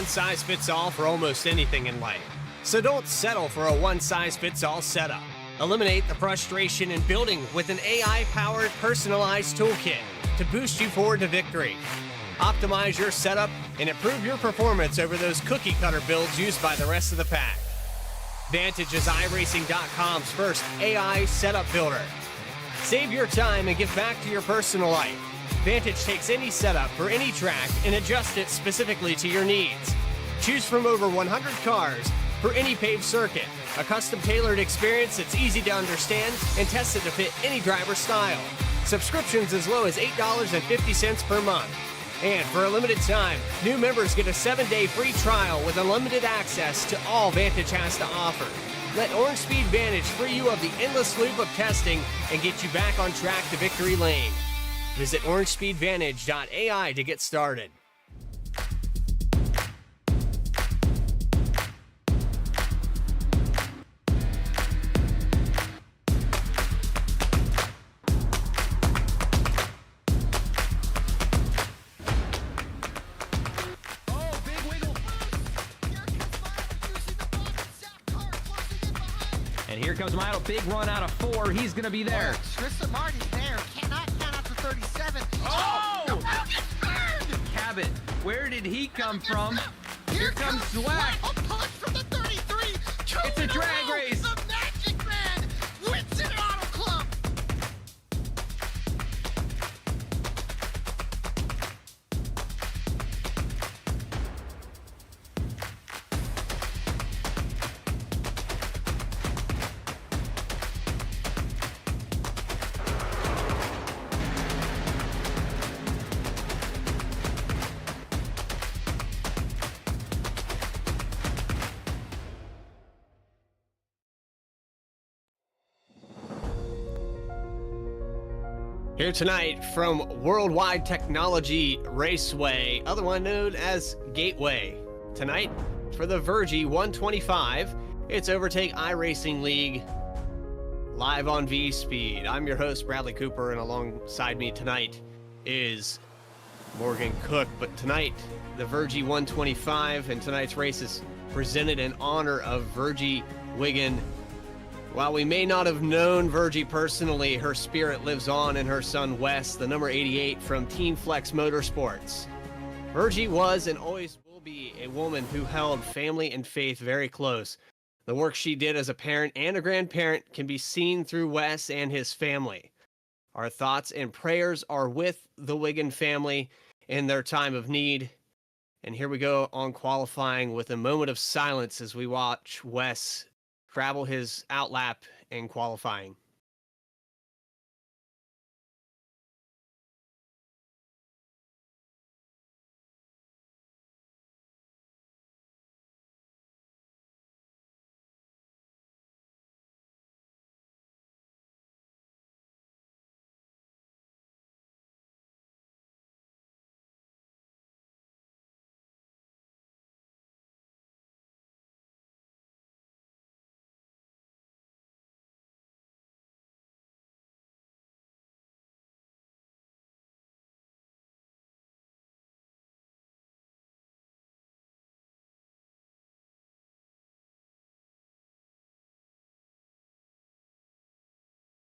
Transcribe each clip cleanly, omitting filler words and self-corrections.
one-size-fits-all for almost anything in life. So don't settle for a one-size-fits-all setup. Eliminate the frustration in building with an AI-powered personalized toolkit to boost you forward to victory. Optimize your setup and improve your performance over those cookie-cutter builds used by the rest of the pack. Vantage is iRacing.com's first AI setup builder. Save your time and give back to your personal life. Vantage takes any setup for any track and adjusts it specifically to your needs. Choose from over 100 cars for any paved circuit. A custom-tailored experience that's easy to understand and tested to fit any driver style. Subscriptions as low as $8.50 per month. And for a limited time, new members get a 7-day free trial with unlimited access to all Vantage has to offer. Let Orange Speed Vantage free you of the endless loop of testing and get you back on track to victory lane. Visit orangespeedvantage.ai to get started. And here comes Milo, big run out of 4. He's going to be there. Oh, Tristan Martin's there. Cannot count out to 37. Oh! The Milo gets burned! Cabot, where did he come from? Here comes Swack. Swack. A punch from the 33. It's a drag race. The Magic Man wins it Auto Club. Here tonight from Worldwide Technology Raceway, otherwise known as Gateway. Tonight for the Virgie 125, it's Overtake iRacing League live on V-Speed. I'm your host, Bradley Cooper, and alongside me tonight is Morgan Cook. But tonight, the Virgie 125, and tonight's race is presented in honor of Virgie Wiggin. While we may not have known Virgie personally, her spirit lives on in her son Wes, the number 88 from Team Flex Motorsports. Virgie was and always will be a woman who held family and faith very close. The work she did as a parent and a grandparent can be seen through Wes and his family. Our thoughts and prayers are with the Wiggin family in their time of need. And here we go on qualifying with a moment of silence as we watch Wes travel his outlap in qualifying.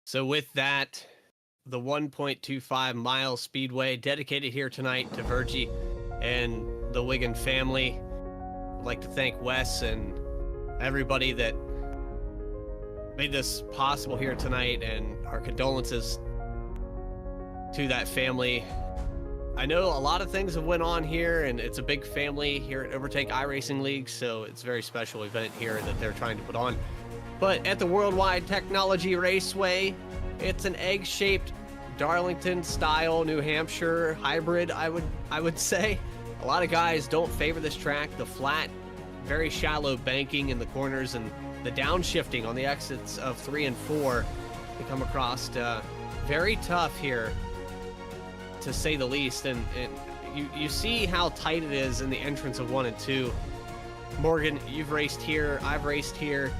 So with that, the 1.25 mile speedway dedicated here tonight to Virgie and the Wiggin family. I'd like to thank Wes and everybody that made this possible here tonight, and our condolences to that family. I know a lot of things have went on here, and it's a big family here at Overtake iRacing League, so it's a very special event here that they're trying to put on. But at the Worldwide Technology Raceway, it's an egg-shaped Darlington-style New Hampshire hybrid, I would say. A lot of guys don't favor this track. The flat, very shallow banking in the corners and the downshifting on the exits of 3 and 4 they come across very tough here, to say the least. And you see how tight it is in the entrance of 1 and 2. Morgan, you've raced here, I've raced here.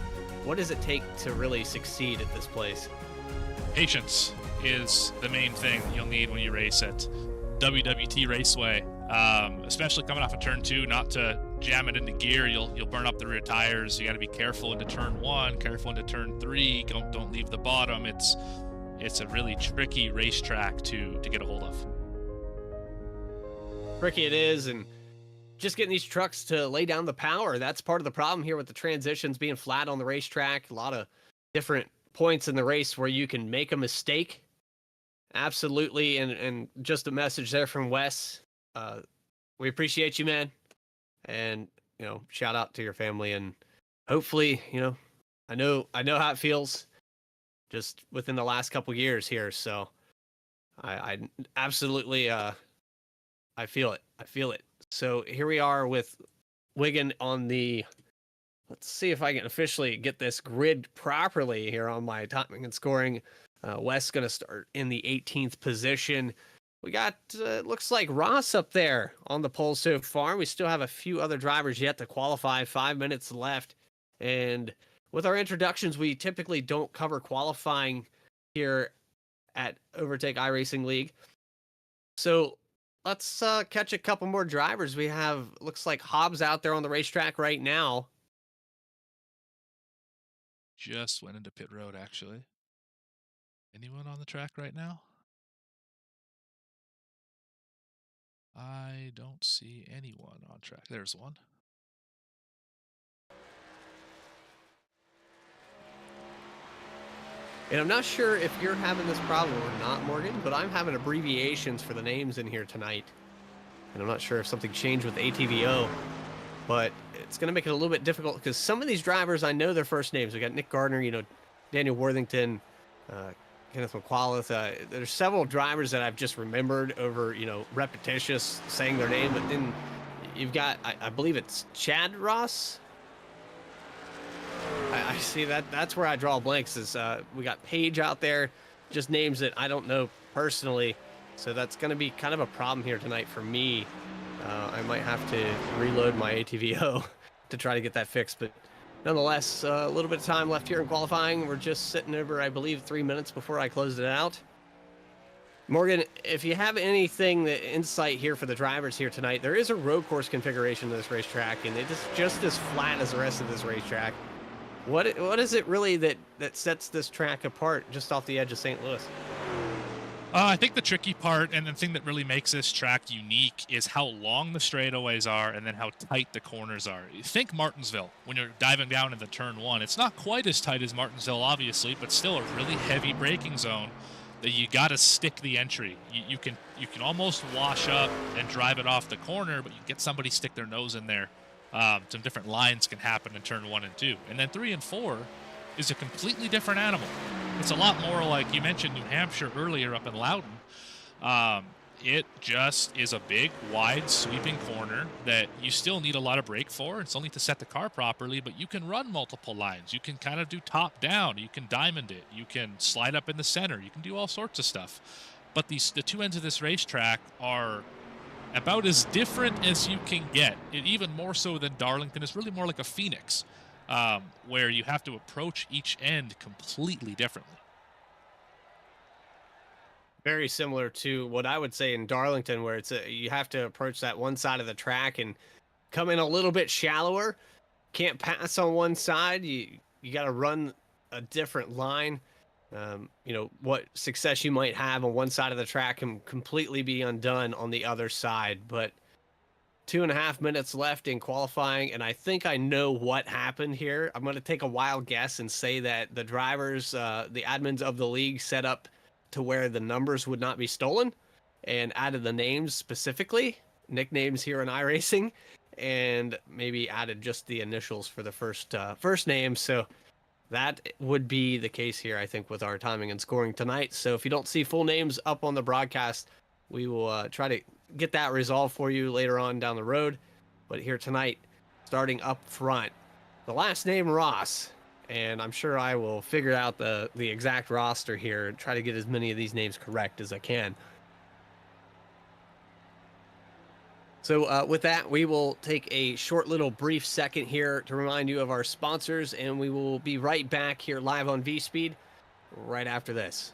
What does it take to really succeed at this place? Patience is the main thing you'll need when you race at WWT Raceway. especially coming off of turn 2, not to jam it into gear. You'll burn up the rear tires. You got to be careful into turn 1, careful into turn 3. Don't leave the bottom. It's a really tricky racetrack to get a hold of. Tricky it is, and just getting these trucks to lay down the power, that's part of the problem here with the transitions being flat on the racetrack. A lot of different points in the race where you can make a mistake. Absolutely, and just a message there from Wes. We appreciate you, man, and shout out to your family, and hopefully, I know how it feels just within the last couple years here, so I absolutely I feel it. So here we are with Wigan on the, let's see if I can officially get this grid properly here on my timing and scoring. Wes going to start in the 18th position. We got, looks like Ross up there on the pole so far. We still have a few other drivers yet to qualify, 5 minutes left. And with our introductions, we typically don't cover qualifying here at Overtake iRacing League. So let's catch a couple more drivers. We have, looks like Hobbs out there on the racetrack right now. Just went into pit road, actually. Anyone on the track right now? I don't see anyone on track. There's one. And I'm not sure if you're having this problem or not, Morgan, but I'm having abbreviations for the names in here tonight. And I'm not sure if something changed with ATVO, but it's going to make it a little bit difficult because some of these drivers, I know their first names. We got Nick Gardner, Daniel Worthington, Kenneth McAuliffe. There's several drivers that I've just remembered over, repetitious saying their name, but then you've got, I believe it's Chad Ross. I see that's where I draw blanks is we got Paige out there, just names that I don't know personally. So that's going to be kind of a problem here tonight for me. I might have to reload my ATVO to try to get that fixed, but nonetheless, a little bit of time left here in qualifying. We're just sitting over, I believe, 3 minutes before I closed it out. Morgan, if you have anything, insight here for the drivers here tonight, there is a road course configuration to this racetrack, and it is just as flat as the rest of this racetrack. What is it really that sets this track apart just off the edge of St. Louis? I think the tricky part and the thing that really makes this track unique is how long the straightaways are and then how tight the corners are. You think Martinsville, when you're diving down into turn 1, it's not quite as tight as Martinsville, obviously, but still a really heavy braking zone that you got to stick the entry. You can almost wash up and drive it off the corner, but you get somebody stick their nose in there. Some different lines can happen in turn 1 and 2. And then 3 and 4 is a completely different animal. It's a lot more like you mentioned New Hampshire earlier up in Loudon. It just is a big, wide, sweeping corner that you still need a lot of brake for. It's only to set the car properly, but you can run multiple lines. You can kind of do top down. You can diamond it. You can slide up in the center. You can do all sorts of stuff. But the two ends of this racetrack are about as different as you can get. Even more so than Darlington. It's really more like a Phoenix, where you have to approach each end completely differently. Very similar to what I would say in Darlington, where it's you have to approach that one side of the track and come in a little bit shallower. Can't pass on one side. You got to run a different line. What success you might have on one side of the track can completely be undone on the other side. But 2.5 minutes left in qualifying, and I think I know what happened here. I'm going to take a wild guess and say that the drivers, the admins of the league, set up to where the numbers would not be stolen and added the names specifically, nicknames here in iRacing, and maybe added just the initials for the first name. So that would be the case here, I think, with our timing and scoring tonight. So if you don't see full names up on the broadcast, we will try to get that resolved for you later on down the road. But here tonight, starting up front, the last name Ross, and I'm sure I will figure out the exact roster here and try to get as many of these names correct as I can. So with that, we will take a short little brief second here to remind you of our sponsors, and we will be right back here live on V-Speed right after this.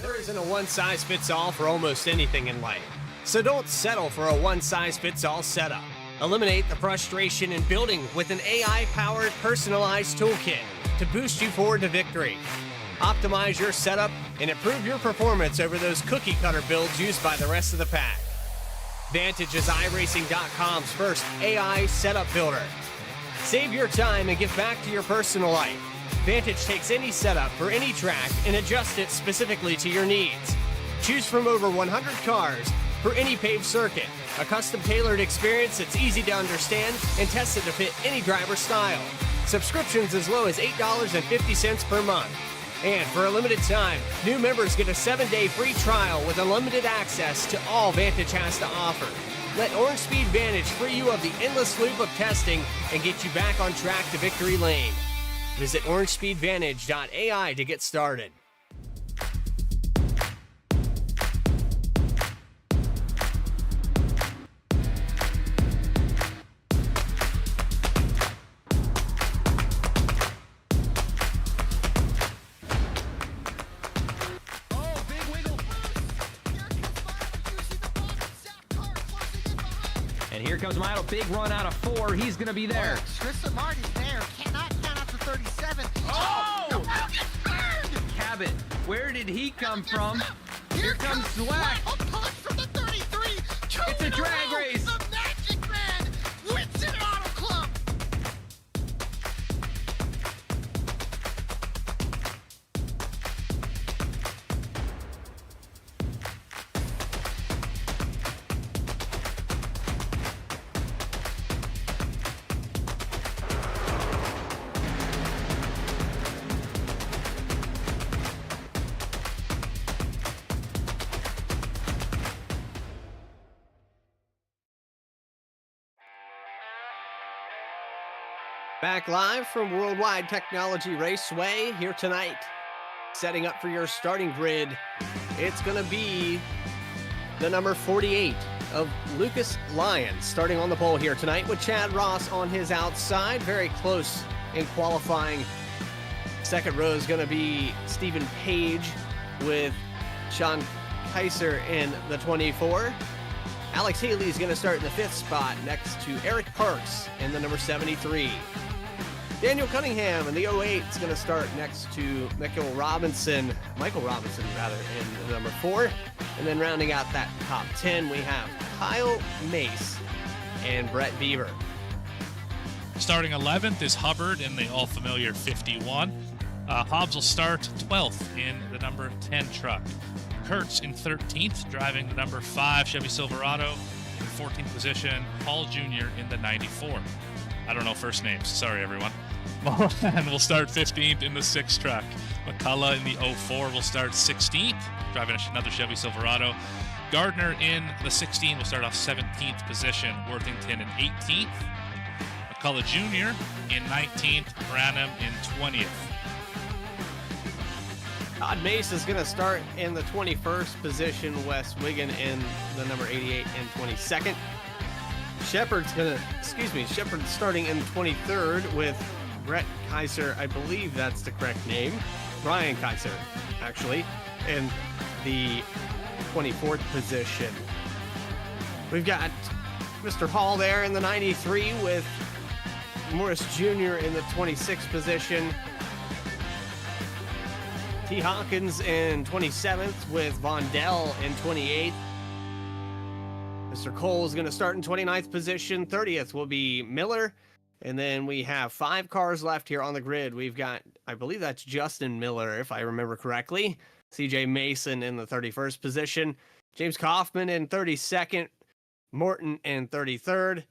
There isn't a one-size-fits-all for almost anything in life. So don't settle for a one-size-fits-all setup. Eliminate the frustration in building with an AI-powered personalized toolkit to boost you forward to victory. Optimize your setup and improve your performance over those cookie-cutter builds used by the rest of the pack. Vantage is iRacing.com's first AI setup builder. Save your time and give back to your personal life. Vantage takes any setup for any track and adjusts it specifically to your needs. Choose from over 100 cars for any paved circuit. A custom-tailored experience that's easy to understand and tested to fit any driver style. Subscriptions as low as $8.50 per month. And for a limited time, new members get a 7-day free trial with unlimited access to all Vantage has to offer. Let Orange Speed Vantage free you of the endless loop of testing and get you back on track to victory lane. Visit orangespeedvantage.ai to get started. And here comes Milo, big run out of 4. He's going to be there. Tristan Martin's there. Cannot count out to 37. Oh! The road gets burned! Cabot, where did he come from? Here comes Slack. Slack. A punch from the 33. It's a drag race. The Magic Man wins it at Auto Club. Back live from Worldwide Technology Raceway here tonight. Setting up for your starting grid, it's going to be the number 48 of Lucas Lyons starting on the pole here tonight with Chad Ross on his outside. Very close in qualifying. Second row is going to be Stephen Page with Sean Kaiser in the 24. Alex Haley is going to start in the 5th spot next to Eric Parks in the number 73. Daniel Cunningham in the 08 is going to start next to Michael Robinson, in the number 4. And then rounding out that top 10, we have Kyle Mace and Brett Beaver. Starting 11th is Hubbard in the all-familiar 51. Hobbs will start 12th in the number 10 truck. Kurtz in 13th, driving the number 5 Chevy Silverado. In 14th position, Paul Jr. in the 94. I don't know first names. Sorry, everyone. Mohan will start 15th in the 6 truck. McCullough in the 04 will start 16th, driving another Chevy Silverado. Gardner in the 16 will start off 17th position. Worthington in 18th. McCullough Jr. in 19th. Branham in 20th. Todd Mace is going to start in the 21st position. Wes Wiggin in the number 88 and 22nd. Shepard's starting in 23rd with Brett Kaiser, I believe that's the correct name. Brian Kaiser, actually, in the 24th position. We've got Mr. Hall there in the 93 with Morris Jr. in the 26th position. T. Hawkins in 27th with Vondell in 28th. Mr. Cole is going to start in 29th position. 30th will be Miller. And then we have 5 cars left here on the grid. We've got, I believe that's Justin Miller, if I remember correctly. CJ Mason in the 31st position. James Kaufman in 32nd. Morton in 33rd.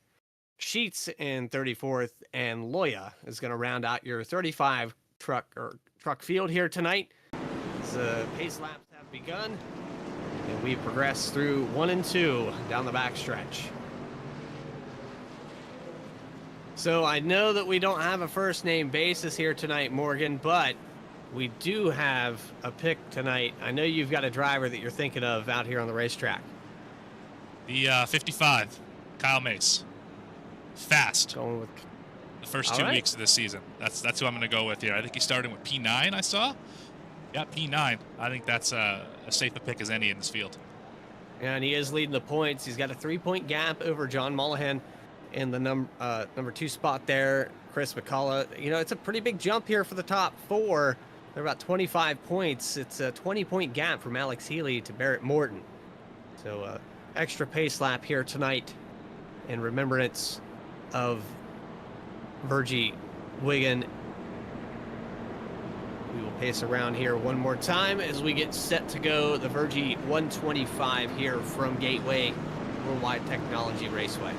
Sheets in 34th. And Loya is going to round out your 35 truck field here tonight. The pace laps have begun. And we progress through 1 and 2 down the backstretch. So I know that we don't have a first name basis here tonight, Morgan, but we do have a pick tonight. I know you've got a driver that you're thinking of out here on the racetrack. The 55, Kyle Mace. Fast. Going with the first 2 weeks of this season. That's who I'm going to go with here. I think he's starting with P9, I saw. Yeah, P9. I think that's as safe a pick as any in this field. And he is leading the points. He's got a 3-point gap over John Mullahan in the number 2 spot there, Chris McCullough. You know, it's a pretty big jump here for the top 4. They're about 25 points. It's a 20-point gap from Alex Healy to Barrett Morton. So extra pace lap here tonight in remembrance of Virgie Wigan. We will pace around here one more time as we get set to go the Virgie 125 here from Gateway Worldwide Technology Raceway.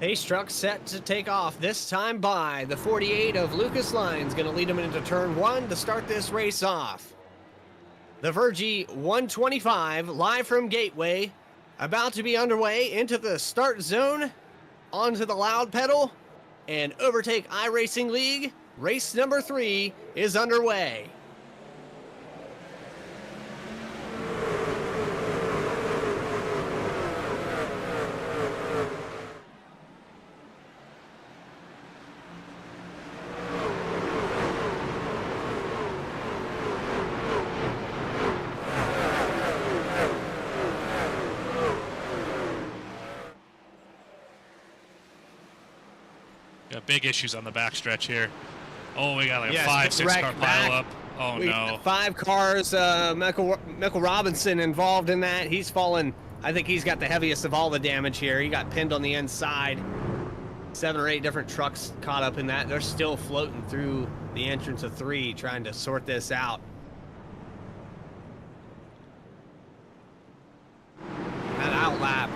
Pace truck set to take off, this time by the 48 of Lucas Lyons, going to lead him into turn 1 to start this race off. The Virgie 125, live from Gateway, about to be underway into the start zone, onto the loud pedal, and Overtake iRacing League. Race number 3 is underway. Got big issues on the backstretch here. Oh, we got like a Yes, 5-6 wreck car back. pile up. Oh We no. got 5 cars, Michael Robinson involved in that. He's fallen. I think he's got the heaviest of all the damage here. He got pinned on the inside. 7 or 8 different trucks caught up in that. They're still floating through the entrance of 3, trying to sort this out. That outlap.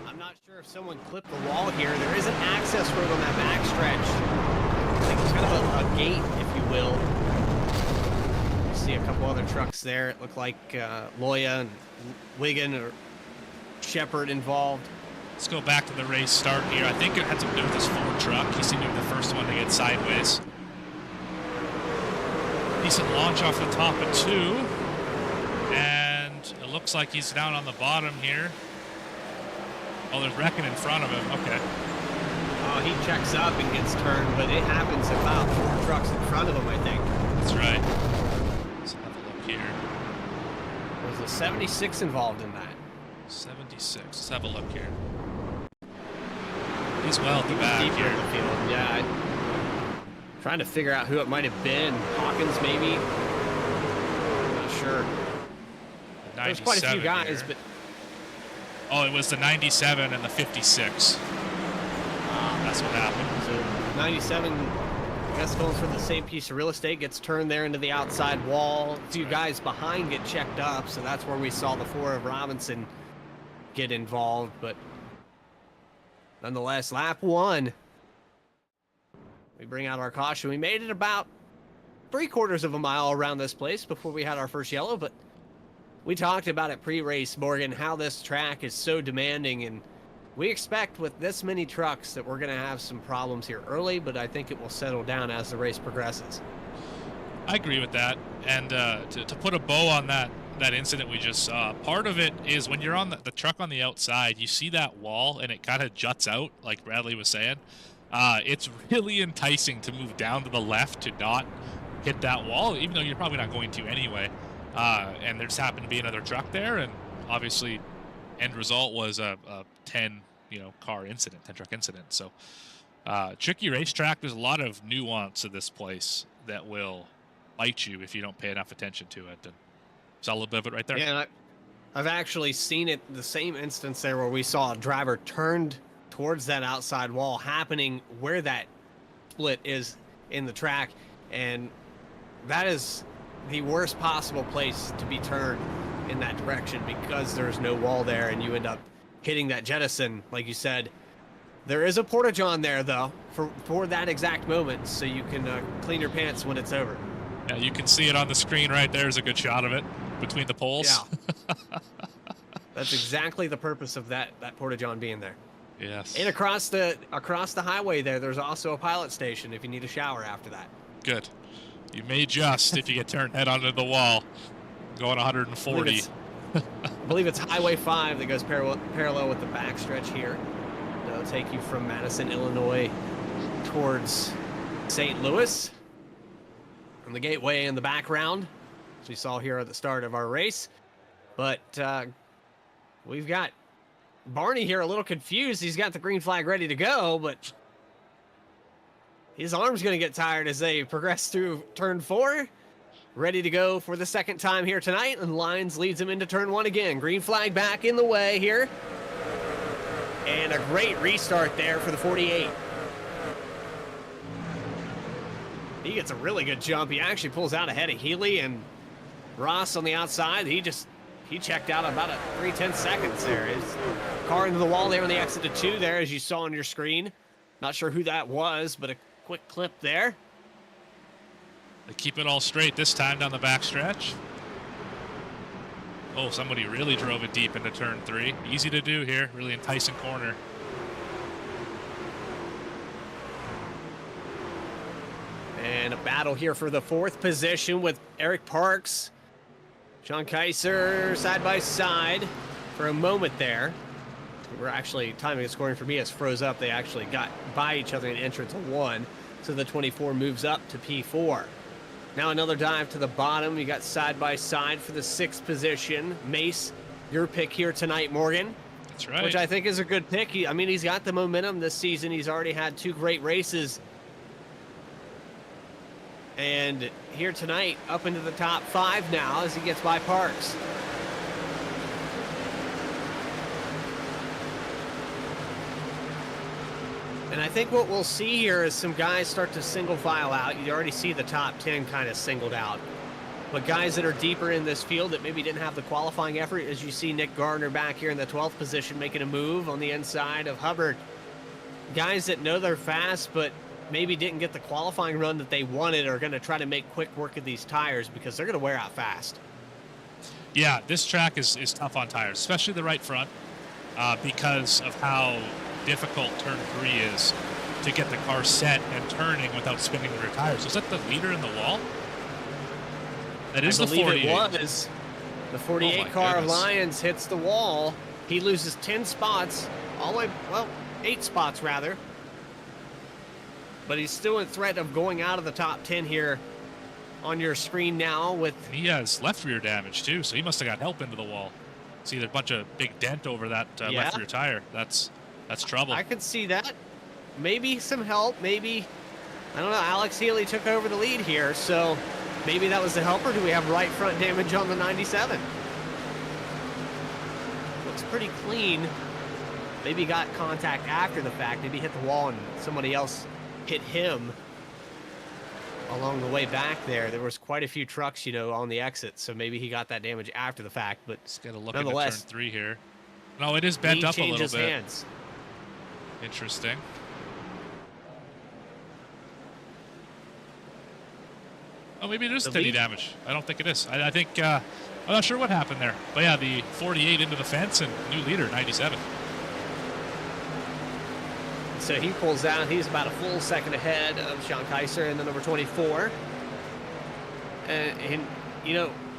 I'm not sure if someone clipped the wall here. There is an access road on that backstretch. I think it's kind of a gate, if you will. You see a couple other trucks there. It looked like Loya and Wigan or Shepard involved. Let's go back to the race start here. I think it had something to do with this Ford truck. He seemed to be the first one to get sideways. Decent launch off the top of 2. And it looks like he's down on the bottom here. Oh, there's wrecking in front of him. Okay. Oh, he checks up and gets turned, but it happens about 4 trucks in front of him, I think. That's right. Let's have a look here. There's a 76 involved in that. 76. Let's have a look here. He's well at the back Deeper here. in the field. Yeah. Trying to figure out who it might have been. Hawkins, maybe. I'm not sure. There's quite a few guys, here. but Oh, it was the 97 and the 56. That's what happened. so 97, I guess, going for the same piece of real estate, gets turned there into the outside wall. A few guys behind get checked up, so that's where we saw the 4 of Robinson get involved. But nonetheless, lap 1. We bring out our caution. We made it about 3/4 of a mile around this place before we had our first yellow, but we talked about it pre-race, Morgan, how this track is so demanding, and we expect with this many trucks that we're going to have some problems here early, but I think it will settle down as the race progresses. I agree with that. And to put a bow on that incident we just saw, part of it is when you're on the truck on the outside, you see that wall and it kind of juts out, like Bradley was saying. It's really enticing to move down to the left to not hit that wall, even though you're probably not going to anyway. And there just happened to be another truck there, and obviously end result was a 10 car incident, 10 truck incident. So tricky racetrack. There's a lot of nuance to this place that will bite you if you don't pay enough attention to it. And saw a little bit of it right there. Yeah, and I've actually seen it, the same instance there where we saw a driver turned towards that outside wall happening where that split is in the track, and that is the worst possible place to be turned in that direction because there's no wall there, and you end up hitting that jettison, like you said. There is a porta-john there, though, for that exact moment, so you can clean your pants when it's over. Yeah, you can see it on the screen right there. Is a good shot of it between the poles. Yeah. That's exactly the purpose of that porta-john being there. Yes. And across the highway there's also a pilot station if you need a shower after that. Good. You may just if you get turned head onto the wall, going 140. I believe it's Highway 5 that goes parallel with the backstretch here. It'll take you from Madison, Illinois, towards St. Louis. And the gateway in the background, as we saw here at the start of our race. But we've got Barney here a little confused. He's got the green flag ready to go, but his arm's going to get tired as they progress through turn 4. Ready to go for the second time here tonight, and Lyons leads him into turn 1 again. Green flag back in the way here. And a great restart there for the 48. He gets a really good jump. He actually pulls out ahead of Healy and Ross on the outside. He checked out about 3/10 seconds there. His car into the wall there on the exit to 2 there, as you saw on your screen. Not sure who that was, but a quick clip there. They keep it all straight this time down the backstretch. Oh, somebody really drove it deep into turn 3. Easy to do here. Really enticing corner. And a battle here for the 4th position with Eric Parks, Sean Kaiser side by side for a moment there. We're actually, timing and scoring for me has froze up. They actually got by each other in entrance of 1. So the 24 moves up to P4. Now another dive to the bottom. You got side by side for the 6th position. Mace, your pick here tonight, Morgan. That's right. Which I think is a good pick. He's got the momentum this season. He's already had 2 great races. And here tonight, up into the top 5 now as he gets by Parks. And I think what we'll see here is some guys start to single file out. You already see the top 10 kind of singled out. But guys that are deeper in this field that maybe didn't have the qualifying effort, as you see Nick Gardner back here in the 12th position making a move on the inside of Hubbard. Guys that know they're fast, but maybe didn't get the qualifying run that they wanted are going to try to make quick work of these tires because they're going to wear out fast. Yeah, this track is tough on tires, especially the right front, because of how difficult turn 3 is to get the car set and turning without spinning the rear tires. Is that the leader in the wall? That is the 48. It was. The 48 car of Lyons hits the wall. He loses 10 spots, all the way, well, 8 spots rather. But he's still in threat of going out of the top 10 here on your screen now with... He has left rear damage too, so he must have got help into the wall. See, there's a bunch of big dent over that left rear tire. That's trouble. I could see that. Maybe some help, maybe... I don't know, Alex Healy took over the lead here, so maybe that was the helper. Do we have right front damage on the 97? Looks pretty clean. Maybe got contact after the fact. Maybe hit the wall and somebody else hit him along the way back there. There was quite a few trucks, on the exit, so maybe he got that damage after the fact, but just got to look into turn nonetheless, 3 here. No, it is bent up a little bit. Hands. Interesting. Oh, maybe it is steady damage. I don't think it is. I think, I'm not sure what happened there. But yeah, the 48 into the fence and new leader, 97. So he pulls out. He's about a full second ahead of Sean Kaiser and the number 24. And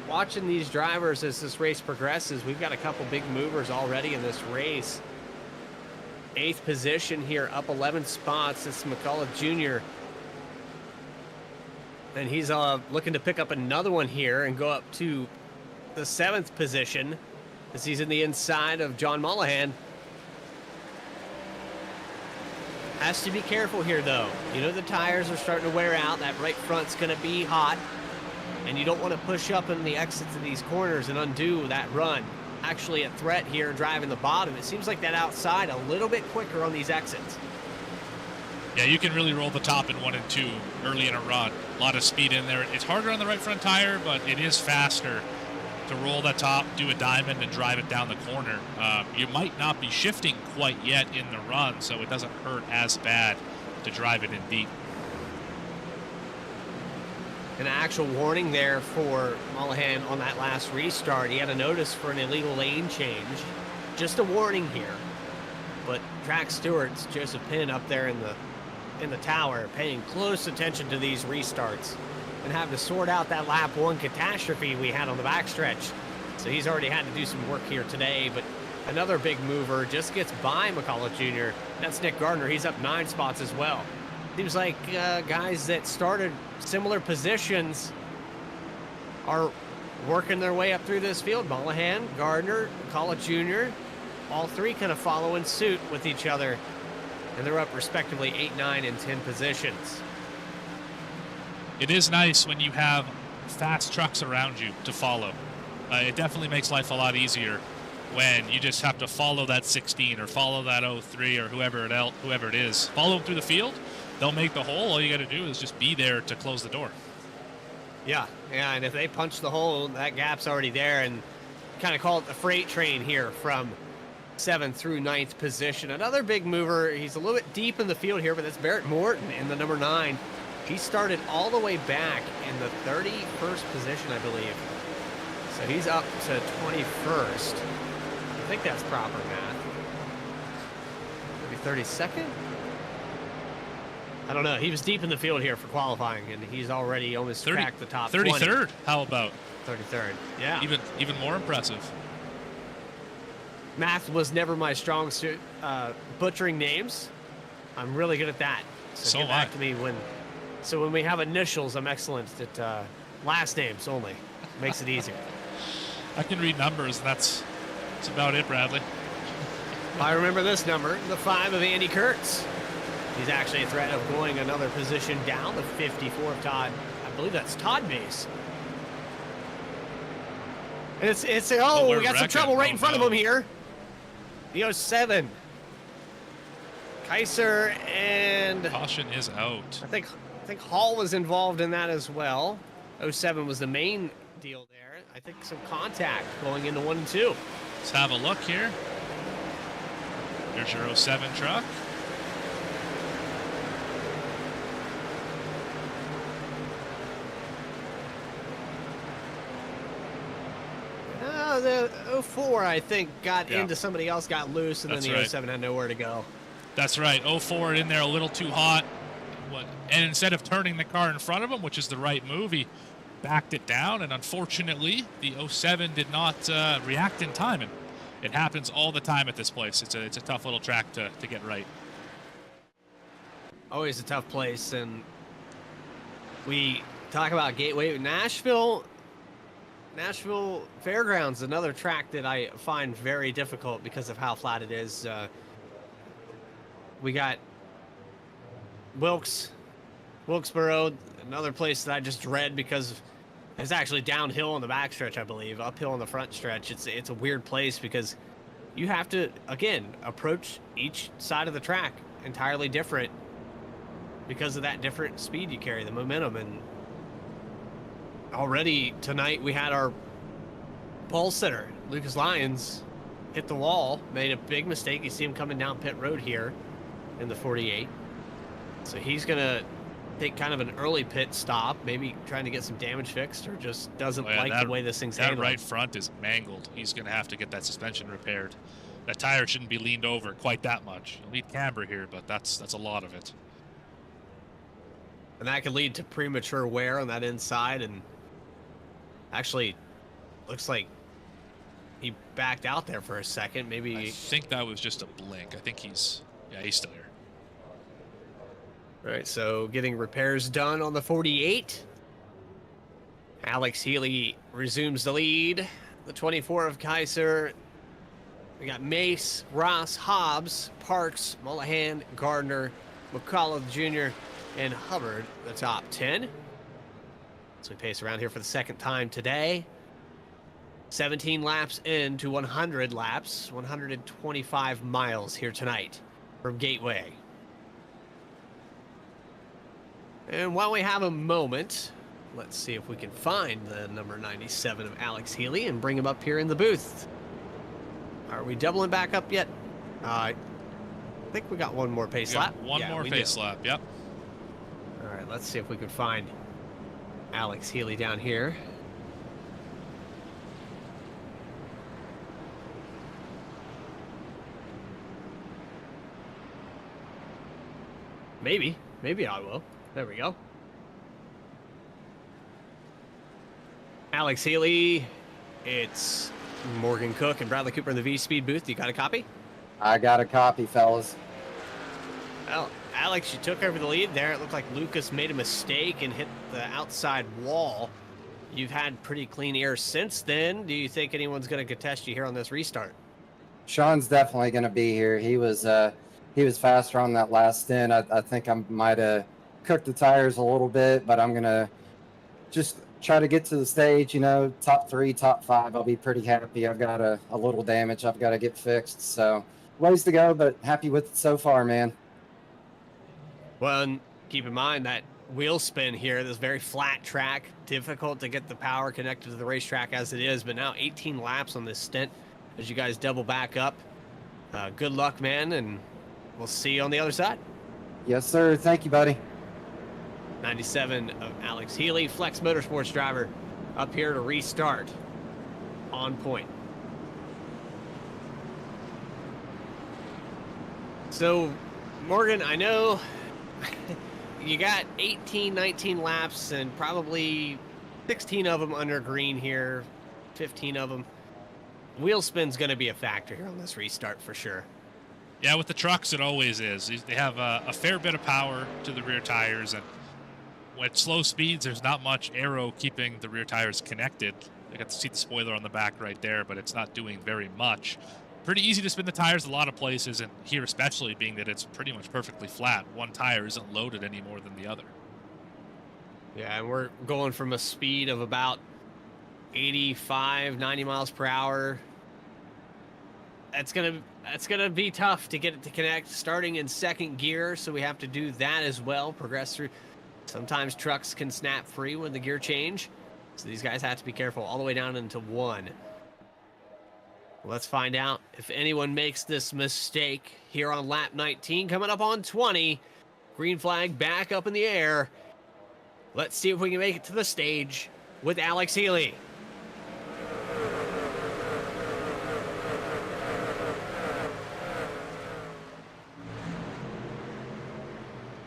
watching these drivers as this race progresses, we've got a couple big movers already in this race. 8th position here, up 11 spots. It's McCullough Jr. And he's looking to pick up another one here and go up to the 7th position as he's in the inside of John Mullahan. Has to be careful here, though. The tires are starting to wear out. That right front's going to be hot. And you don't want to push up in the exits of these corners and undo that run. Actually a threat here driving the bottom. It seems like that outside a little bit quicker on these exits. Yeah, you can really roll the top in 1 and 2 early in a run. A lot of speed in there. It's harder on the right front tire, but it is faster to roll that top, do a diamond, and drive it down the corner. You might not be shifting quite yet in the run, so it doesn't hurt as bad to drive it in deep. An actual warning there for Mollahan on that last restart. He had a notice for an illegal lane change. Just a warning here. But track stewards, Joseph Pinn up there in the tower, paying close attention to these restarts and having to sort out that lap 1 catastrophe we had on the backstretch. So he's already had to do some work here today, but another big mover just gets by McCullough Jr. That's Nick Gardner. He's up 9 spots as well. Seems like guys that started similar positions are working their way up through this field. Mollahan, Gardner, McCullough Jr., all 3 kind of following suit with each other, and they're up respectively 8, 9, and 10 positions. It is nice when you have fast trucks around you to follow. It definitely makes life a lot easier when you just have to follow that 16 or follow that 03 or whoever it is. Follow them through the field. They'll make the hole. All you got to do is just be there to close the door. Yeah, and if they punch the hole, that gap's already there, and kind of call it the freight train here from 7th through 9th position. Another big mover. He's a little bit deep in the field here, but that's Barrett Morton in the number 9. He started all the way back in the 31st position, I believe. So he's up to 21st. I think that's proper math. Maybe 32nd? I don't know. He was deep in the field here for qualifying, and he's already almost cracked the top 20. 33rd. How about? 33rd. Yeah. Even more impressive. Math was never my strong suit. Butchering names, I'm really good at that. So get back to me when. So when we have initials, I'm excellent at last names only. Makes it easier. I can read numbers. That's about it, Bradley. I remember this number, the 5 of Andy Kurtz. He's actually a threat of going another position down, the 54 of Todd. I believe that's Todd Mace. And it's we got some trouble right in front of him here. The 07. Kaiser and caution is out. I think Hall was involved in that as well. 07 was the main deal there. I think some contact going into 1 and 2. Let's have a look here. There's your 07 truck. The 04, I think, got into somebody else, got loose, and then the 07 had nowhere to go. That's right. 04 in there a little too hot. And instead of turning the car in front of him, which is the right move, he backed it down. And unfortunately, the 07 did not react in time. And it happens all the time at this place. It's a tough little track to get right. Always a tough place. And we talk about Gateway. Nashville Fairgrounds, another track that I find very difficult because of how flat it is. We got Wilkesboro, another place that I just dread because it's actually downhill on the backstretch, I believe, uphill on the front stretch. It's a weird place because you have to, again, approach each side of the track entirely different because of that different speed you carry, the momentum. And already tonight we had our pole sitter, Lucas Lyons, hit the wall, made a big mistake. You see him coming down pit road here in the 48. So he's going to take kind of an early pit stop, maybe trying to get some damage fixed, or just doesn't like the way this thing's handled. That right front is mangled. He's going to have to get that suspension repaired. That tire shouldn't be leaned over quite that much. You'll need camber here, but that's a lot of it. And that could lead to premature wear on that inside, and actually looks like he backed out there for a second. Maybe I think that was just a blink. I think he's still here. All right, so getting repairs done on the 48. Alex Healy resumes the lead. The 24 of Kaiser. We got Mace, Ross, Hobbs, Parks, Mollahan, Gardner, McCullough Jr., and Hubbard, the top 10. So we pace around here for the second time today. 17 laps into 100 laps, 125 miles here tonight from Gateway. And while we have a moment, let's see if we can find the number 97 of Alex Healy and bring him up here in the booth. Are we doubling back up yet? I think we got one more pace lap. One more pace lap, yep. All right, let's see if we can find Alex Healy down here. Maybe I will. There we go. Alex Healy, it's Morgan Cook and Bradley Cooper in the V-Speed booth. You got a copy? I got a copy, fellas. Well, Alex, you took over the lead there. It looked like Lucas made a mistake and hit the outside wall. You've had pretty clean air since then. Do you think anyone's going to contest you here on this restart? Sean's definitely going to be here. He was faster on that last stint. I think I might have cooked the tires a little bit, but I'm going to just try to get to the stage, you know, top 3, top 5. I'll be pretty happy. I've got a little damage I've got to get fixed. So ways to go, but happy with it so far, man. Well, and keep in mind that wheel spin here, this very flat track, difficult to get the power connected to the racetrack as it is, but now 18 laps on this stint as you guys double back up. Good luck, man, and we'll see you on the other side. Yes, sir. Thank you, buddy. 97 of Alex Healy, Flex Motorsports driver, up here to restart on point. So, Morgan, I know you got 18, 19 laps and probably 16 of them under green here, 15 of them. Wheel spin's going to be a factor here on this restart for sure. Yeah, with the trucks, it always is. They have a fair bit of power to the rear tires, and at slow speeds, there's not much aero keeping the rear tires connected. I got to see the spoiler on the back right there, but it's not doing very much. Pretty easy to spin the tires a lot of places, and here especially being that it's pretty much perfectly flat. One tire isn't loaded any more than the other. Yeah, and we're going from a speed of about 85, 90 miles per hour. That's gonna be tough to get it to connect starting in second gear, so we have to do that as well, progress through. Sometimes trucks can snap free when the gear change, so these guys have to be careful all the way down into 1. Let's find out if anyone makes this mistake here on lap 19. Coming up on 20. Green flag back up in the air. Let's see if we can make it to the stage with Alex Healy.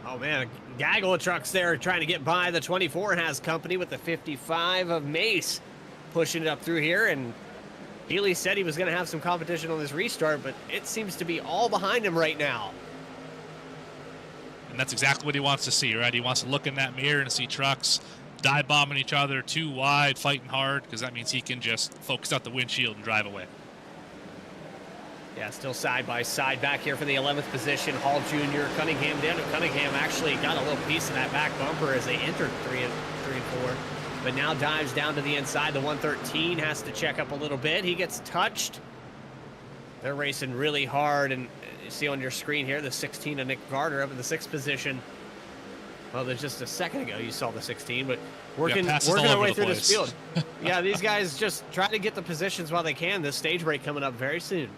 Oh man, a gaggle of trucks there trying to get by. The 24 has company with the 55 of Mace pushing it up through here, and Healy said he was going to have some competition on this restart, but it seems to be all behind him right now. And that's exactly what he wants to see, right? He wants to look in that mirror and see trucks dive bombing each other too wide, fighting hard, because that means he can just focus out the windshield and drive away. Yeah, still side by side back here for the 11th position. Hall Jr., Cunningham down. Cunningham actually got a little piece of that back bumper as they entered 3 and 4. But now dives down to the inside. The 113 has to check up a little bit. He gets touched. They're racing really hard, and you see on your screen here the 16 of Nick Gardner up in the 6th position. Well, there's just a second ago you saw the 16, but working our way through this field. Yeah, these guys just try to get the positions while they can. This stage break coming up very soon.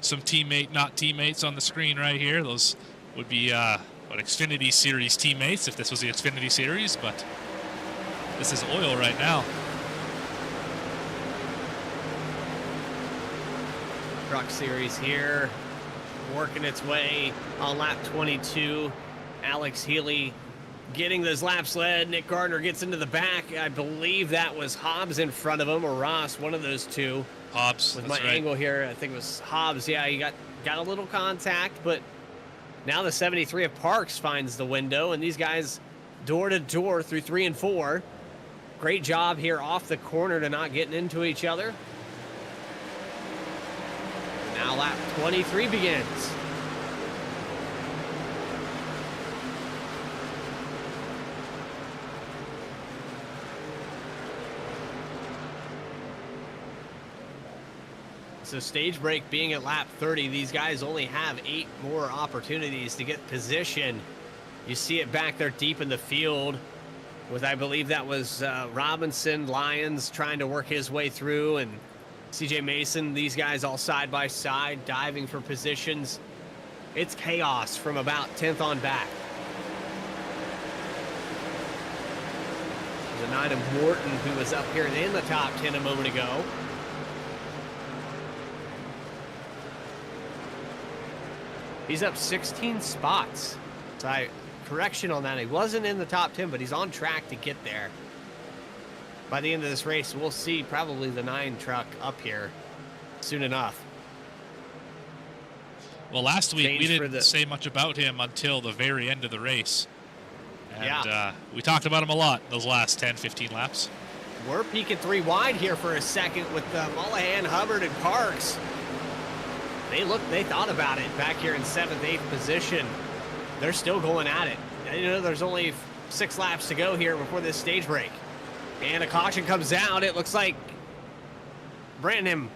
Some teammate, not teammates on the screen right here. Those would be Xfinity Series teammates if this was the Xfinity Series, but this is OiL right now. Truck Series here, working its way on lap 22. Alex Healy getting those laps led. Nick Gardner gets into the back. I believe that was Hobbs in front of him, or Ross, one of those two. Hobbs, with my angle here, I think it was Hobbs. Yeah, he got a little contact, but now the 73 of Parks finds the window, and these guys door to door through 3 and 4. Great job here off the corner to not getting into each other. Now lap 23 begins. So stage break being at lap 30, these guys only have 8 more opportunities to get position You see it back there deep in the field with, I believe that was Robinson, Lyons trying to work his way through, and CJ Mason, these guys all side by side, diving for positions. It's chaos from about 10th on back. There's a 9 of Morton who was up here in the top 10 a moment ago. He's up 16 spots. So correction on that. He wasn't in the top 10, but he's on track to get there. By the end of this race, we'll see probably the 9 truck up here soon enough. Well, last week we didn't say much about him until the very end of the race. And we talked about him a lot those last 10, 15 laps. We're peaking 3 wide here for a second with Mullahan, Hubbard, and Parks. They thought about it back here in 7th, 8th position. They're still going at it. You know, there's only 6 laps to go here before this stage break. And a caution comes out. It looks like Branham,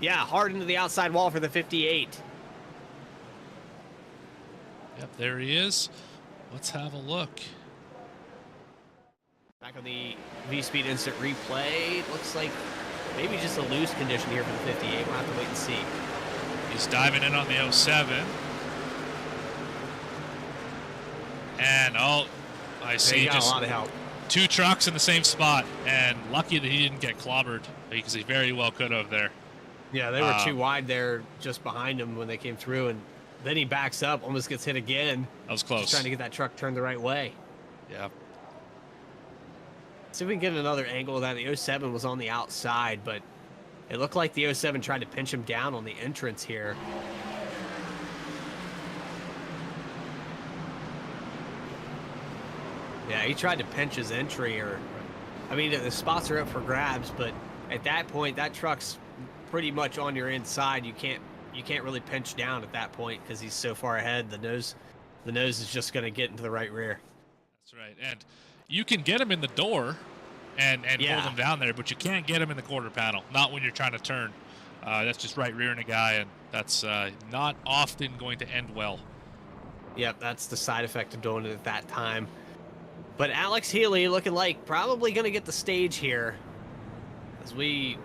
hard into the outside wall for the 58. Yep, there he is. Let's have a look. Back on the V-Speed instant replay. Looks like maybe just a loose condition here for the 58. We'll have to wait and see. He's diving in on the 07. And, I see got just a lot of help. 2 trucks in the same spot. And lucky that he didn't get clobbered, because he very well could have there. Yeah, they were 2 wide there just behind him when they came through. And then he backs up, almost gets hit again. That was close. Just trying to get that truck turned the right way. Yeah. See if we can get another angle of that. The 07 was on the outside, but it looked like the 07 tried to pinch him down on the entrance here. Yeah, he tried to pinch his entry, I mean, the spots are up for grabs, but at that point, that truck's pretty much on your inside. You can't really pinch down at that point because he's so far ahead. The nose is just going to get into the right rear. That's right, and you can get him in the door and hold him down there, but you can't get him in the quarter panel. Not when you're trying to turn. That's just right rearing a guy, and that's not often going to end well. Yep, that's the side effect of doing it at that time. But Alex Healy looking like probably going to get the stage here, as I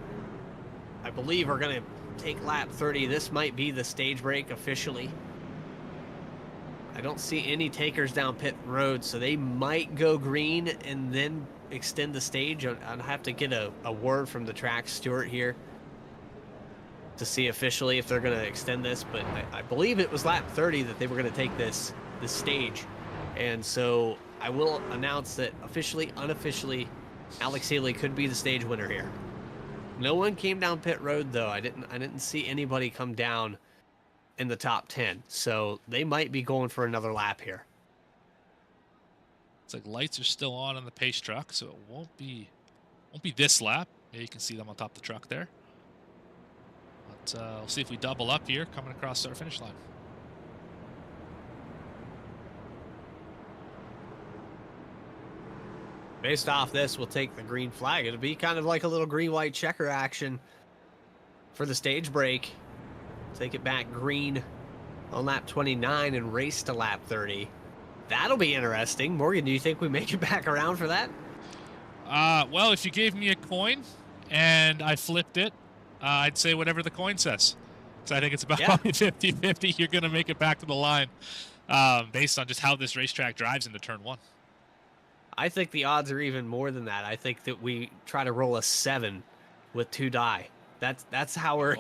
believe, are going to take lap 30. This might be the stage break officially. I don't see any takers down pit road, so they might go green and then extend the stage. I'd have to get a word from the track steward here to see officially if they're going to extend this, but I believe it was lap 30 that they were going to take this stage. And so I will announce that officially, unofficially, Alex Healy could be the stage winner here. No one came down pit road though. I didn't see anybody come down in the top 10. So they might be going for another lap here. It's like lights are still on the pace truck, so it won't be this lap. Yeah, you can see them on top of the truck there. But we'll see if we double up here coming across our finish line. Based off this, we'll take the green flag. It'll be kind of like a little green-white checker action for the stage break. Take it back green on lap 29 and race to lap 30. That'll be interesting. Morgan, do you think we make it back around for that? Well, if you gave me a coin and I flipped it, I'd say whatever the coin says. So I think it's about 50-50 you're going to make it back to the line based on just how this racetrack drives into turn 1. I think the odds are even more than that. I think that we try to roll a 7 with 2 die. That's how we're...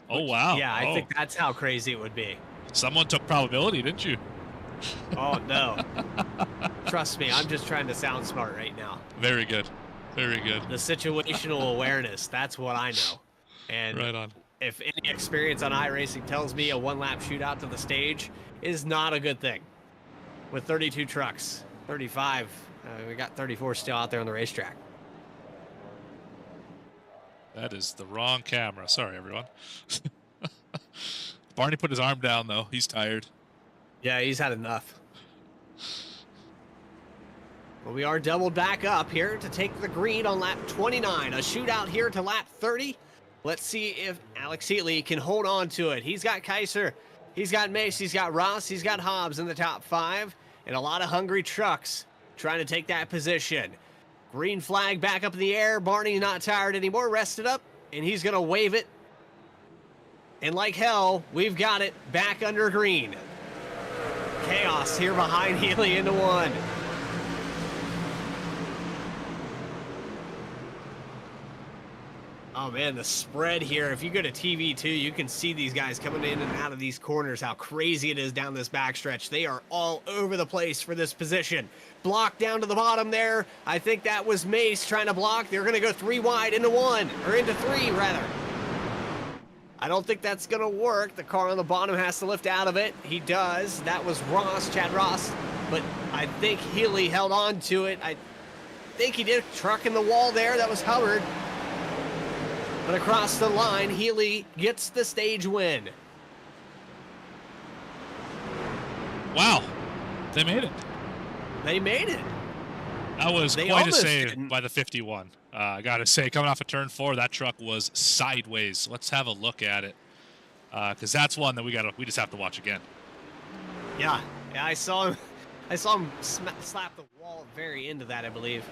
Oh, wow. Yeah, I think that's how crazy it would be. Someone took probability, didn't you? Oh, no. Trust me, I'm just trying to sound smart right now. Very good. Very good. The situational awareness, that's what I know. And right on. If any experience on iRacing tells me a 1-lap shootout to the stage is not a good thing. With 32 trucks, 35, we got 34 still out there on the racetrack. That is the wrong camera. Sorry, everyone. Barney put his arm down, though. He's tired. Yeah, he's had enough. Well, we are doubled back up here to take the green on lap 29. A shootout here to lap 30. Let's see if Alex Healy can hold on to it. He's got Kaiser He's got Mace, he's got Ross, he's got Hobbs in the top 5, and a lot of hungry trucks trying to take that position. Green flag back up in the air. Barney not tired anymore, rested up, and he's going to wave it. And like hell, we've got it back under green. Chaos here behind Healy into 1. Oh man, the spread here. If you go to TV2, you can see these guys coming in and out of these corners, how crazy it is down this backstretch. They are all over the place for this position. Block down to the bottom there. I think that was Mace trying to block. They're going to go 3 wide into 1, or into 3 rather. I don't think that's going to work. The car on the bottom has to lift out of it. He does. That was Ross, Chad Ross. But I think Healy held on to it. I think he did. Truck in the wall there. That was Hubbard. But across the line, Healy gets the stage win. Wow. They made it. They made it. That was They quite a almost save didn't. by the 51. I got to say, coming off of turn 4, that truck was sideways. Let's have a look at it. Because that's one that we just have to watch again. Yeah, I saw him. I saw him slap the wall at the very end of that, I believe.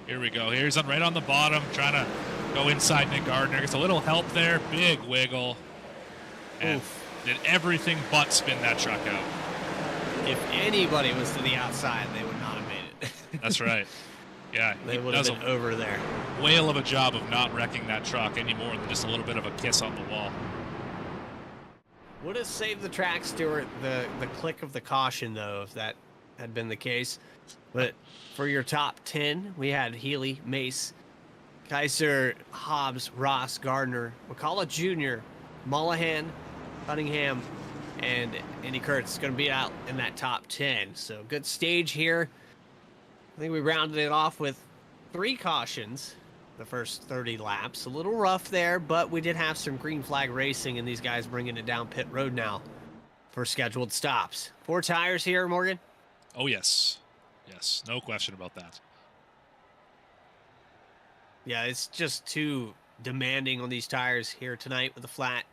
Here we go. Here's right on the bottom, trying to go inside Nick Gardner. Gets a little help there. Big wiggle. And did everything but spin that truck out. If anybody was to the outside, they would not have made it. That's right. Yeah, They he would have does been a over there. whale of a job of not wrecking that truck any more than just a little bit of a kiss on the wall. Would have saved the track, Stuart, the click of the caution, though, if that had been the case. But for your top 10, we had Healy, Mace, Kaiser, Hobbs, Ross, Gardner, McCullough Jr., Mullahan, Cunningham, and Andy Kurtz going to be out in that top 10. So good stage here. I think we rounded it off with 3 cautions the first 30 laps. A little rough there, but we did have some green flag racing, and these guys bringing it down pit road now for scheduled stops. 4 tires here, Morgan. Oh, yes. Yes, no question about that. Yeah, it's just too demanding on these tires here tonight with a flat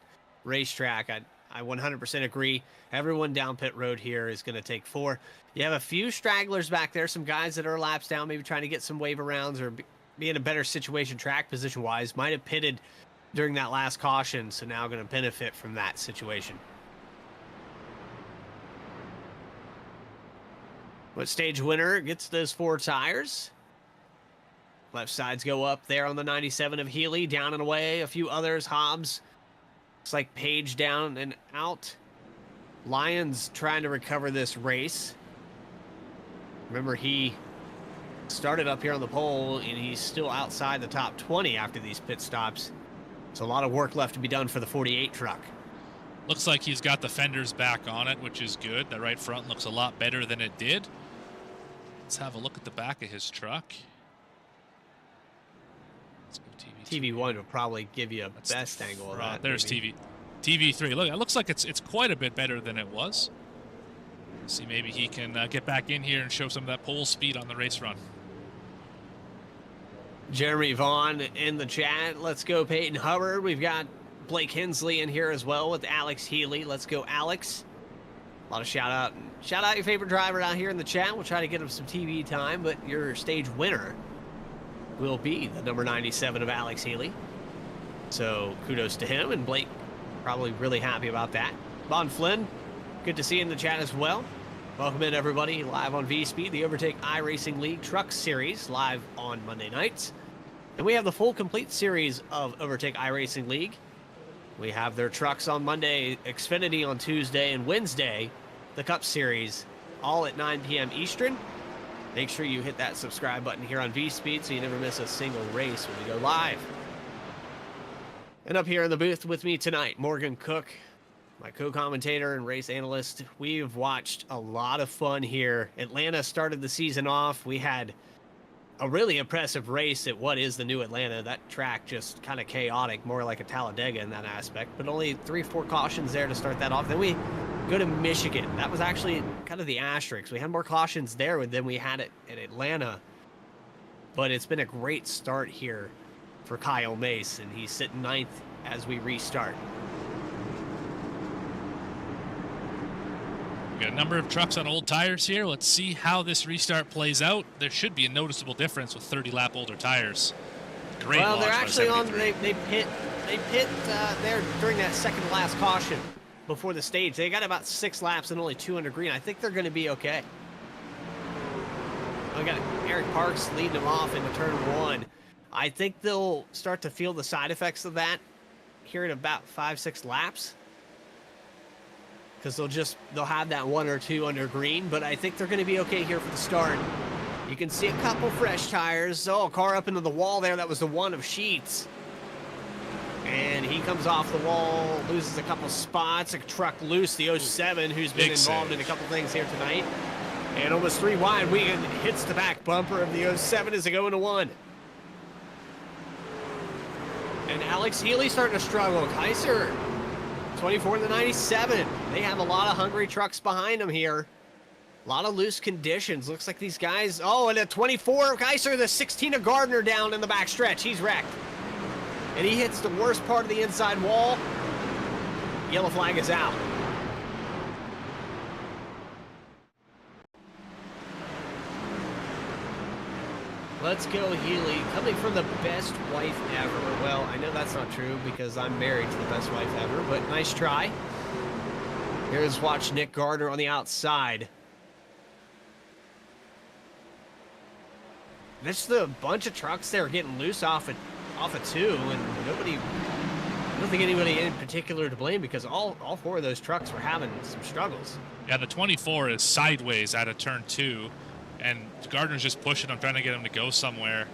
racetrack. I 100% agree. Everyone down pit road here is going to take 4. You have a few stragglers back there, some guys that are laps down, maybe trying to get some wave arounds or be in a better situation track position-wise. Might have pitted during that last caution, so now going to benefit from that situation. But stage winner gets those 4 tires. Left sides go up there on the 97 of Healy, down and away. A few others, Hobbs. Looks like Page down and out. Lyons trying to recover this race. Remember, he started up here on the pole, and he's still outside the top 20 after these pit stops. So a lot of work left to be done for the 48 truck. Looks like he's got the fenders back on it, which is good. That right front looks a lot better than it did. Let's have a look at the back of his truck. Let's go TV2. TV1 will probably give you a best angle of that. There's maybe. TV3. Look, it looks like it's quite a bit better than it was. See, maybe he can get back in here and show some of that pole speed on the race run. Jeremy Vaughn in the chat. Let's go Peyton Hubbard. We've got Blake Hensley in here as well with Alex Healy. Let's go Alex. A lot of shout out your favorite driver out here in the chat. We'll try to get him some TV time, but your stage winner will be the number 97 of Alex Healy. So kudos to him, and Blake probably really happy about that. Bon Flynn, good to see you in the chat as well. Welcome in everybody, live on V-Speed, the Overtake iRacing League Truck Series, live on Monday nights. And we have the full complete series of Overtake iRacing League. We have their trucks on Monday, Xfinity on Tuesday, and Wednesday, the Cup Series, all at 9 p.m. Eastern. Make sure you hit that subscribe button here on V-Speed so you never miss a single race when we go live. And up here in the booth with me tonight, Morgan Cook, my co-commentator and race analyst. We've watched a lot of fun here. Atlanta started the season off. We had a really impressive race at what is the new Atlanta. That track just kind of chaotic, more like a Talladega in that aspect, but only 3-4 cautions there to start that off. Then we go to Michigan. That was actually kind of the asterisk. We had more cautions there than we had at Atlanta, but it's been a great start here for Kyle Mace, and he's sitting 9th as we restart. We got a number of trucks on old tires here. Let's see how this restart plays out. There should be a noticeable difference with 30-lap older tires. Great well, launch they're by actually on. 73. They pit there during that second last caution before the stage. They got about 6 laps and only 2 under green. I think they're going to be okay. I got Eric Parks leading them off into turn 1. I think they'll start to feel the side effects of that here in about 5-6 laps, because they'll have that 1 or 2 under green. But I think they're going to be okay here for the start. You can see a couple fresh tires. Oh, a car up into the wall there. That was the one of Sheets. And he comes off the wall, loses a couple spots. A truck loose, the 07, who's been involved in a couple things here tonight. And almost 3 wide. Wiegand hits the back bumper of the 07 as they go into 1. And Alex Healy starting to struggle. Kaiser, 24 to 97. They have a lot of hungry trucks behind them here. A lot of loose conditions. Looks like these guys... Oh, and a 24 Kaiser, the 16 of Gardner down in the back stretch. He's wrecked. And he hits the worst part of the inside wall. Yellow flag is out. Let's go, Healy. Coming from the best wife ever. Well, I know that's not true because I'm married to the best wife ever, but nice try. Here's watch Nick Gardner on the outside. There's a bunch of trucks there getting loose off of 2, and nobody... I don't think anybody in particular to blame because all 4 of those trucks were having some struggles. Yeah, the 24 is sideways out of turn 2. And Gardner's just pushing him, trying to get him to go somewhere.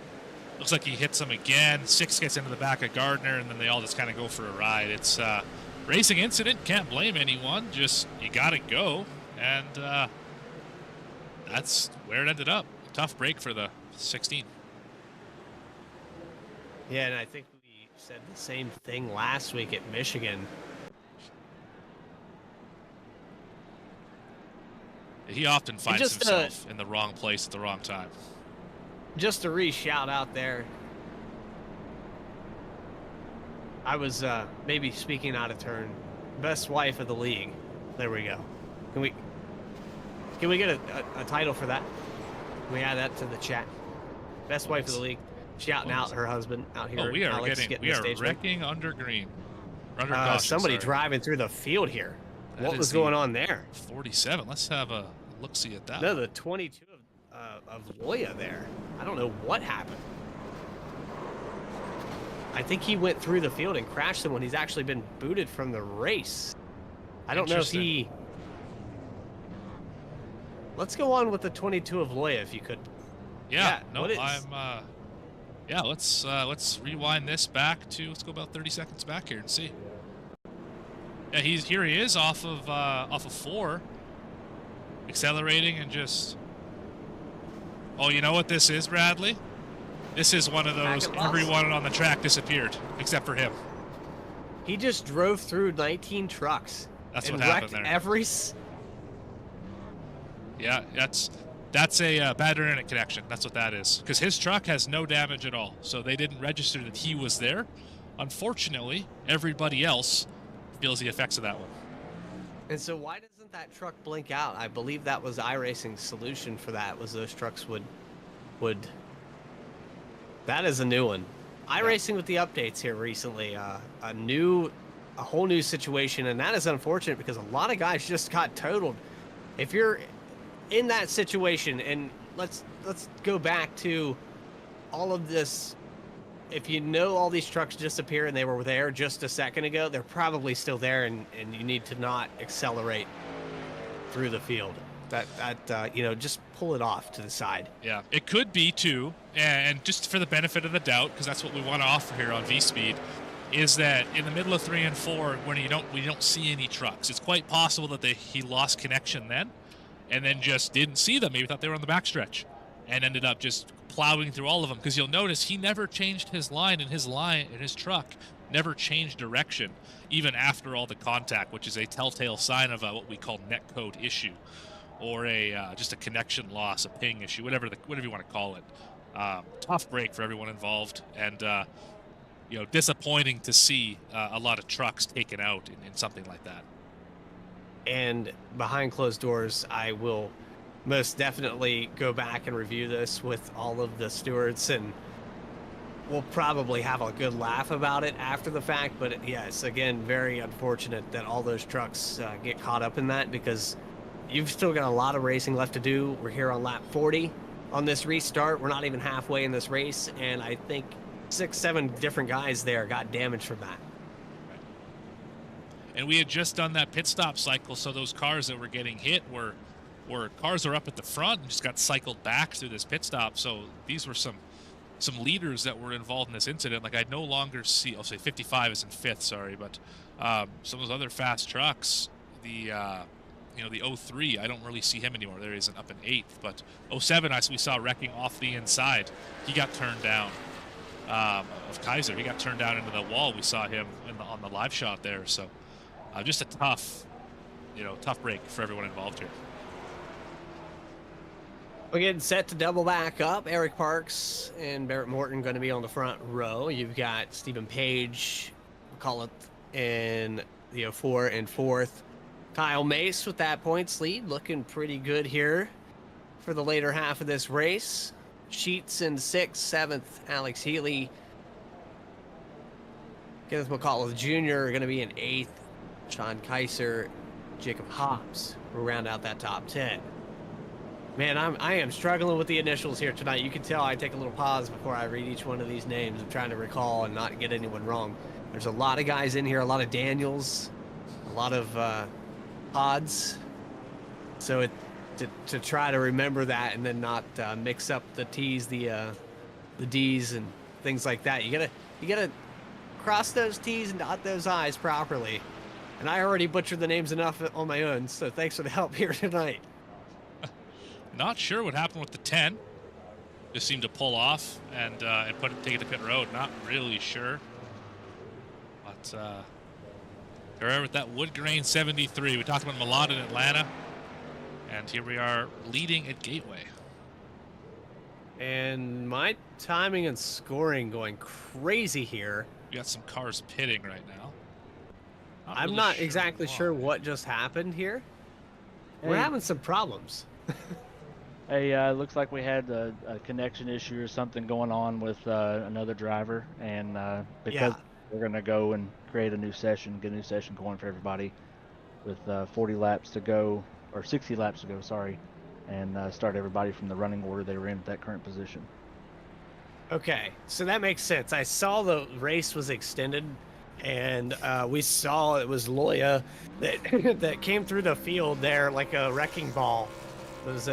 Looks like he hits him again. 6 gets into the back of Gardner, and then they all just kind of go for a ride. It's a racing incident. Can't blame anyone. Just, you got to go. And that's where it ended up. Tough break for the 16. Yeah, and I think we said the same thing last week at Michigan. He often finds himself in the wrong place at the wrong time. Just a re-shout out there. I was maybe speaking out of turn. Best wife of the league. There we go. Can we get a title for that? Can we add that to the chat? Best wife of the league. Shouting out her husband out here. Oh, we are Alex we are wrecking under green. Under caution, somebody sorry. driving through the field here. That what was going on there? 47. Let's have a look-see at that. No, the 22 of Loya there. I don't know what happened. I think he went through the field and crashed someone. He's actually been booted from the race. I don't know if he... Let's go on with the 22 of Loya if you could. Yeah, no, I'm... yeah, let's rewind this back to... Let's go about 30 seconds back here and see. Yeah, he is off of 4, accelerating and just. Oh, you know what this is, Bradley? This is one of those. Everyone on the track disappeared except for him. He just drove through 19 trucks. That's and what happened wrecked there. Every. Yeah, that's a bad internet connection. That's what that is. Because his truck has no damage at all, so they didn't register that he was there. Unfortunately, everybody else feels the effects of that one. And so why doesn't that truck blink out? I believe that was iRacing's solution for that, was those trucks would... That is a new one. iRacing with the updates here recently, a whole new situation, and that is unfortunate because a lot of guys just got totaled. If you're in that situation, and let's go back to all of this. If you know all these trucks disappear and they were there just a second ago, they're probably still there, and you need to not accelerate through the field. Just pull it off to the side. Yeah, it could be too, and just for the benefit of the doubt, because that's what we want to offer here on V-Speed, is that in the middle of 3 and 4, when we don't see any trucks, it's quite possible that he lost connection then, and then just didn't see them. Maybe thought they were on the backstretch, and ended up just plowing through all of them. Because you'll notice he never changed his line, and his truck never changed direction, even after all the contact, which is a telltale sign of what we call netcode issue, or just a connection loss, a ping issue, whatever you want to call it. Tough break for everyone involved, and disappointing to see a lot of trucks taken out in something like that. And behind closed doors, I will most definitely go back and review this with all of the stewards, and we'll probably have a good laugh about it after the fact. But yes, again, very unfortunate that all those trucks get caught up in that, because you've still got a lot of racing left to do. We're here on lap 40 on this restart. We're not even halfway in this race, and I think 6-7 different guys there got damaged from that. And we had just done that pit stop cycle, so those cars that were getting hit were cars that were up at the front and just got cycled back through this pit stop. So these were some leaders that were involved in this incident. Like, I no longer see, I'll say 55 is in 5th, sorry, but some of those other fast trucks, the 03, I don't really see him anymore. There isn't up in 8th, but 07 we saw wrecking off the inside. He got turned down. Of Kaiser, he got turned down into the wall. We saw him on the live shot there. So just a tough break for everyone involved here. We're getting set to double back up. Eric Parks and Barrett Morton going to be on the front row. You've got Stephen Page, McCullough in the 04 and 4th. Kyle Mace with that points lead, looking pretty good here for the later half of this race. Sheets in 6th, 7th, Alex Healy. Kenneth McCullough Jr. going to be in 8th. Sean Kaiser, Jacob Hobbs will round out that top 10. Man, I am struggling with the initials here tonight. You can tell I take a little pause before I read each one of these names. I'm trying to recall and not get anyone wrong. There's a lot of guys in here, a lot of Daniels, a lot of Pods. So to try to remember that and then not mix up the T's, the D's, and things like that. You gotta cross those T's and dot those I's properly. And I already butchered the names enough on my own, so thanks for the help here tonight. Not sure what happened with the 10. Just seemed to pull off and take it to pit road. Not really sure. But they're with that wood grain 73. We talked about Milan in Atlanta. And here we are leading at Gateway. And my timing and scoring going crazy here. We got some cars pitting right now. I'm not exactly sure what just happened here. We're having some problems. Hey, looks like we had a connection issue or something going on with another driver, and because we're going to go and create a new session, get a new session going for everybody with 40 laps to go, or 60 laps to go, sorry, and start everybody from the running order they were in at that current position. Okay, so that makes sense. I saw the race was extended, and we saw it was Loya that that came through the field there like a wrecking ball. It was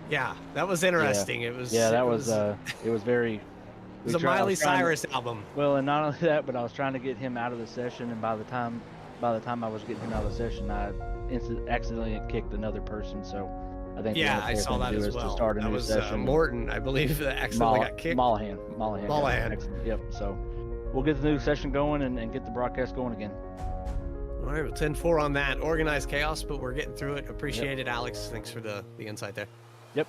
yeah, that was interesting. Yeah. It was it was very. It was a Miley Cyrus album. Well, and not only that, but I was trying to get him out of the session, and by the time I was getting him out of the session, I accidentally kicked another person. So I think I saw that as well. To start a new session. Morton, I believe, that accidentally got kicked. Mollahan. Yep. So we'll get the new session going and get the broadcast going again. All right, well, 10-4 on that. Organized chaos, but we're getting through it. Appreciate it, Alex. Thanks for the insight there. Yep.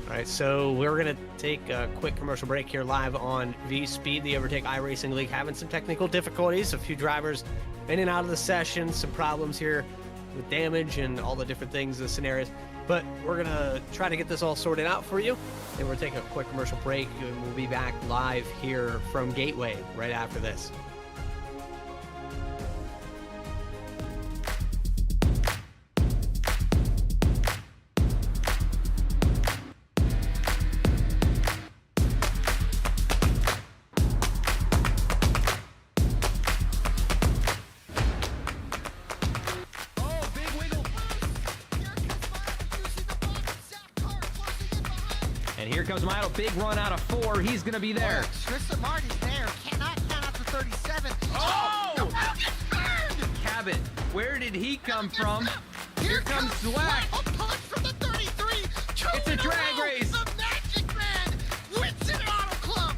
All right, so we're going to take a quick commercial break here live on V-Speed, the Overtake iRacing League, having some technical difficulties. A few drivers in and out of the session, some problems here with damage and all the different things, the scenarios. But we're going to try to get this all sorted out for you. And we're taking a quick commercial break, and we'll be back live here from Gateway right after this. Here comes Milo, big run out of 4. He's going to be there. Tristan Martin's there. Cannot count out to 37. Oh! The world gets burned! Cabot, where did he come from? Here comes Zwack. A punch from the 33. It's a drag race. The Magic Man wins it Auto Club.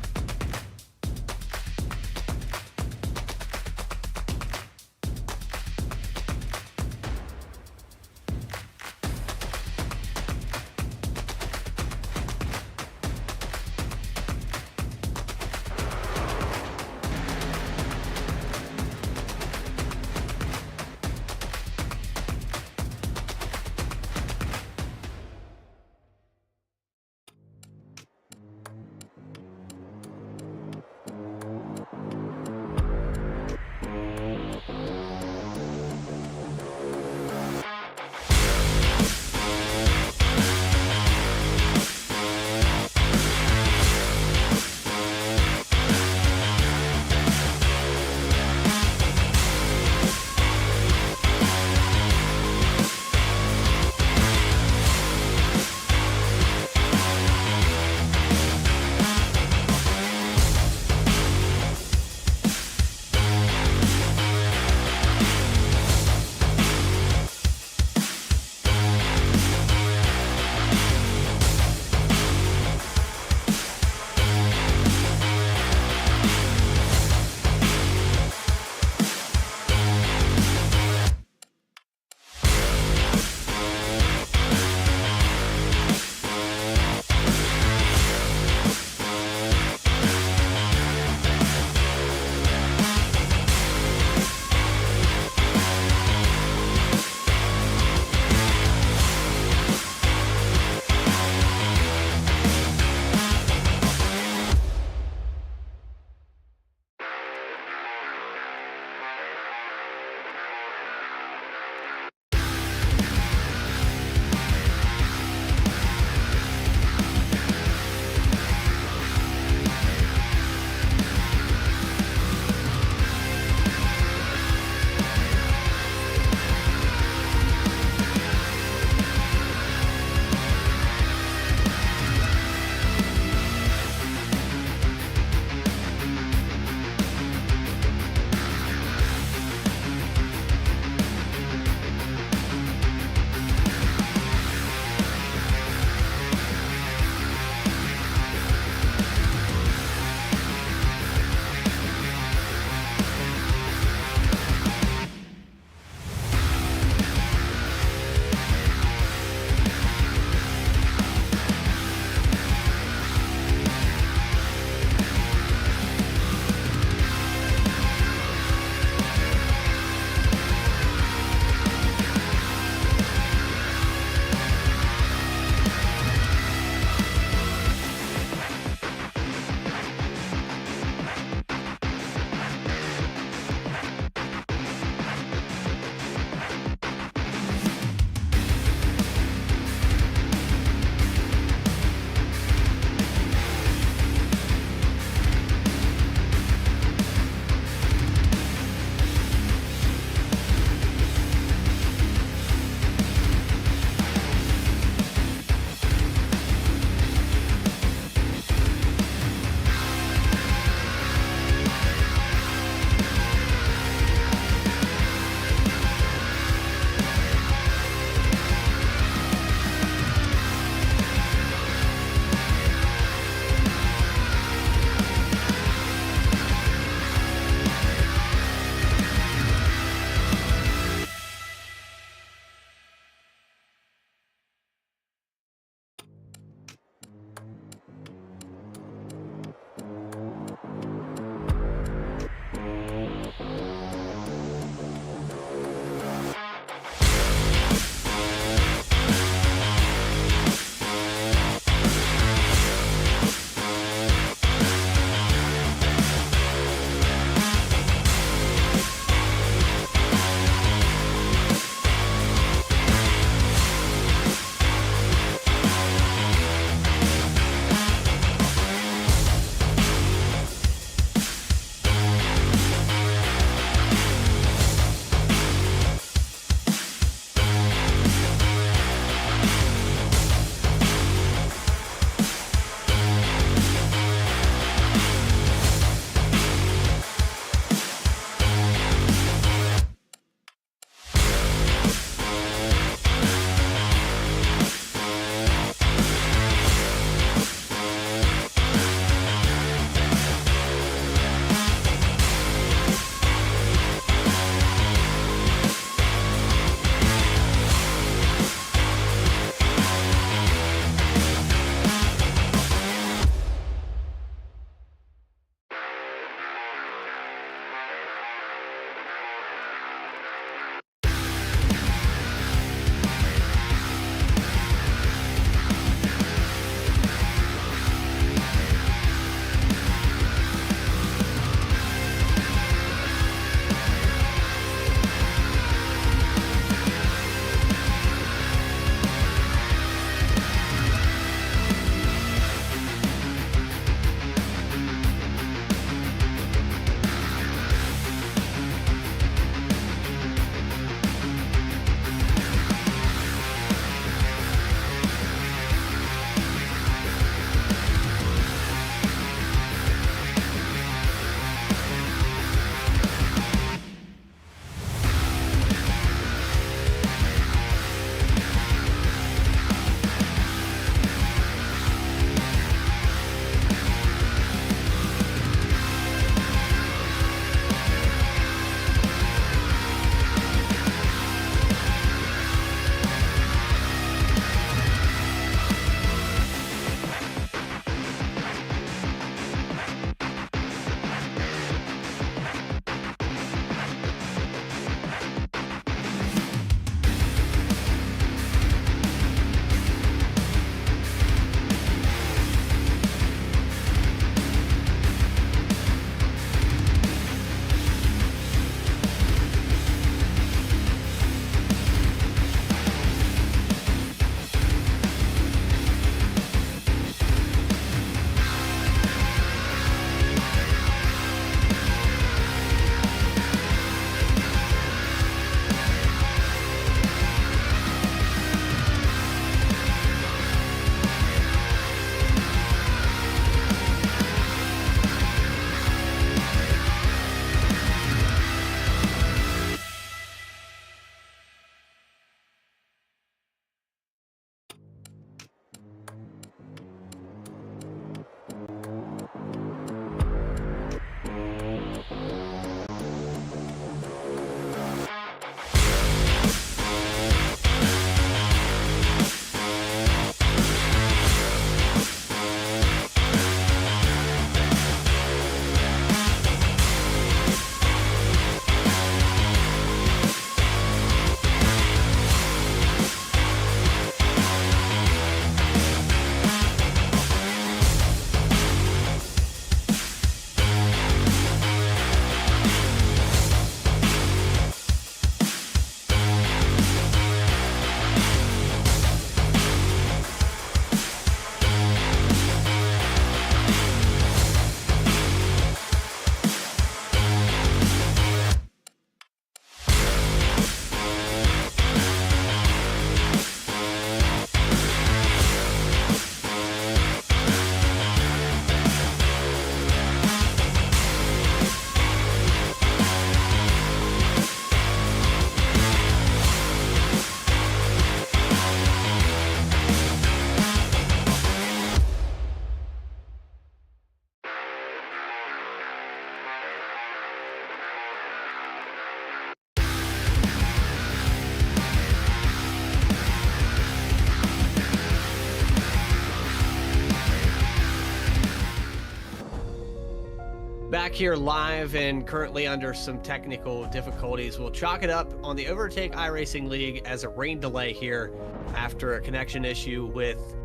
Back here live and currently under some technical difficulties. We'll chalk it up on the Overtake iRacing League as a rain delay here after a connection issue with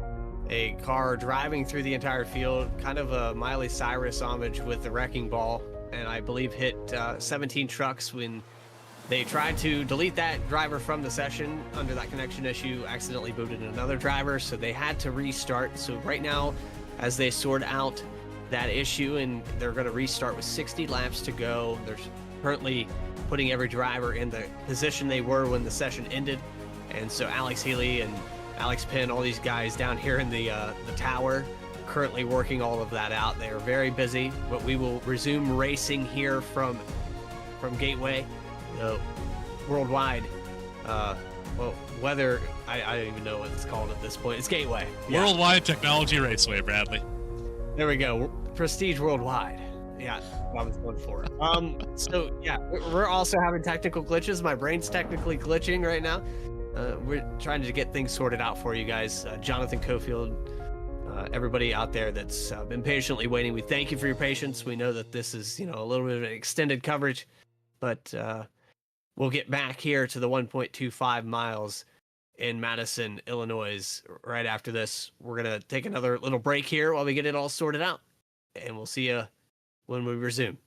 a car driving through the entire field, kind of a Miley Cyrus homage with the wrecking ball, and I believe hit 17 trucks when they tried to delete that driver from the session under that connection issue, accidentally booted another driver, so they had to restart. So right now, as they sort out that issue, and they're going to restart with 60 laps to go, they're currently putting every driver in the position they were when the session ended. And so Alex Healy and Alex Penn, all these guys down here in the tower, currently working all of that out. They are very busy, but we will resume racing here from Gateway. Worldwide, whether I don't even know what it's called at this point. It's Gateway. Yeah. Worldwide Technology Raceway, Bradley. There we go. Prestige Worldwide. Yeah, I was going for it. So yeah, we're also having technical glitches. My brain's technically glitching right now. We're trying to get things sorted out for you guys. Jonathan Cofield, everybody out there that's been patiently waiting, we thank you for your patience. We know that this is, a little bit of an extended coverage, but we'll get back here to the 1.25 miles in Madison, Illinois right after this. We're going to take another little break here while we get it all sorted out, and we'll see you when we resume.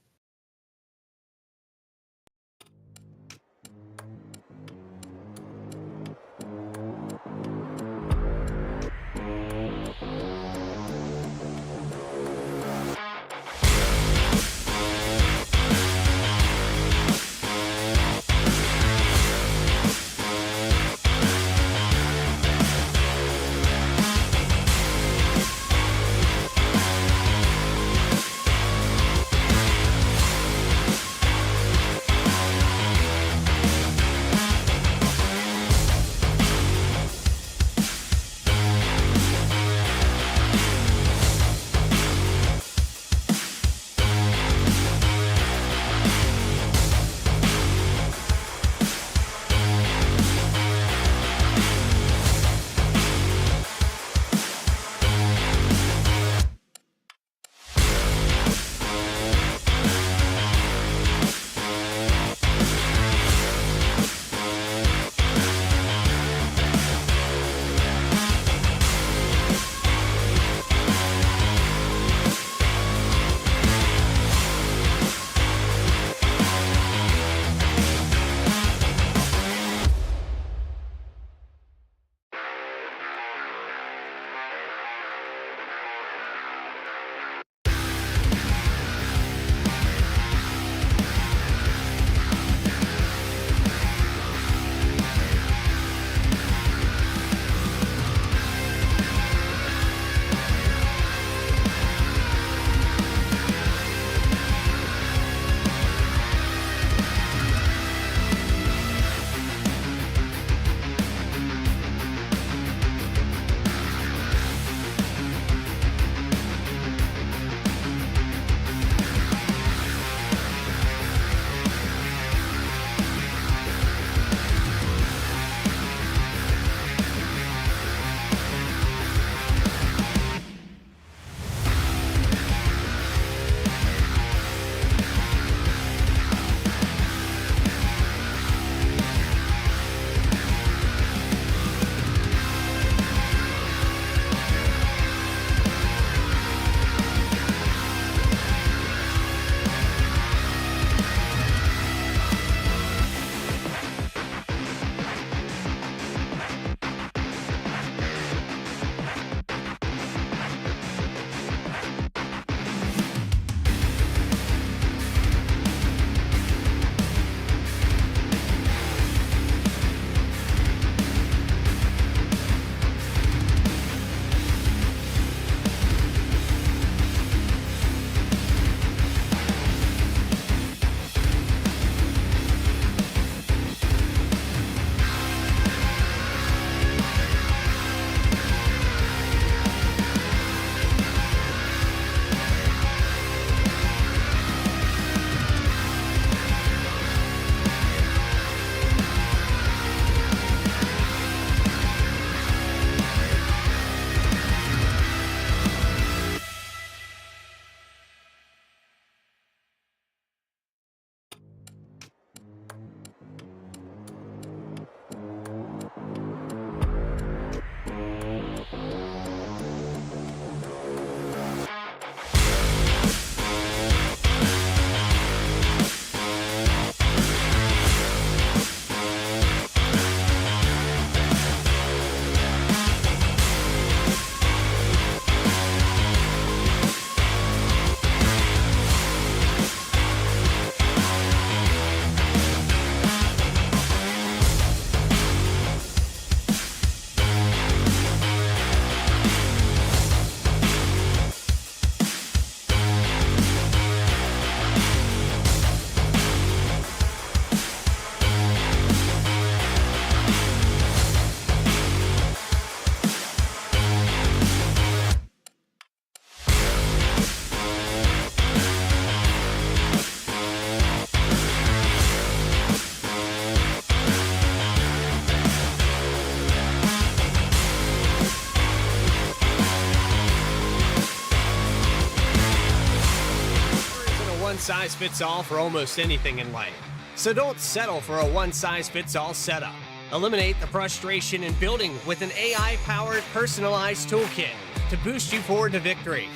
one-size-fits-all for almost anything in life. So don't settle for a one-size-fits-all setup. Eliminate the frustration in building with an AI-powered personalized toolkit to boost you forward to victory.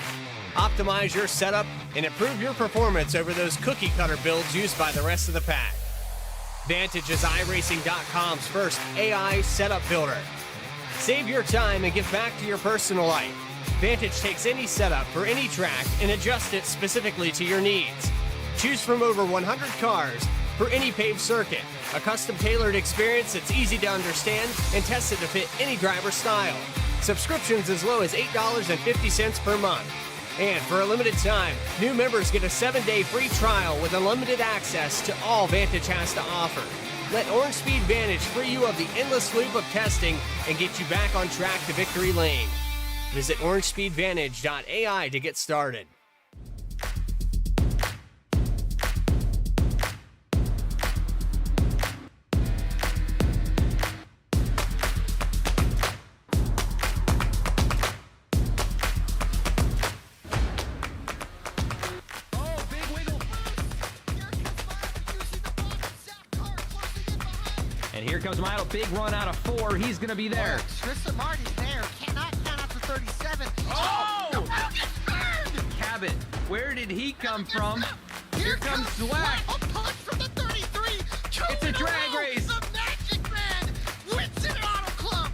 Optimize your setup and improve your performance over those cookie-cutter builds used by the rest of the pack. Vantage is iRacing.com's first AI setup builder. Save your time and give back to your personal life. Vantage takes any setup for any track and adjusts it specifically to your needs. Choose from over 100 cars for any paved circuit. A custom-tailored experience that's easy to understand and tested to fit any driver's style. Subscriptions as low as $8.50 per month. And for a limited time, new members get a 7-day free trial with unlimited access to all Vantage has to offer. Let Orange Speed Vantage free you of the endless loop of testing and get you back on track to victory lane. Visit orangespeedvantage.ai to get started. And here comes Milo. Big run out of 4. He's going to be there. Tristan Marty's there. Cannot count out to 37. Oh! The Wild gets burned! Cabot, where did he come from? Here comes Swack. Swack. A punch from the 33. It's a drag race. The Magic Man wins it at Auto Club.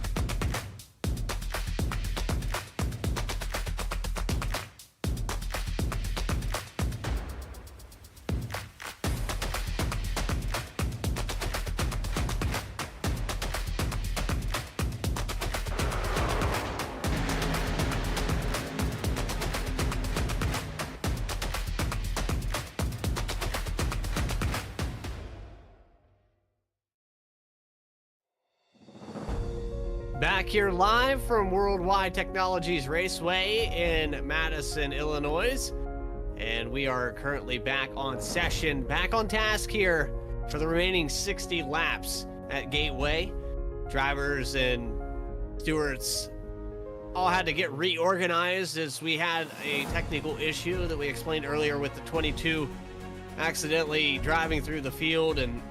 Back here live from Worldwide Technologies Raceway in Madison, Illinois. And we are currently back on session, back on task here for the remaining 60 laps at Gateway. Drivers and stewards all had to get reorganized as we had a technical issue that we explained earlier with the 22 accidentally driving through the field. And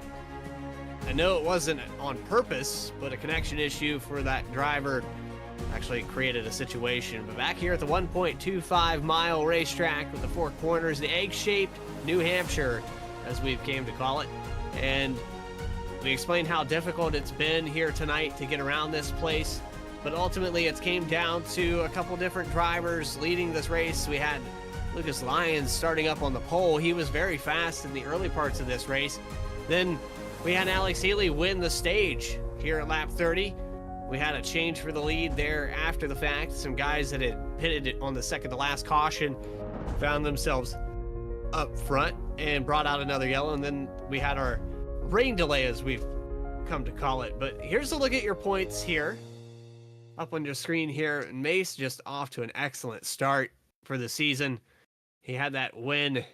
I know it wasn't on purpose, but a connection issue for that driver actually created a situation. But back here at the 1.25 mile racetrack with the 4 corners, the egg-shaped New Hampshire, as we've came to call it. And we explained how difficult it's been here tonight to get around this place. But ultimately, it's came down to a couple different drivers leading this race. We had Lucas Lyons starting up on the pole. He was very fast in the early parts of this race. Then we had Alex Healy win the stage here at lap 30. We had a change for the lead there after the fact. Some guys that had pitted on the second to last caution found themselves up front and brought out another yellow. And then we had our rain delay, as we've come to call it. But here's a look at your points here. Up on your screen here, Mace just off to an excellent start for the season. He had that win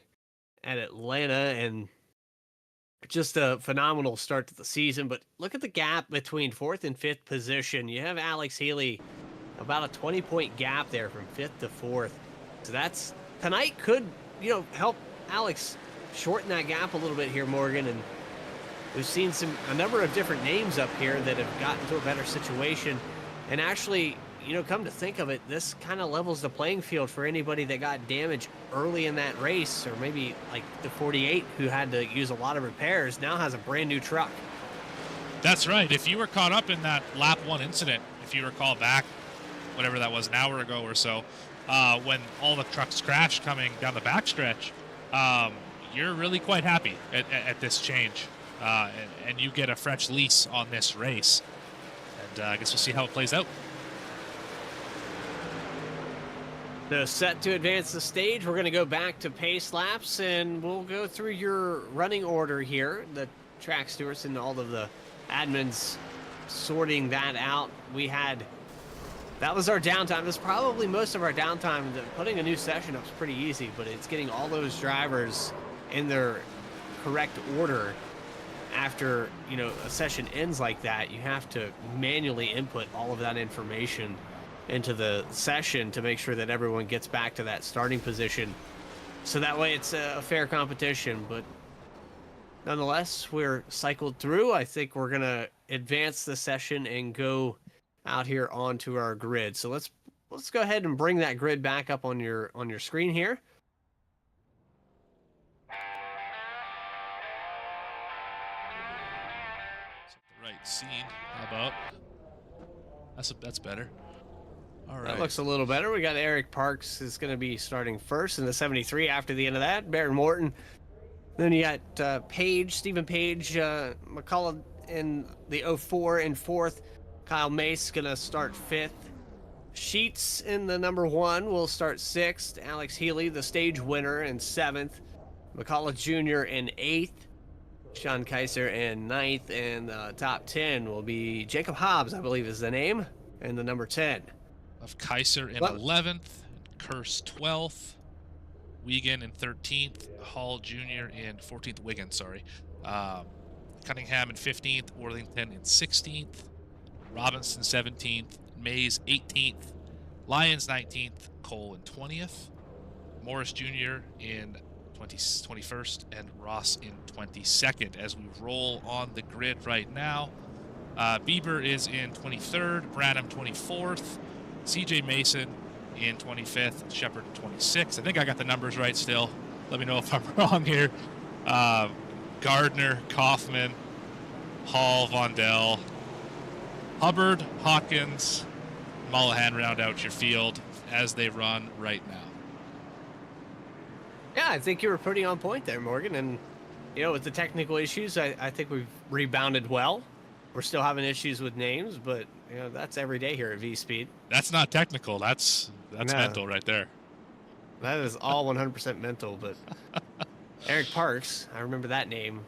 at Atlanta and just a phenomenal start to the season. But look at the gap between 4th and 5th position. You have Alex Healy, about a 20-point gap there from 5th to 4th. So that's, tonight could, help Alex shorten that gap a little bit here, Morgan. And we've seen a number of different names up here that have gotten to a better situation. And actually, come to think of it, this kind of levels the playing field for anybody that got damaged early in that race, or maybe like the 48 who had to use a lot of repairs, now has a brand new truck. That's right. If you were caught up in that lap 1 incident, if you recall back, whatever that was, an hour ago or so, when all the trucks crashed coming down the backstretch, you're really quite happy at this change, and you get a fresh lease on this race. And I guess we'll see how it plays out. So set to advance the stage, we're going to go back to pace laps, and we'll go through your running order here. The track stewards and all of the admins sorting that out. That was our downtime. That's probably most of our downtime. Putting a new session up is pretty easy, but it's getting all those drivers in their correct order. After, a session ends like that, you have to manually input all of that information into the session to make sure that everyone gets back to that starting position. So that way it's a fair competition. But nonetheless, we're cycled through. I think we're going to advance the session and go out here onto our grid. So let's go ahead and bring that grid back up on your screen here. Right scene. How about? That's better. All right. That looks a little better. We got Eric Parks is going to be starting first in the 73 after the end of that. Baron Morton. Then you got Stephen Page, McCullough in the 04 in fourth. Kyle Mace going to start fifth. Sheets in the number 1 will start sixth. Alex Healy, the stage winner, in seventh. McCullough Jr. in eighth. Sean Kaiser in ninth. And top 10 will be Jacob Hobbs, I believe is the name, in the number 10. Of Kaiser in 11th, Curse 12th, Wiegand in 13th, Hall Jr. in 14th, Wiggins, sorry. Cunningham in 15th, Worthington in 16th, Robinson 17th, Mays 18th, Lyons 19th, Cole in 20th, Morris Jr. in 21st, and Ross in 22nd. As we roll on the grid right now, Bieber is in 23rd, Branham 24th, CJ Mason in 25th, Shepard in 26th. I think I got the numbers right still. Let me know if I'm wrong here. Gardner, Kaufman, Hall, Vondell, Hubbard, Hawkins, Mullahan round out your field as they run right now. Yeah, I think you were pretty on point there, Morgan. And, with the technical issues, I think we've rebounded well. We're still having issues with names, but that's every day here at V-Speed. That's not technical. That's mental right there. That is all 100% mental. But Eric Parks, I remember that name,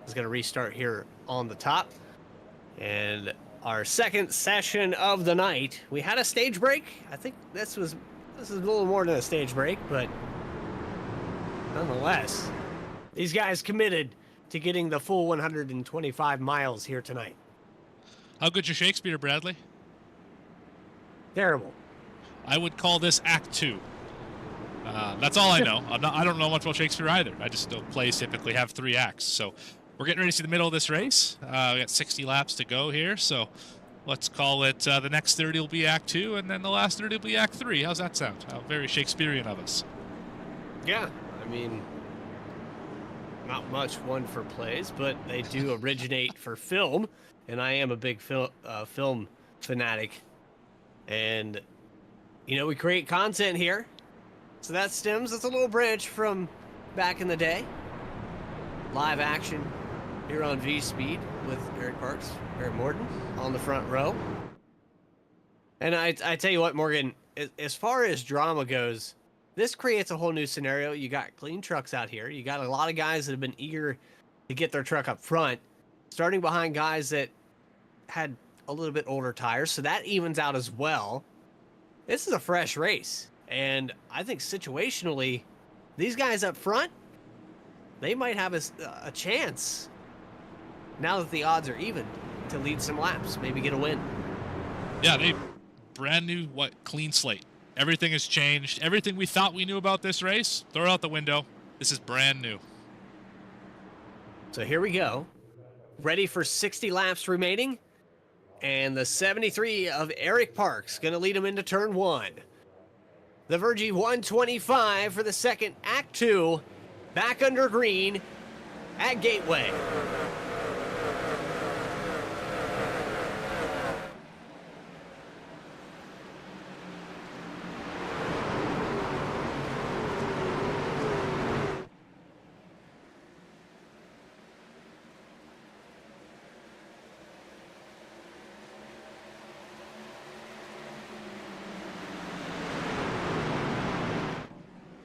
is going to restart here on the top. And our second session of the night, we had a stage break. I think this is a little more than a stage break, but nonetheless, these guys committed to getting the full 125 miles here tonight. How good's your Shakespeare, Bradley? Terrible. I would call this Act 2. That's all I know. I don't know much about Shakespeare either. I just know plays typically have 3 acts. So we're getting ready to see the middle of this race. We got 60 laps to go here. So let's call it the next 30 will be Act 2, and then the last 30 will be Act 3. How's that sound? How very Shakespearean of us. Yeah, I mean, not much one for plays, but they do originate for film, and I am a big film fanatic. And, we create content here. So that's a little bridge from back in the day. Live action here on V-Speed with Eric Parks, Eric Morton on the front row. And I tell you what, Morgan, as far as drama goes, this creates a whole new scenario. You got clean trucks out here. You got a lot of guys that have been eager to get their truck up front, starting behind guys that had a little bit older tires. So that evens out as well. This is a fresh race. And I think situationally, these guys up front, they might have a chance, now that the odds are even, to lead some laps, maybe get a win. Yeah, they brand new, clean slate. Everything has changed. Everything we thought we knew about this race, throw it out the window. This is brand new. So here we go. Ready for 60 laps remaining. And the 73 of Eric Parks going to lead him into turn 1. The Virgie 125 for the second Act 2. Back under green at Gateway.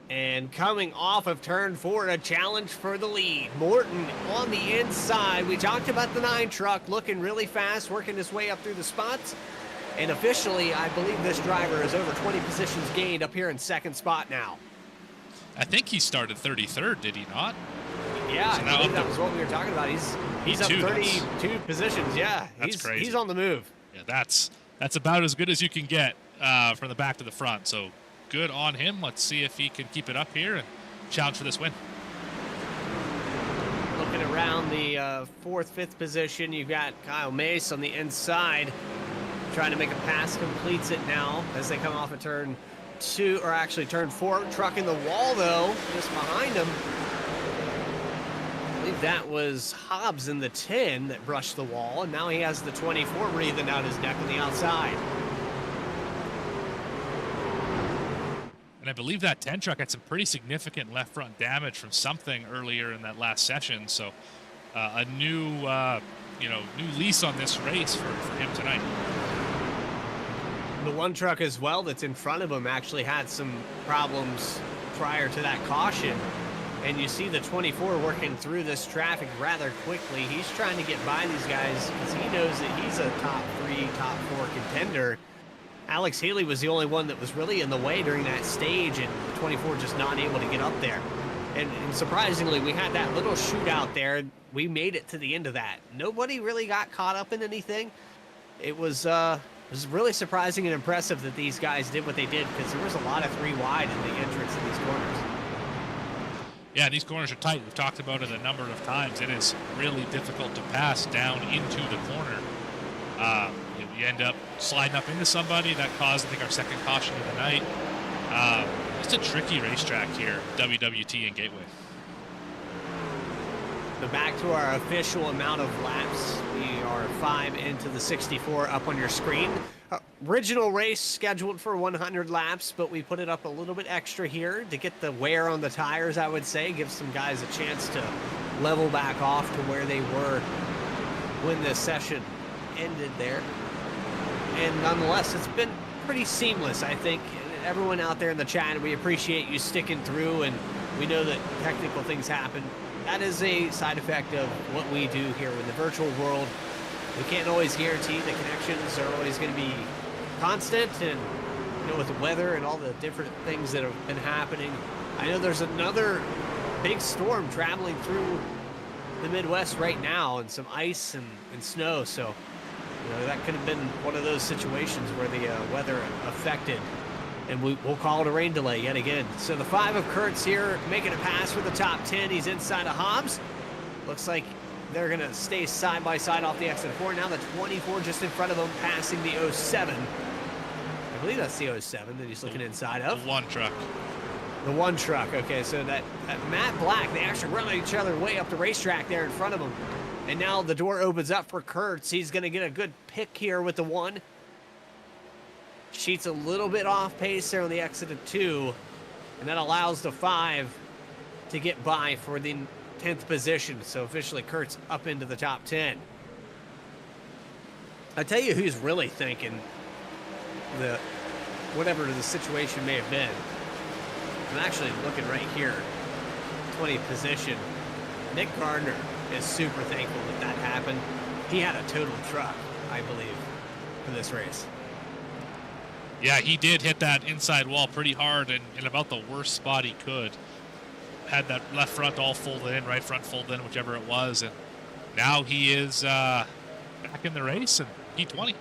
And coming off of turn 4, a challenge for the lead. Morton on the inside. We talked about the 9 truck looking really fast, working his way up through the spots. And officially, I believe this driver is over 20 positions gained up here in second spot now. I think he started 33rd, did he not? Yeah, So I now believe up that to was what we were talking about. He's up 32 positions. Yeah, That's crazy. He's on the move. Yeah, that's about as good as you can get from the back to the front. So good on him. Let's see if he can keep it up here and challenge for this win. Looking around the fourth, fifth position, you've got Kyle Mace on the inside trying to make a pass, completes it now as they come off of turn 2, or actually turn 4. Trucking the wall, though, just behind him. I believe that was Hobbs in the 10 that brushed the wall, and now he has the 24 breathing out his neck on the outside. And I believe that 10 truck had some pretty significant left front damage from something earlier in that last session. So a new, new lease on this race for him tonight. The one truck as well that's in front of him actually had some problems prior to that caution. And you see the 24 working through this traffic rather quickly. He's trying to get by these guys because he knows that he's a top 3, top 4 contender. Alex Healy was the only one that was really in the way during that stage, and the 24 just not able to get up there. And surprisingly, we had that little shootout there. We made it to the end of that. Nobody really got caught up in anything. It was really surprising and impressive that these guys did what they did, because there was a lot of 3 wide in the entrance of these corners. Yeah, these corners are tight. We've talked about it a number of times. It is really difficult to pass down into the corner. You end up sliding up into somebody. That caused, I think, our second caution of the night. It's a tricky racetrack here, WWT and Gateway. So back to our official amount of laps. We are 5 into the 64 up on your screen. Original race scheduled for 100 laps, but we put it up a little bit extra here to get the wear on the tires, I would say. Give some guys a chance to level back off to where they were when the session ended there. And nonetheless, it's been pretty seamless, I think. Everyone out there in the chat, we appreciate you sticking through, and we know that technical things happen. That is a side effect of what we do here in the virtual world. We can't always guarantee the connections are always going to be constant, and with the weather and all the different things that have been happening. I know there's another big storm traveling through the Midwest right now, and some ice and snow, so that could have been one of those situations where the weather affected, and we'll call it a rain delay yet again. So the 5 of Kurtz here making a pass for the top 10. He's inside of Hobbs. Looks like they're going to stay side by side off the exit 4. Now the 24 just in front of him, passing the 07. I believe that's the 07 that he's looking inside of. The one truck. The one truck. Okay, so that Matt Black, they actually run each other way up the racetrack there in front of him. And now the door opens up for Kurtz. He's going to get a good pick here with the 1. Sheets a little bit off pace there on the exit of 2. And that allows the 5 to get by for the 10th position. So officially Kurtz up into the top 10. I tell you who's really thinking whatever the situation may have been. I'm actually looking right here. 20th position. Nick Gardner is super thankful that happened. He had a total truck, I believe, for this race. Yeah, he did hit that inside wall pretty hard and in about the worst spot he could. Had that left front all folded in, right front folded in, whichever it was. And now he is back in the race and P20.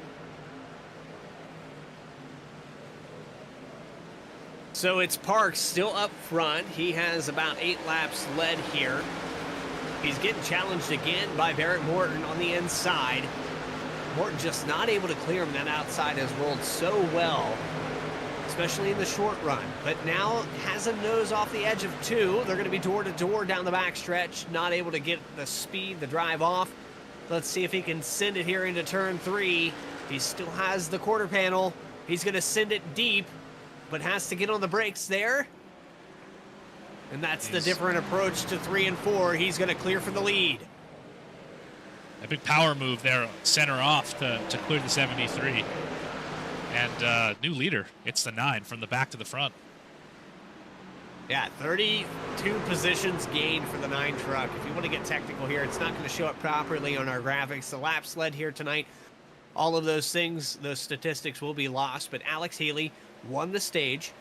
So it's Parks still up front. He has about 8 laps led here. He's getting challenged again by Barrett Morton on the inside. Morton just not able to clear him. That outside has rolled so well, especially in the short run. But now has a nose off the edge of 2. They're going to be door to door down the back stretch. Not able to get the speed, the drive off. Let's see if he can send it here into turn 3. He still has the quarter panel. He's going to send it deep, but has to get on the brakes there. And that's the different approach to 3 and 4. He's going to clear for the lead. A big power move there, center off to clear the 73. And new leader, it's the 9 from the back to the front. Yeah, 32 positions gained for the 9 truck. If you want to get technical here, it's not going to show up properly on our graphics. The laps led here tonight, all of those things, those statistics will be lost. But Alex Healy won the stage.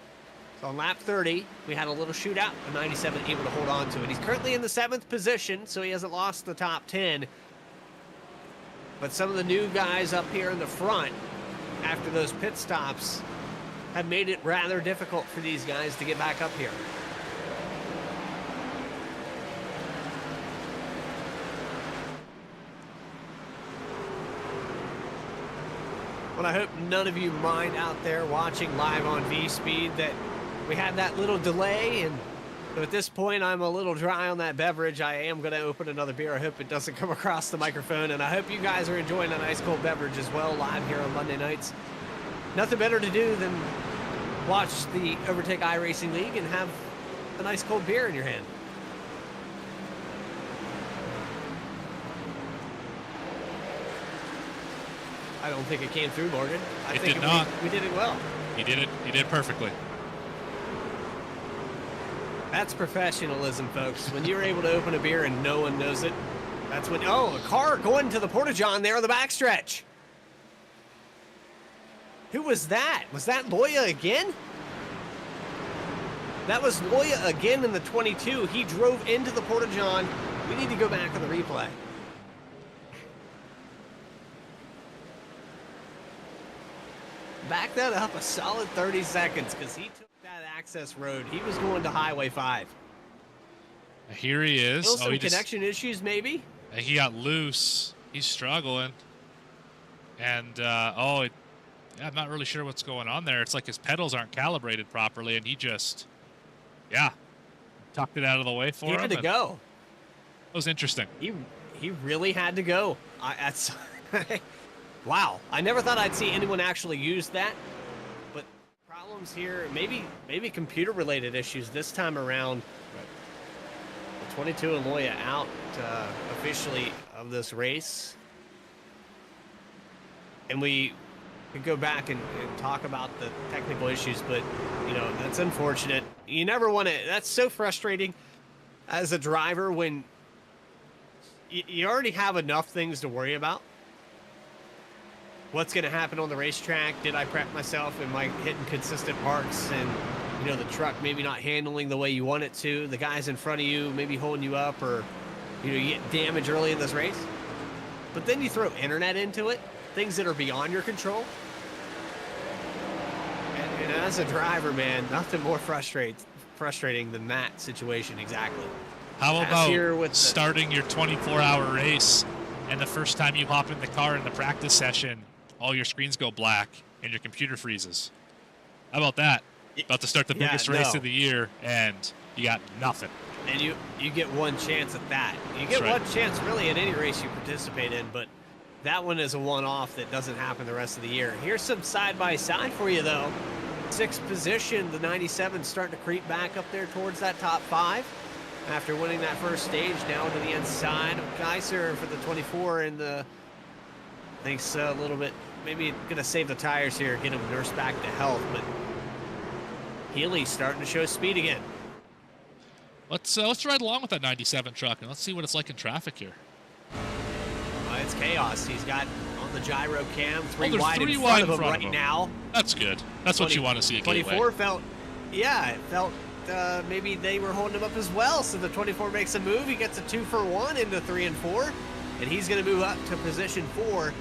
So on lap 30, we had a little shootout. A 97 able to hold on to it. He's currently in the 7th position, so he hasn't lost the top 10. But some of the new guys up here in the front, after those pit stops, have made it rather difficult for these guys to get back up here. Well, I hope none of you mind out there watching live on V-Speed that we had that little delay, and so at this point I'm a little dry on that beverage. I am going to open another beer. I hope it doesn't come across the microphone, and I hope you guys are enjoying a nice cold beverage as well live here on Monday nights. Nothing better to do than watch the Overtake iRacing League and have a nice cold beer in your hand. I don't think it came through, Morgan. I think did not. We did it well. He did it. He did perfectly. That's professionalism, folks. When you're able to open a beer and no one knows it, that's when... Oh, a car going to the Porta-John there on the backstretch. Who was that? Was that Loya again? That was Loya again in the 22. He drove into the Porta-John. We need to go back on the replay. Back that up a solid 30 seconds because he took that access road. He was going to Highway 5. Here he is. Still some connection issues, maybe? He got loose. He's struggling. And, I'm not really sure what's going on there. It's like his pedals aren't calibrated properly, and he just, tucked it out of the way for him. He had to go. It was interesting. He really had to go. That's... Wow, I never thought I'd see anyone actually use that, but problems here, maybe computer-related issues this time around. The 22 and Loya out officially of this race. And we could go back and talk about the technical issues, but, that's unfortunate. You never want to, that's so frustrating as a driver when you already have enough things to worry about. What's going to happen on the racetrack? Did I prep myself? Am I hitting consistent marks? And, the truck maybe not handling the way you want it to. The guys in front of you maybe holding you up, or, you get damage early in this race. But then you throw internet into it, things that are beyond your control. And as a driver, man, nothing more frustrating than that situation exactly. How about starting your 24-hour race, and the first time you hop in the car in the practice session, all your screens go black and your computer freezes? How about that? About to start the biggest race of the year, and you got nothing. And you get one chance at that. You get one chance really at any race you participate in, but that one is a one-off that doesn't happen the rest of the year. Here's some side-by-side for you, though. 6th position, the 97 starting to creep back up there towards that top 5. After winning that first stage, now to the inside of Kaiser for the 24, and the thanks a little bit, maybe gonna save the tires here, get him nursed back to health, but Healy's starting to show speed again. Let's ride along with that 97 truck and let's see what it's like in traffic here. It's chaos. He's got on the gyro cam three there's wide three in wide front of him right him. now. That's good. That's what you want to see. 24 felt, it felt maybe they were holding him up as well. So the 24 makes a move. He gets a 2-for-1 into 3 and 4, and he's going to move up to position 4.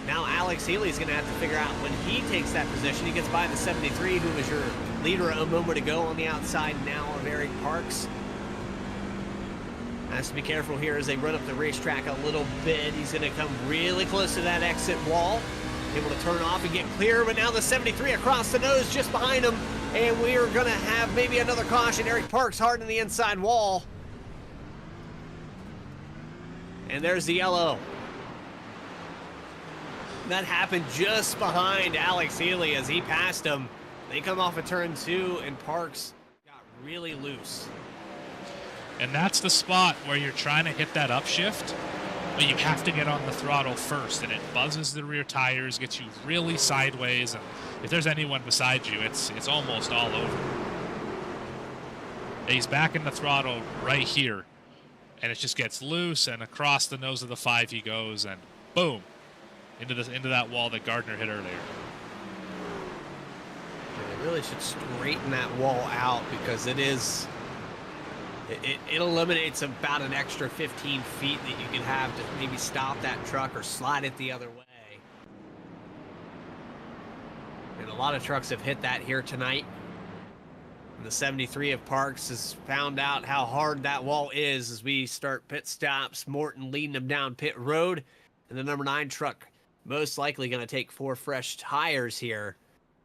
Now Alex Healy's going to have to figure out when he takes that position. He gets by the 73, who was your leader a moment ago on the outside now of Eric Parks. Has to be careful here as they run up the racetrack a little bit. He's going to come really close to that exit wall. Able to turn off and get clear, but now the 73 across the nose just behind him. And we are going to have maybe another caution. Eric Parks hard in the inside wall. And there's the yellow. That happened just behind Alex Healy as he passed him. They come off of turn 2, and Parks got really loose. And that's the spot where you're trying to hit that upshift, but you have to get on the throttle first, and it buzzes the rear tires, gets you really sideways, and if there's anyone beside you, it's almost all over. And he's back in the throttle right here, and it just gets loose, and across the nose of the 5 he goes, and boom, into that wall that Gardner hit earlier. They really should straighten that wall out because it eliminates about an extra 15 feet that you could have to maybe stop that truck or slide it the other way. And a lot of trucks have hit that here tonight. And the 73 of Parks has found out how hard that wall is as we start pit stops. Morton leading them down pit road. And the number 9 truck most likely going to take 4 fresh tires here.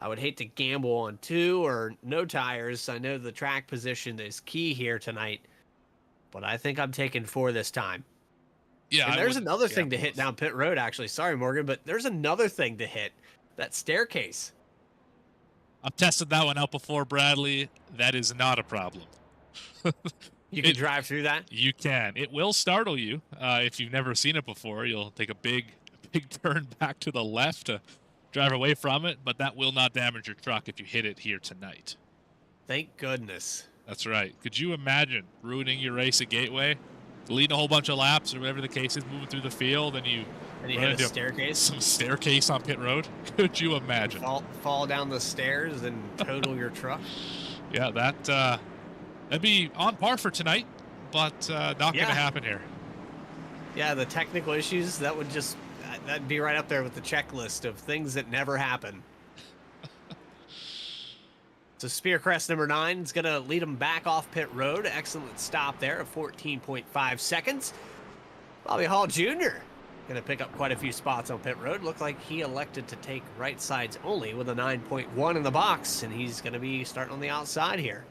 I would hate to gamble on 2 or no tires. I know the track position is key here tonight, but I think I'm taking 4 this time. Yeah, and there's another thing to hit down pit road, actually. Sorry, Morgan, but there's another thing to hit. That staircase. I've tested that one out before, Bradley. That is not a problem. You can drive through that? You can. It will startle you if you've never seen it before. You'll take a big turn back to the left to drive away from it, but that will not damage your truck if you hit it here tonight. Thank goodness. That's right. Could you imagine ruining your race at Gateway? Leading a whole bunch of laps or whatever the case is, moving through the field, and you hit a staircase? Some staircase on pit road? Could you imagine? Fall down the stairs and total your truck? Yeah, that'd be on par for tonight, but not going to happen here. Yeah, the technical issues, that'd be right up there with the checklist of things that never happen. So Spearcrest number 9 is going to lead him back off pit road. Excellent stop there of 14.5 seconds. Bobby Hall Jr. going to pick up quite a few spots on pit road. Looked like he elected to take right sides only with a 9.1 in the box, and he's going to be starting on the outside here.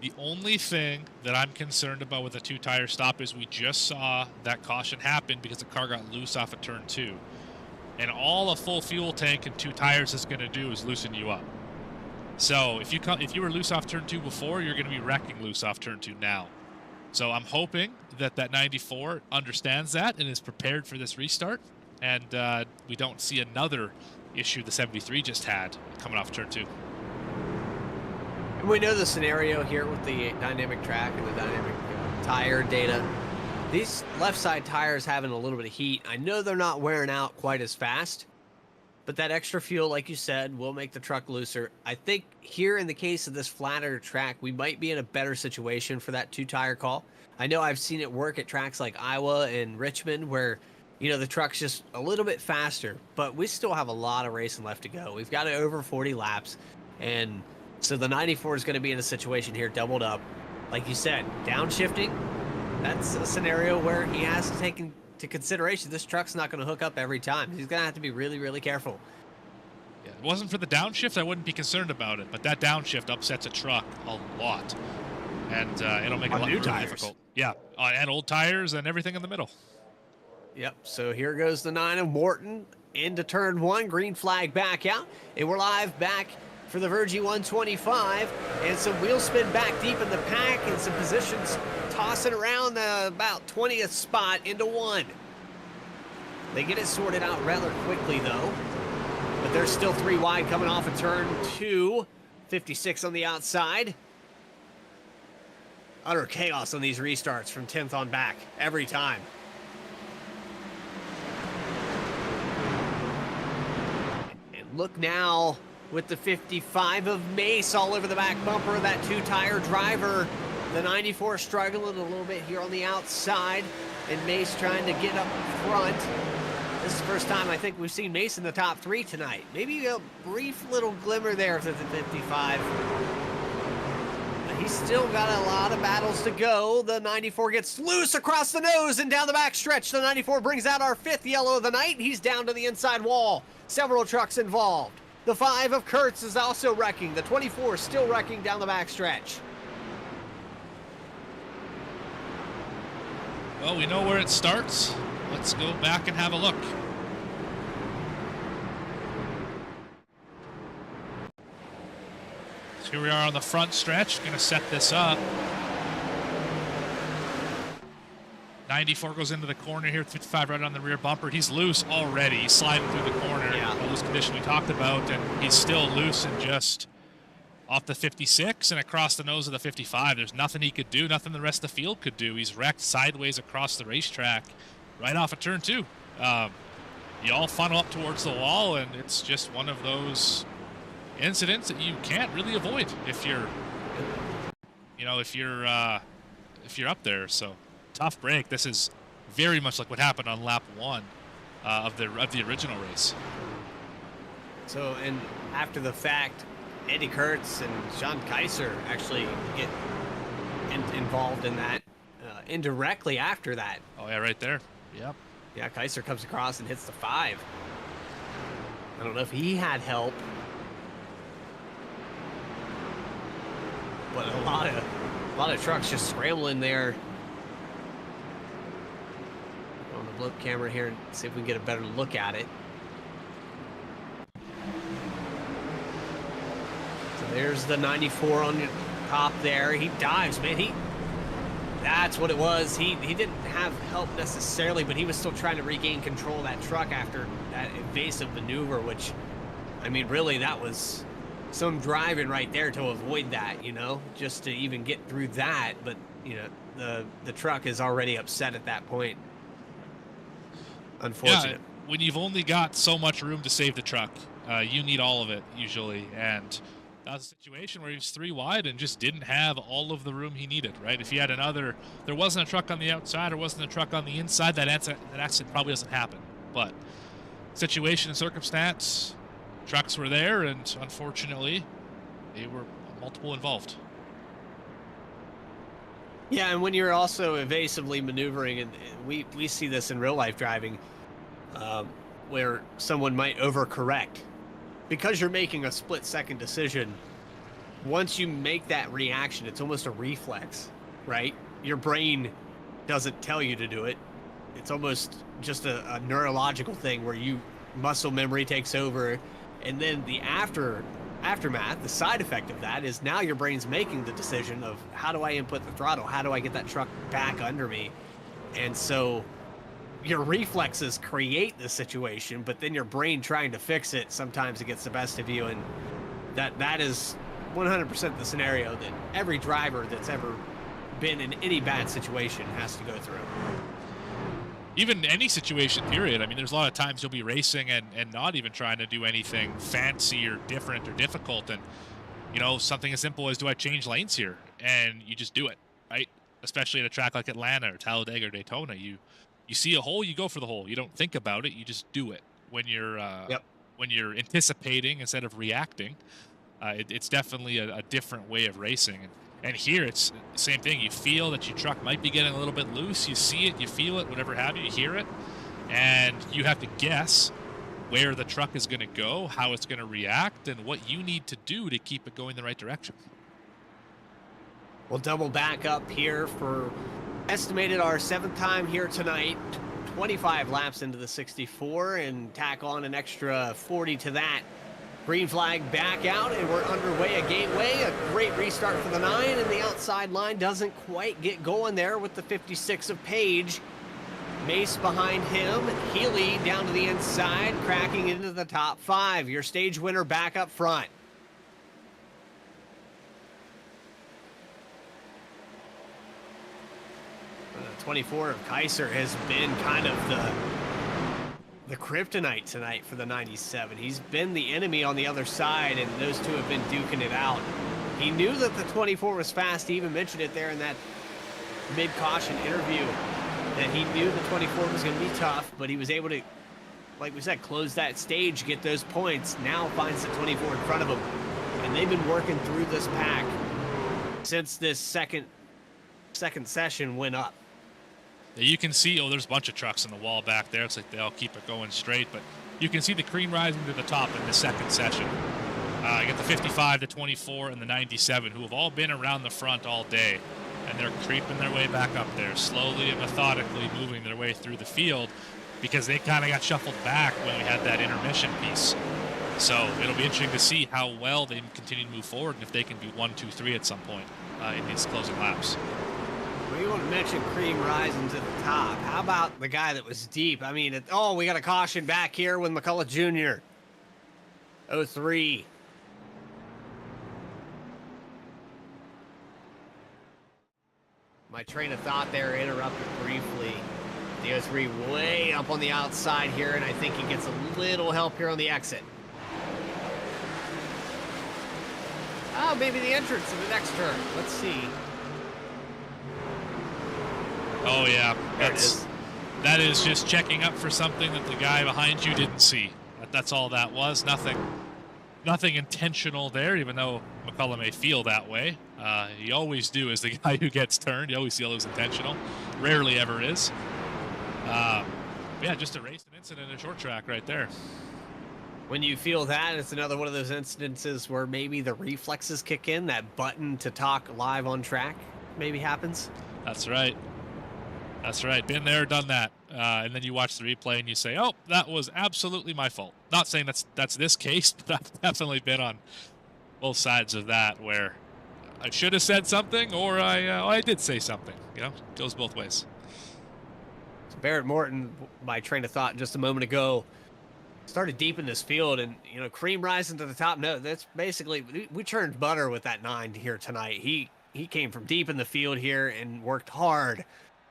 The only thing that I'm concerned about with a 2-tire stop is we just saw that caution happen because the car got loose off of turn 2. And all a full fuel tank and 2 tires is going to do is loosen you up. So if you were loose off turn 2 before, you're going to be wrecking loose off turn 2 now. So I'm hoping that 94 understands that and is prepared for this restart, and we don't see another issue the 73 just had coming off turn 2. And we know the scenario here with the dynamic track and the dynamic tire data. These left side tires having a little bit of heat. I know they're not wearing out quite as fast, but that extra fuel, like you said, will make the truck looser. I think here in the case of this flatter track, we might be in a better situation for that 2-tire call. I know I've seen it work at tracks like Iowa and Richmond where, the truck's just a little bit faster, but we still have a lot of racing left to go. We've got over 40 laps, and so the 94 is going to be in a situation here doubled up. Like you said, downshifting, that's a scenario where he has to take into consideration this truck's not going to hook up every time. He's going to have to be really, really careful. Yeah, if it wasn't for the downshift, I wouldn't be concerned about it, but that downshift upsets a truck a lot, and it'll make it a lot more difficult. Yeah, and old tires and everything in the middle. Yep, so here goes the 9 of Morton into turn 1, green flag back out, and we're live back for the Virgie 125, and some wheel spin back deep in the pack and some positions tossing around the about 20th spot into 1. They get it sorted out rather quickly though, but there's still 3 wide coming off of turn 2, 56 on the outside. Utter chaos on these restarts from 10th on back every time. And look now with the 55 of Mace all over the back bumper of that 2-tire driver. The 94 struggling a little bit here on the outside, and Mace trying to get up front. This is the first time I think we've seen Mace in the top 3 tonight. Maybe a brief little glimmer there for the 55. But he's still got a lot of battles to go. The 94 gets loose across the nose and down the back stretch. The 94 brings out our 5th yellow of the night. He's down to the inside wall. Several trucks involved. The 5 of Kurtz is also wrecking. The 24 still wrecking down the backstretch. Well, we know where it starts. Let's go back and have a look. So here we are on the front stretch. Going to set this up. 94 goes into the corner here, 55 right on the rear bumper. He's loose already. He's sliding through the corner. Yeah. All those conditions we talked about, and he's still loose and just off the 56 and across the nose of the 55. There's nothing he could do, nothing the rest of the field could do. He's wrecked sideways across the racetrack right off of turn 2. You all funnel up towards the wall, and it's just one of those incidents that you can't really avoid if you're, if you're up there. So tough break. This is very much like what happened on lap 1 of the original race. So, and after the fact, Eddie Kurtz and Sean Kaiser actually get involved in that indirectly after that. Oh yeah, right there. Yep. Yeah, Kaiser comes across and hits the 5. I don't know if he had help, but a lot of trucks just scrambling there on the blip camera here and see if we can get a better look at it. So there's the 94 on the top there. He dives, man. That's what it was. He didn't have help necessarily, but he was still trying to regain control of that truck after that evasive maneuver, which, I mean, really, that was some driving right there to avoid that, you know, just to even get through that. But, you know, the truck is already upset at that point. Unfortunate. Yeah, when you've only got so much room to save the truck, you need all of it usually. And that was a situation where he was 3 wide and just didn't have all of the room he needed, right? If he had another, there wasn't a truck on the outside or wasn't a truck on the inside, that accident probably doesn't happen. But situation and circumstance, trucks were there, and unfortunately, they were multiple involved. Yeah, and when you're also evasively maneuvering, and we see this in real life driving, where someone might overcorrect. Because you're making a split-second decision, once you make that reaction, it's almost a reflex, right? Your brain doesn't tell you to do it. It's almost just a neurological thing where muscle memory takes over, and then the aftermath, the side effect of that is now your brain's making the decision of how do I input the throttle? How do I get that truck back under me? And so your reflexes create the situation, but then your brain trying to fix it, sometimes it gets the best of you. And that is 100% the scenario that every driver that's ever been in any bad situation has to go through. Even any situation, period. I mean, there's a lot of times you'll be racing and not even trying to do anything fancy or different or difficult. And, you know, something as simple as, do I change lanes here? And you just do it, right? Especially at a track like Atlanta or Talladega or Daytona. You see a hole, you go for the hole. You don't think about it, you just do it. When you're when you're anticipating instead of reacting, it's definitely a different way of racing. And here it's the same thing. You feel that your truck might be getting a little bit loose. You see it, you feel it, whatever have you, you hear it. And you have to guess where the truck is going to go, how it's going to react, and what you need to do to keep it going the right direction. We'll double back up here for estimated our 7th time here tonight, 25 laps into the 64, and tack on an extra 40 to that. Green flag back out, and we're underway at Gateway. A great restart for the 9, and the outside line doesn't quite get going there with the 56 of Page. Mace behind him, Healy down to the inside, cracking into the top 5. Your stage winner back up front. 24 of Kaiser has been kind of the kryptonite tonight for the 97. He's been the enemy on the other side, and those two have been duking it out. He knew that the 24 was fast. He even mentioned it there in that mid-caution interview, that he knew the 24 was going to be tough, but he was able to, like we said, close that stage, get those points. Now finds the 24 in front of him, and they've been working through this pack since this second session went up. You can see, there's a bunch of trucks in the wall back there. It's like they all keep it going straight, but you can see the cream rising to the top in the second session. You got the 55, the 24, and the 97, who have all been around the front all day, and they're creeping their way back up there, slowly and methodically moving their way through the field, because they kind of got shuffled back when we had that intermission piece. So it'll be interesting to see how well they continue to move forward, and if they can be 1, 2, 3 at some point in these closing laps. We want to mention cream rising to the top. How about the guy that was deep? I mean, we got a caution back here with McCullough Jr. 03. My train of thought there interrupted briefly. The 03 way up on the outside here, and I think he gets a little help here on the exit. Oh, maybe the entrance in the next turn. Let's see. Oh yeah, There it is. that is just checking up for something that the guy behind you didn't see. That's all that was. Nothing intentional there, even though McCullough may feel that way. He always do as the guy who gets turned. You always feel it was intentional. Rarely ever is. Yeah, just a race, an incident, a short track right there. When you feel that, it's another one of those instances where maybe the reflexes kick in. That button to talk live on track maybe happens. That's right. That's right. Been there, done that. And then you watch the replay and you say, oh, that was absolutely my fault. Not saying that's this case, but I've definitely been on both sides of that where I should have said something or I did say something. You know, it goes both ways. So Barrett Morton, my train of thought just a moment ago, started deep in this field, and Cream rising to the top. No, that's basically we turned butter with that 9 here tonight. He came from deep in the field here and worked hard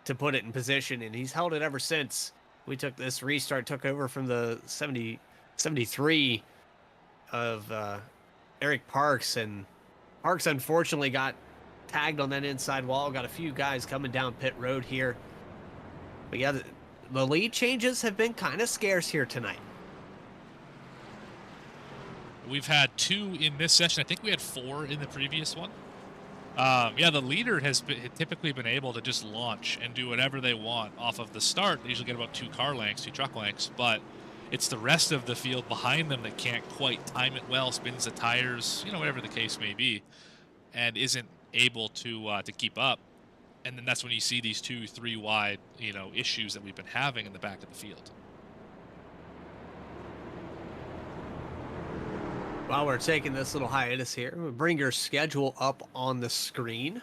to put it in position, and he's held it ever since. We took this restart, took over from the 73 of Eric Parks, and Parks unfortunately got tagged on that inside wall. Got a few guys coming down pit road here, but yeah, the lead changes have been kind of scarce here tonight. We've had 2 in this session. I think we had 4 in the previous one. Yeah, the leader has typically been able to just launch and do whatever they want off of the start. They usually get about 2 car lengths, 2 truck lengths, but it's the rest of the field behind them that can't quite time it well, spins the tires, whatever the case may be, and isn't able to keep up. And then that's when you see these 2-3 wide, issues that we've been having in the back of the field. While we're taking this little hiatus here, we'll bring your schedule up on the screen.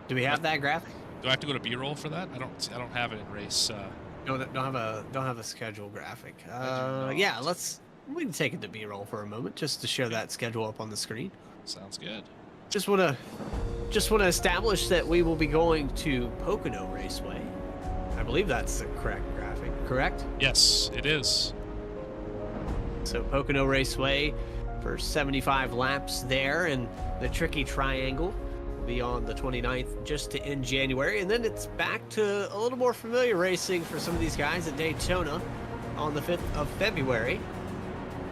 Do we have that graphic? Do I have to go to B-roll for that? I don't have it in race. Don't have a schedule graphic. Yeah, we can take it to B-roll for a moment just to show that schedule up on the screen. Sounds good. Just want to establish that we will be going to Pocono Raceway. I believe that's the correct graphic, correct? Yes, it is. So Pocono Raceway for 75 laps there, and the Tricky Triangle will be on the 29th just to end January, and then it's back to a little more familiar racing for some of these guys at Daytona on the 5th of February.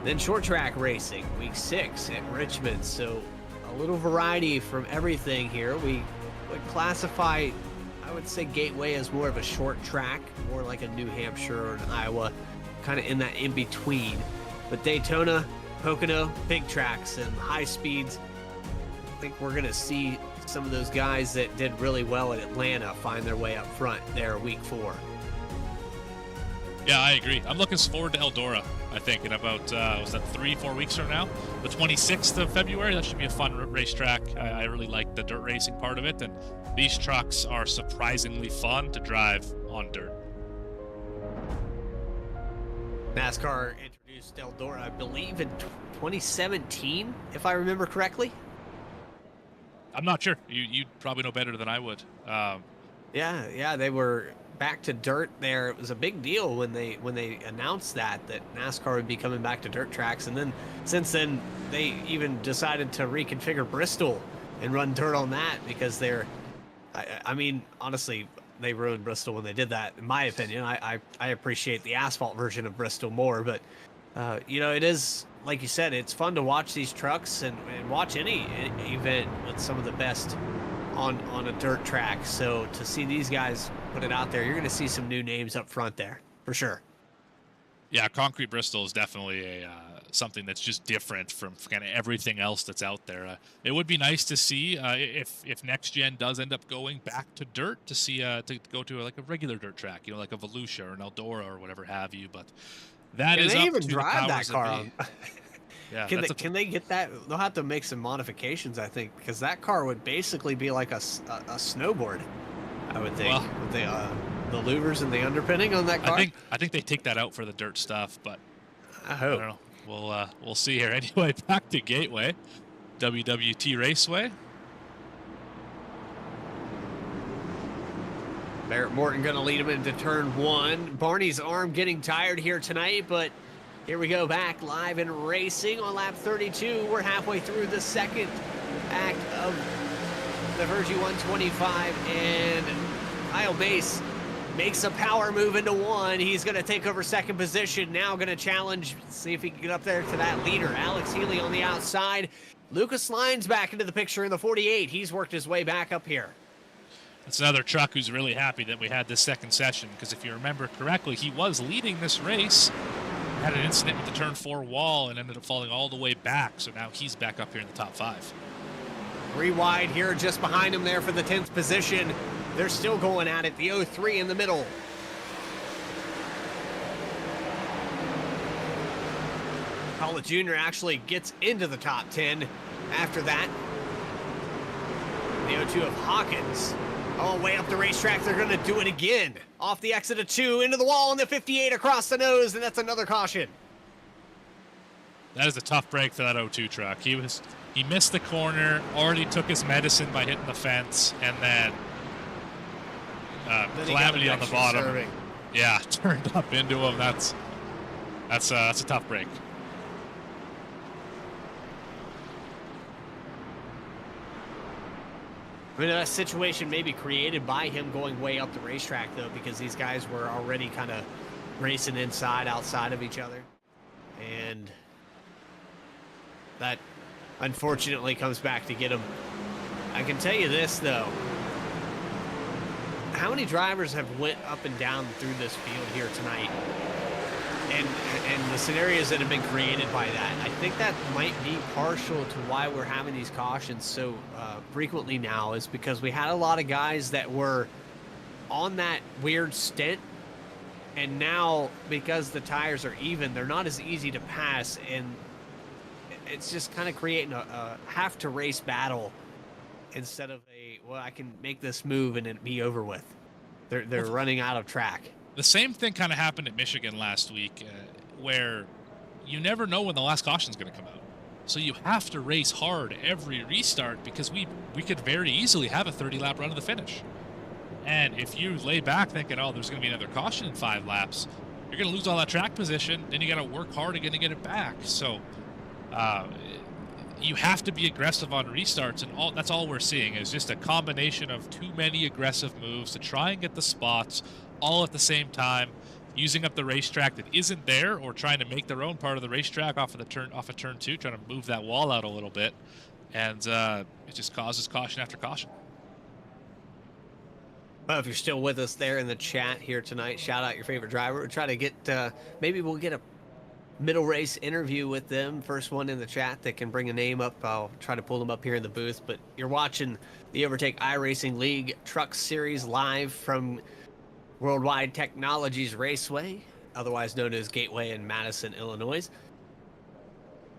Then short track racing, week 6 at Richmond, so a little variety from everything here. We would classify, I would say, Gateway as more of a short track, more like a New Hampshire or an Iowa, kind of in that in-between. But Daytona, Pocono, big tracks and high speeds. I think we're going to see some of those guys that did really well at Atlanta find their way up front there week 4. Yeah, I agree. I'm looking forward to Eldora, I think, in about, was that 3-4 weeks from now? The 26th of February. That should be a fun racetrack. I really like the dirt racing part of it, and these trucks are surprisingly fun to drive on dirt. NASCAR introduced Eldora, I believe, in 2017, if I remember correctly. I'm not sure. You'd probably know better than I would. Yeah, they were back to dirt there. It was a big deal when they announced that NASCAR would be coming back to dirt tracks, and then since then they even decided to reconfigure Bristol and run dirt on that because I mean, honestly, they ruined Bristol when they did that, in my opinion. I appreciate the asphalt version of Bristol more, but it is, like you said, it's fun to watch these trucks and watch any event with some of the best on a dirt track. So to see these guys put it out there, you're going to see some new names up front there for sure. Yeah, Concrete Bristol is definitely something that's just different from kind of everything else that's out there. It would be nice to see if next gen does end up going back to dirt, to see to go to like a regular dirt track, like a Volusia or an Eldora or whatever have you. But that is up up even to drive the that powers car that on. be. Yeah, can they get that? They'll have to make some modifications, I think, because that car would basically be like a snowboard, I would think, with the louvers and the underpinning on that car. I think they take that out for the dirt stuff, but I hope. I don't know. We'll see here. Anyway, back to Gateway, WWT Raceway. Barrett Morton going to lead him into turn 1. Barney's arm getting tired here tonight, but here we go back live in racing on lap 32. We're halfway through the second act of the Virgie 125, and Kyle Mace makes a power move into 1. He's going to take over second position. Now going to challenge, see if he can get up there to that leader. Alex Healy on the outside. Lucas Lyons back into the picture in the 48. He's worked his way back up here. It's another truck who's really happy that we had this second session, because if you remember correctly, he was leading this race, had an incident with the turn 4 wall and ended up falling all the way back, so now he's back up here in the top 5. 3 wide here just behind him there for the 10th position. They're still going at it. The 03 in the middle. College Junior actually gets into the top 10 after that. The 02 of Hawkins. Oh, way up the racetrack. They're going to do it again. Off the exit of 2, into the wall, and the 58 across the nose, and that's another caution. That is a tough break for that 02 truck. He missed the corner, already took his medicine by hitting the fence, and then calamity on the bottom. Serving. Yeah, turned up into him. That's a tough break. I mean, that situation may be created by him going way up the racetrack, though, because these guys were already kind of racing inside, outside of each other. And that, unfortunately, comes back to get him. I can tell you this, though. How many drivers have went up and down through this field here tonight? And the scenarios that have been created by that, I think that might be partial to why we're having these cautions so frequently now, is because we had a lot of guys that were on that weird stint, and now because the tires are even, they're not as easy to pass, and it's just kind of creating a have to race battle instead of well, I can make this move and it be over with. They're running out of track. The same thing kind of happened at Michigan last week, where you never know when the last caution is going to come out. So you have to race hard every restart, because we could very easily have a 30-lap run to the finish. And if you lay back thinking, oh, there's going to be another caution in 5 laps, you're going to lose all that track position, then you got to work hard again to get it back. So you have to be aggressive on restarts, and that's all we're seeing is just a combination of too many aggressive moves to try and get the spots all at the same time, using up the racetrack that isn't there, or trying to make their own part of the racetrack off of turn 2, trying to move that wall out a little bit, and it just causes caution after caution. Well, if you're still with us there in the chat here tonight, shout out your favorite driver. We'll try to get, maybe we'll get a middle race interview with them. First one in the chat that can bring a name up. I'll try to pull them up here in the booth. But you're watching the Overtake iRacing League Truck Series live from Worldwide Technologies Raceway, otherwise known as Gateway in Madison, Illinois.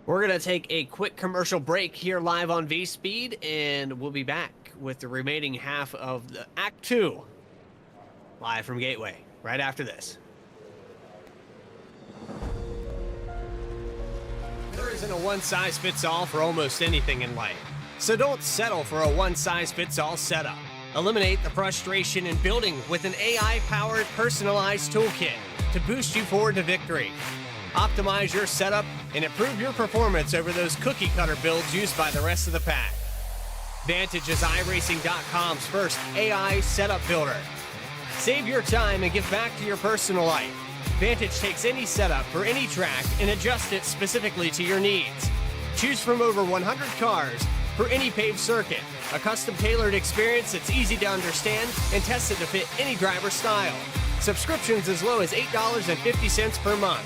We're going to take a quick commercial break here live on V-Speed, and we'll be back with the remaining half of the Act 2 live from Gateway right after this. There isn't a one-size-fits-all for almost anything in life, so don't settle for a one-size-fits-all setup. Eliminate the frustration in building with an AI-powered personalized toolkit to boost you forward to victory. Optimize your setup and improve your performance over those cookie-cutter builds used by the rest of the pack. Vantage is iRacing.com's first AI setup builder. Save your time and give back to your personal life. Vantage takes any setup for any track and adjusts it specifically to your needs. Choose from over 100 cars for any paved circuit. A custom-tailored experience that's easy to understand and tested to fit any driver style. Subscriptions as low as $8.50 per month.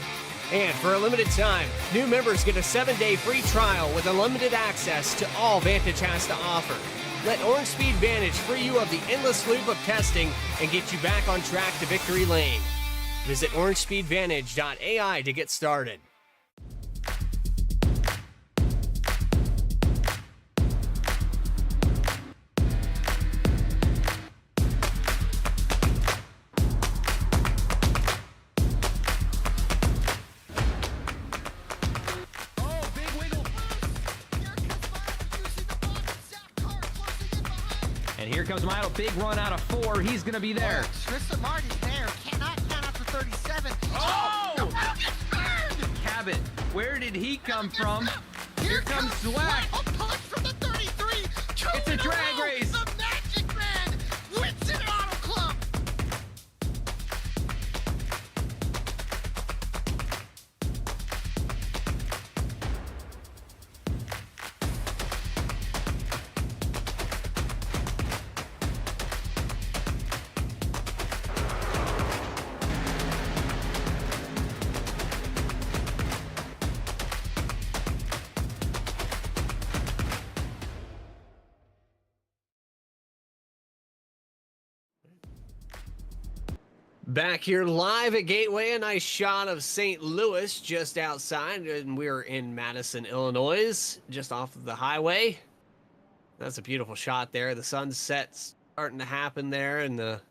And for a limited time, new members get a 7-day free trial with unlimited access to all Vantage has to offer. Let Orange Speed Vantage free you of the endless loop of testing and get you back on track to victory lane. Visit orangespeedvantage.ai to get started. Here comes Milo, big run out of 4. He's going to be there. Tristan Martin's there. Cannot count out to 37. Oh! Cabot, Where did he come from? Here comes Zwack. A punch from the 33. It's a drag race. The Magic Man wins it Auto Club. Back here live at Gateway, a nice shot of St. Louis just outside, and we're in Madison, Illinois, just off of the highway. That's a beautiful shot there. The sunset's starting to happen there and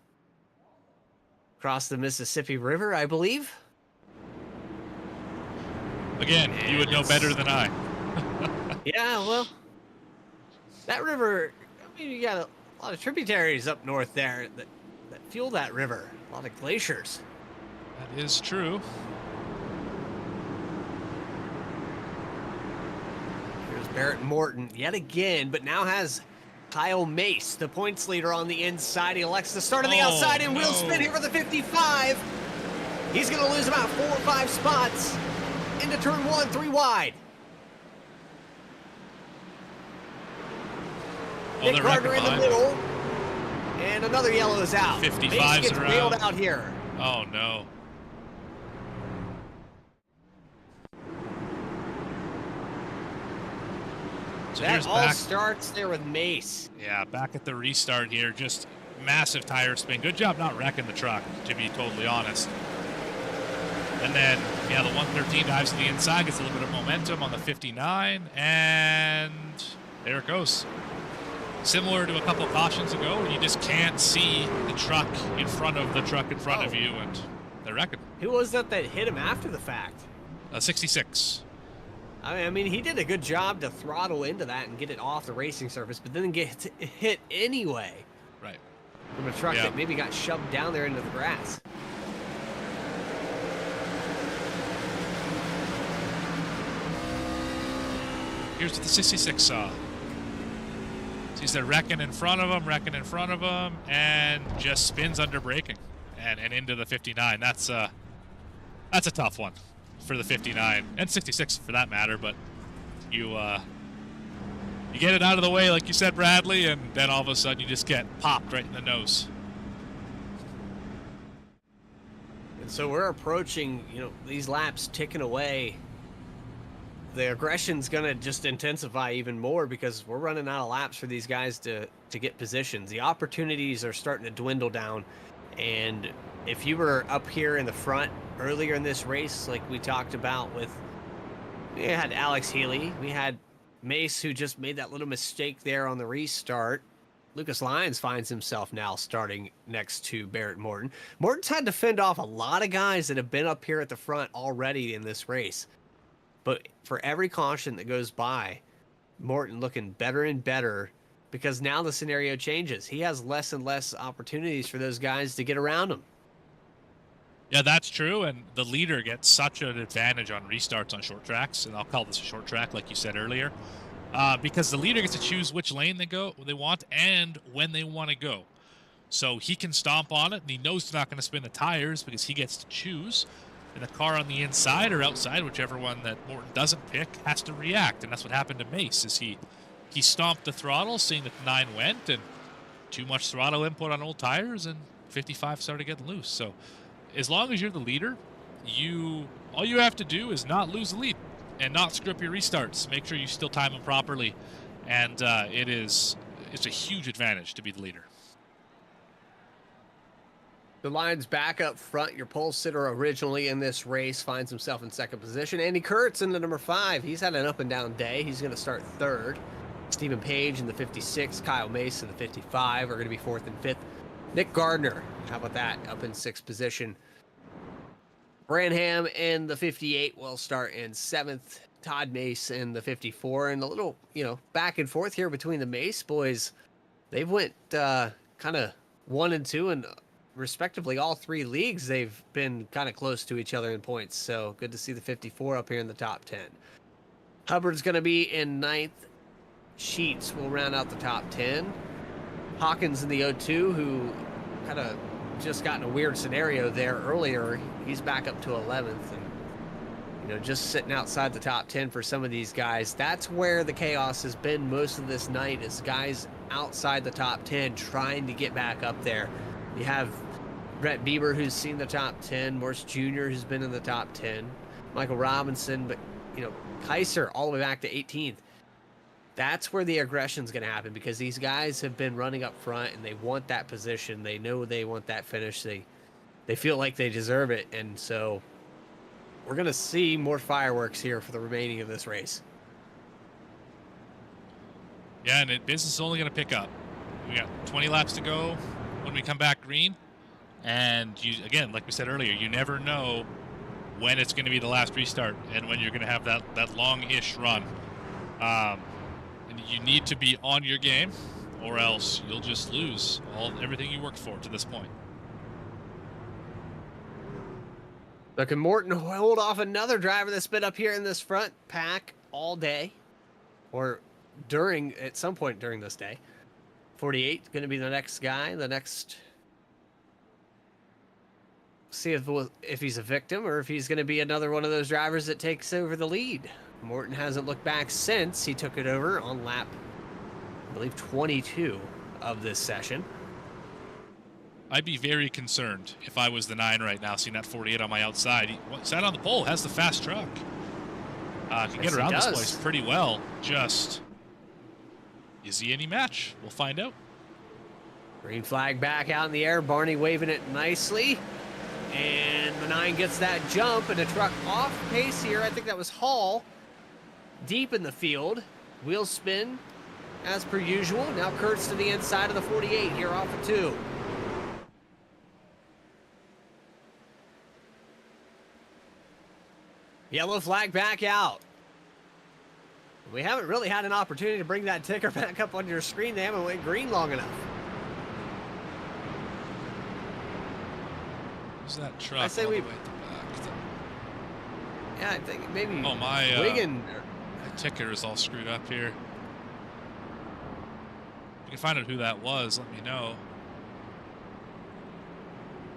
across the Mississippi River, I believe. Again, you would know better than I. Yeah, well, that river, I mean, you got a lot of tributaries up north there that fuel that river. A lot of glaciers. That is true. Here's Barrett Morton yet again, but now has Kyle Mace, the points leader, on the inside. He elects to start on the outside and wheel spin here for the 55. He's going to lose about 4 or 5 spots into turn 1, 3 wide. Nick Gardner in the middle. And another yellow is out. 55s gets bailed out here. Oh, no. So that all starts there with Mace. Yeah, back at the restart here. Just massive tire spin. Good job not wrecking the truck, to be totally honest. And then, yeah, the 113 dives to the inside, gets a little bit of momentum on the 59, and there it goes. Similar to a couple of cautions ago, where you just can't see the truck in front of the truck in front of you, and they're wrecking. Who was that hit him after the fact? 66. I mean, he did a good job to throttle into that and get it off the racing surface, but then get hit anyway. Right. From a truck that maybe got shoved down there into the grass. Here's what the 66 saw. He's there wrecking in front of him, and just spins under braking and into the 59. That's a tough one for the 59 and 66 for that matter. But you get it out of the way, like you said, Bradley, and then all of a sudden you just get popped right in the nose. And so we're approaching, these laps ticking away. The aggression's going to just intensify even more because we're running out of laps for these guys to get positions. The opportunities are starting to dwindle down. And if you were up here in the front earlier in this race, like we talked about we had Alex Healy, we had Mace, who just made that little mistake there on the restart. Lucas Lyons finds himself now starting next to Barrett Morton. Morton's had to fend off a lot of guys that have been up here at the front already in this race. But for every caution that goes by, Morton looking better and better because now the scenario changes. He has less and less opportunities for those guys to get around him. Yeah, that's true, and the leader gets such an advantage on restarts on short tracks, and I'll call this a short track like you said earlier, because the leader gets to choose which lane they want and when they want to go. So he can stomp on it, and he knows he's not going to spin the tires because he gets to choose. And the car on the inside or outside, whichever one that Morton doesn't pick, has to react. And that's what happened to Mace, is he stomped the throttle, seeing that the 9 went, and too much throttle input on old tires, and 55 started getting loose. So as long as you're the leader, all you have to do is not lose the lead and not screw up your restarts. Make sure you still time them properly. And it's a huge advantage to be the leader. The Lions back up front. Your pole sitter originally in this race finds himself in second position. Andy Kurtz in the number 5. He's had an up and down day. He's going to start third. Stephen Page in the 56. Kyle Mace in the 55 are going to be 4th and 5th. Nick Gardner, how about that? Up in 6th position. Branham in the 58 will start in 7th. Todd Mace in the 54. And a little, back and forth here between the Mace boys. They went kind of 1 and 2 and respectively all 3 leagues. They've been kind of close to each other in points, so good to see the 54 up here in the top 10. Hubbard's going to be in 9th. Sheets will round out the top 10. Hawkins in the 02, who kind of just got in a weird scenario there earlier. He's back up to 11th, and just sitting outside the top 10 for some of these guys. That's where the chaos has been most of this night, is guys outside the top 10 trying to get back up there. You have Brett Bieber, who's seen the top 10, Morse Jr., who's been in the top 10, Michael Robinson, but, Kaiser all the way back to 18th. That's where the aggression's going to happen, because these guys have been running up front and they want that position. They know they want that finish. They they feel like they deserve it. And so we're going to see more fireworks here for the remaining of this race. Yeah, and business is only going to pick up. We got 20 laps to go when we come back green. And you, again, like we said earlier, you never know when it's going to be the last restart and when you're going to have that long-ish run. And you need to be on your game, or else you'll just lose everything you worked for to this point. So can Morton hold off another driver that's been up here in this front pack all day, or at some point during this day? 48 going to be the next guy. The next, see if he's a victim or if he's going to be another one of those drivers that takes over the lead. Morton hasn't looked back since he took it over on lap, I believe, 22 of this session. I'd be very concerned if I was the 9 right now, seeing that 48 on my outside. He sat on the pole, has the fast truck. Can get around this place pretty well. Just, is he any match? We'll find out. Green flag back out in the air. Barney waving it nicely. And the 9 gets that jump, and a truck off pace here. I think that was Hall. Deep in the field. Wheel spin as per usual. Now Kurtz to the inside of the 48 here off of 2. Yellow flag back out. We haven't really had an opportunity to bring that ticker back up on your screen. They haven't went green long enough. Who's that truck? I say all we. the way at the back? Yeah, I think maybe. Oh, my Wigan. my ticker is all screwed up here. If you can find out who that was, let me know.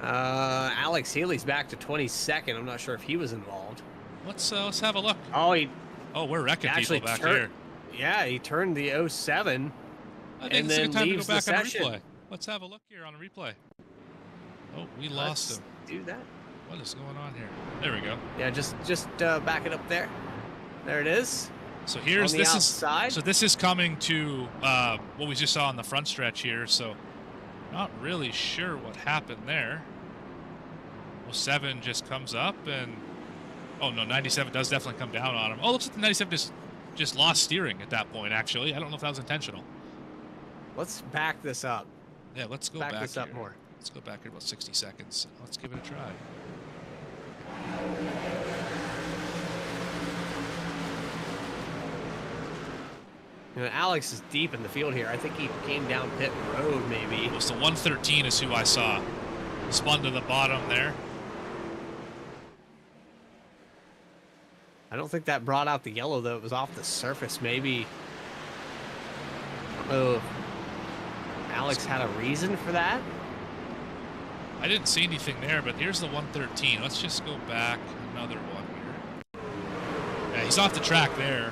Alex Healy's back to 22nd. I'm not sure if he was involved. Let's have a look. Oh, we're wrecking people back here. Yeah, he turned the 07 I think and it's a then good time to go leaves the back on a session. replay. Let's have a look here on a replay. Oh, we lost Let's him. do that. What is going on here? There we go. Yeah, just back it up there. There it is. So here's On the this outside. is so this is coming to what we just saw on the front stretch here. So not really sure what happened there. 07 just comes up and oh no, 97 does definitely come down on him. Oh, looks like the 97 just lost steering at that point. Actually, I don't know if that was intentional. Let's back this up. Yeah, let's go Back back this up here. more. Let's go back here about 60 seconds. Let's give it a try. You know, Alex is deep in the field here. I think he came down pit road maybe. It was the 113 is who I saw. Spun to the bottom there. I don't think that brought out the yellow, though. It was off the surface, maybe. Oh, Alex had a reason for that? I didn't see anything there, but here's the 113. Let's just go back another one here. Yeah, he's off the track there.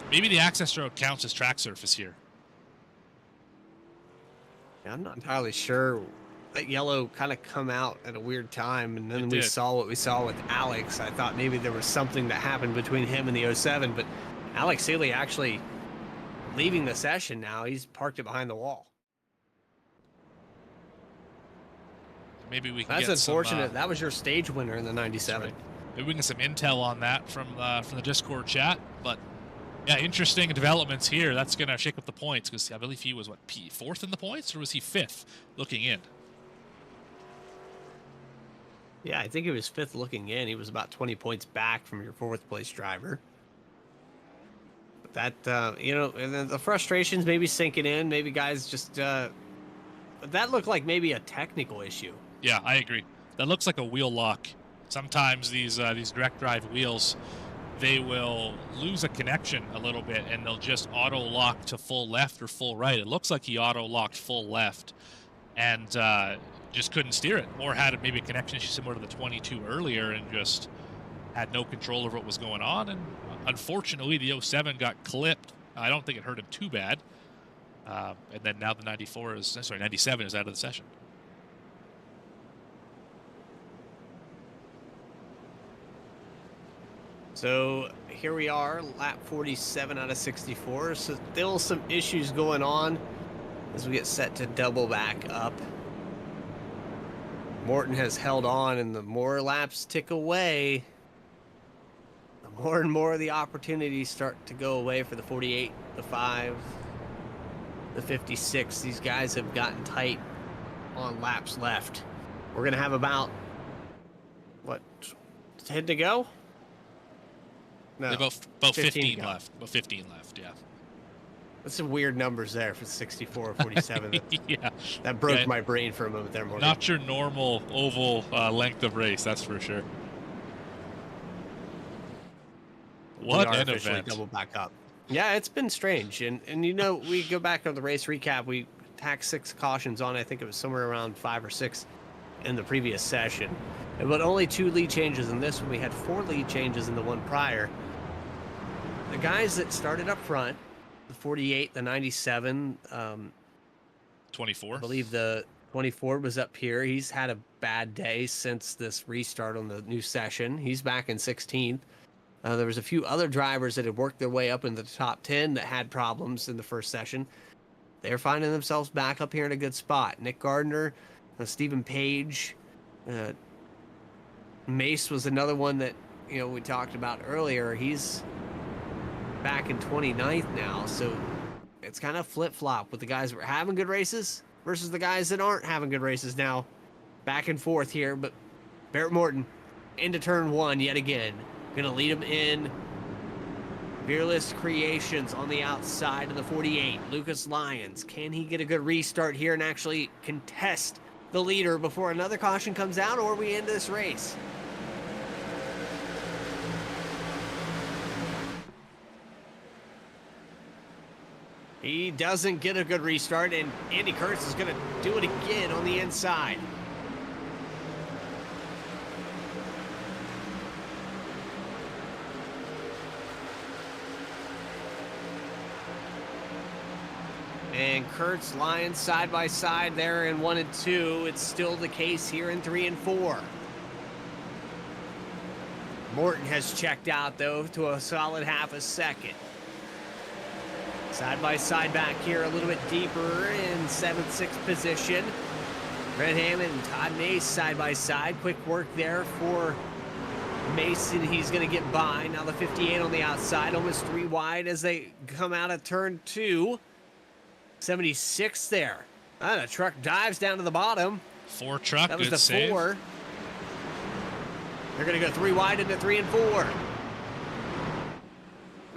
Maybe the access road counts as track surface here. Yeah, I'm not entirely sure. That yellow kind of come out at a weird time, and then we saw what we saw with Alex. I thought maybe there was something that happened between him and the 07, but Alex Seeley actually leaving the session now. He's parked it behind the wall. Maybe we can That's get unfortunate. Some, that was your stage winner in the 97. Right. Maybe we can get some intel on that from the Discord chat. But yeah, interesting developments here. That's going to shake up the points because I believe he was what, fourth in the points, or was he fifth looking in? Yeah, I think he was fifth looking in. He was about 20 points back from your fourth place driver. But that, you know, and then the frustrations maybe sinking in. Maybe guys just, that looked like maybe a technical issue. Yeah, I agree. That looks like a wheel lock. Sometimes these direct drive wheels, they will lose a connection a little bit and they'll just auto lock to full left or full right. It looks like he auto locked full left and just couldn't steer it, or had maybe a connection issue similar to the 22 earlier and just had no control over what was going on. And unfortunately, the 07 got clipped. I don't think it hurt him too bad. And then now the 97 is out of the session. So here we are, lap 47 out of 64. So still some issues going on as we get set to double back up. Morton has held on, and the more laps tick away, the more and more of the opportunities start to go away for the 48, the 5, the 56. These guys have gotten tight on laps left. We're going to have about, what, 10 to go? No, About 15 left. About 15 left, yeah. That's some weird numbers there for 64 or 47. Yeah. That broke my brain for a moment there, Morgan. Not your normal oval length of race, that's for sure. What an event. Double back up. Yeah, it's been strange. And you know, we go back on the race recap, we tacked 6 cautions on. I think it was somewhere around 5 or 6 in the previous session. But only 2 lead changes in this one. We had 4 lead changes in the one prior. The guys that started up front, the 48, the 97, 24. I believe the 24 was up here. He's had a bad day since this restart on the new session. He's back in 16th. There was a few other drivers that had worked their way up into the top 10 that had problems in the first session. They're finding themselves back up here in a good spot. Nick Gardner, Stephen Page, Mace was another one that, you know, we talked about earlier. He's back in 29th now, so it's kind of flip-flop with the guys that were having good races versus the guys that aren't having good races now. Back and forth here, but Barrett Morton into turn 1 yet again. Gonna lead him in. Fearless Creations on the outside of the 48. Lucas Lyons, can he get a good restart here and actually contest the leader before another caution comes out, or we end this race? He doesn't get a good restart, and Andy Kurtz is going to do it again on the inside. And Kurtz, Lyons side by side there in 1 and 2. It's still the case here in 3 and 4. Morton has checked out, though, to a solid half a second. Side by side back here a little bit deeper in 7th, 6th position. Red Hammond and Todd Mace side by side. Quick work there for Mason. He's going to get by. Now the 58 on the outside, almost 3 wide as they come out of turn 2. 76 there. The truck dives down to the bottom. 4 truck, that was good the save. 4. They're going to go 3 wide into 3 and 4. And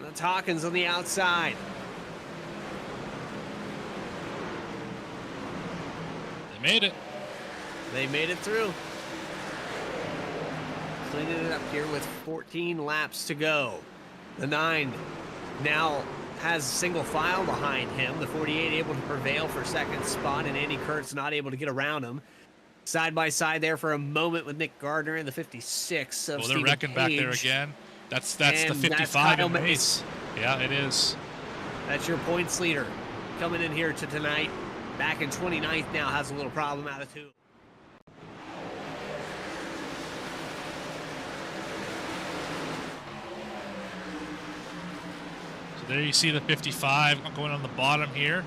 that's Hawkins on the outside. They made it. They made it through. Cleaning it up here with 14 laps to go. The 9 now has single file behind him. The 48 able to prevail for 2nd spot, and Andy Kurtz not able to get around him. Side by side there for a moment with Nick Gardner and the 56 of they're wrecking back there again. That's the 55 in Mace. Yeah, it is. That's your points leader coming in here to tonight. Back in 29th now, has a little problem out of 2. So there you see the 55 going on the bottom here.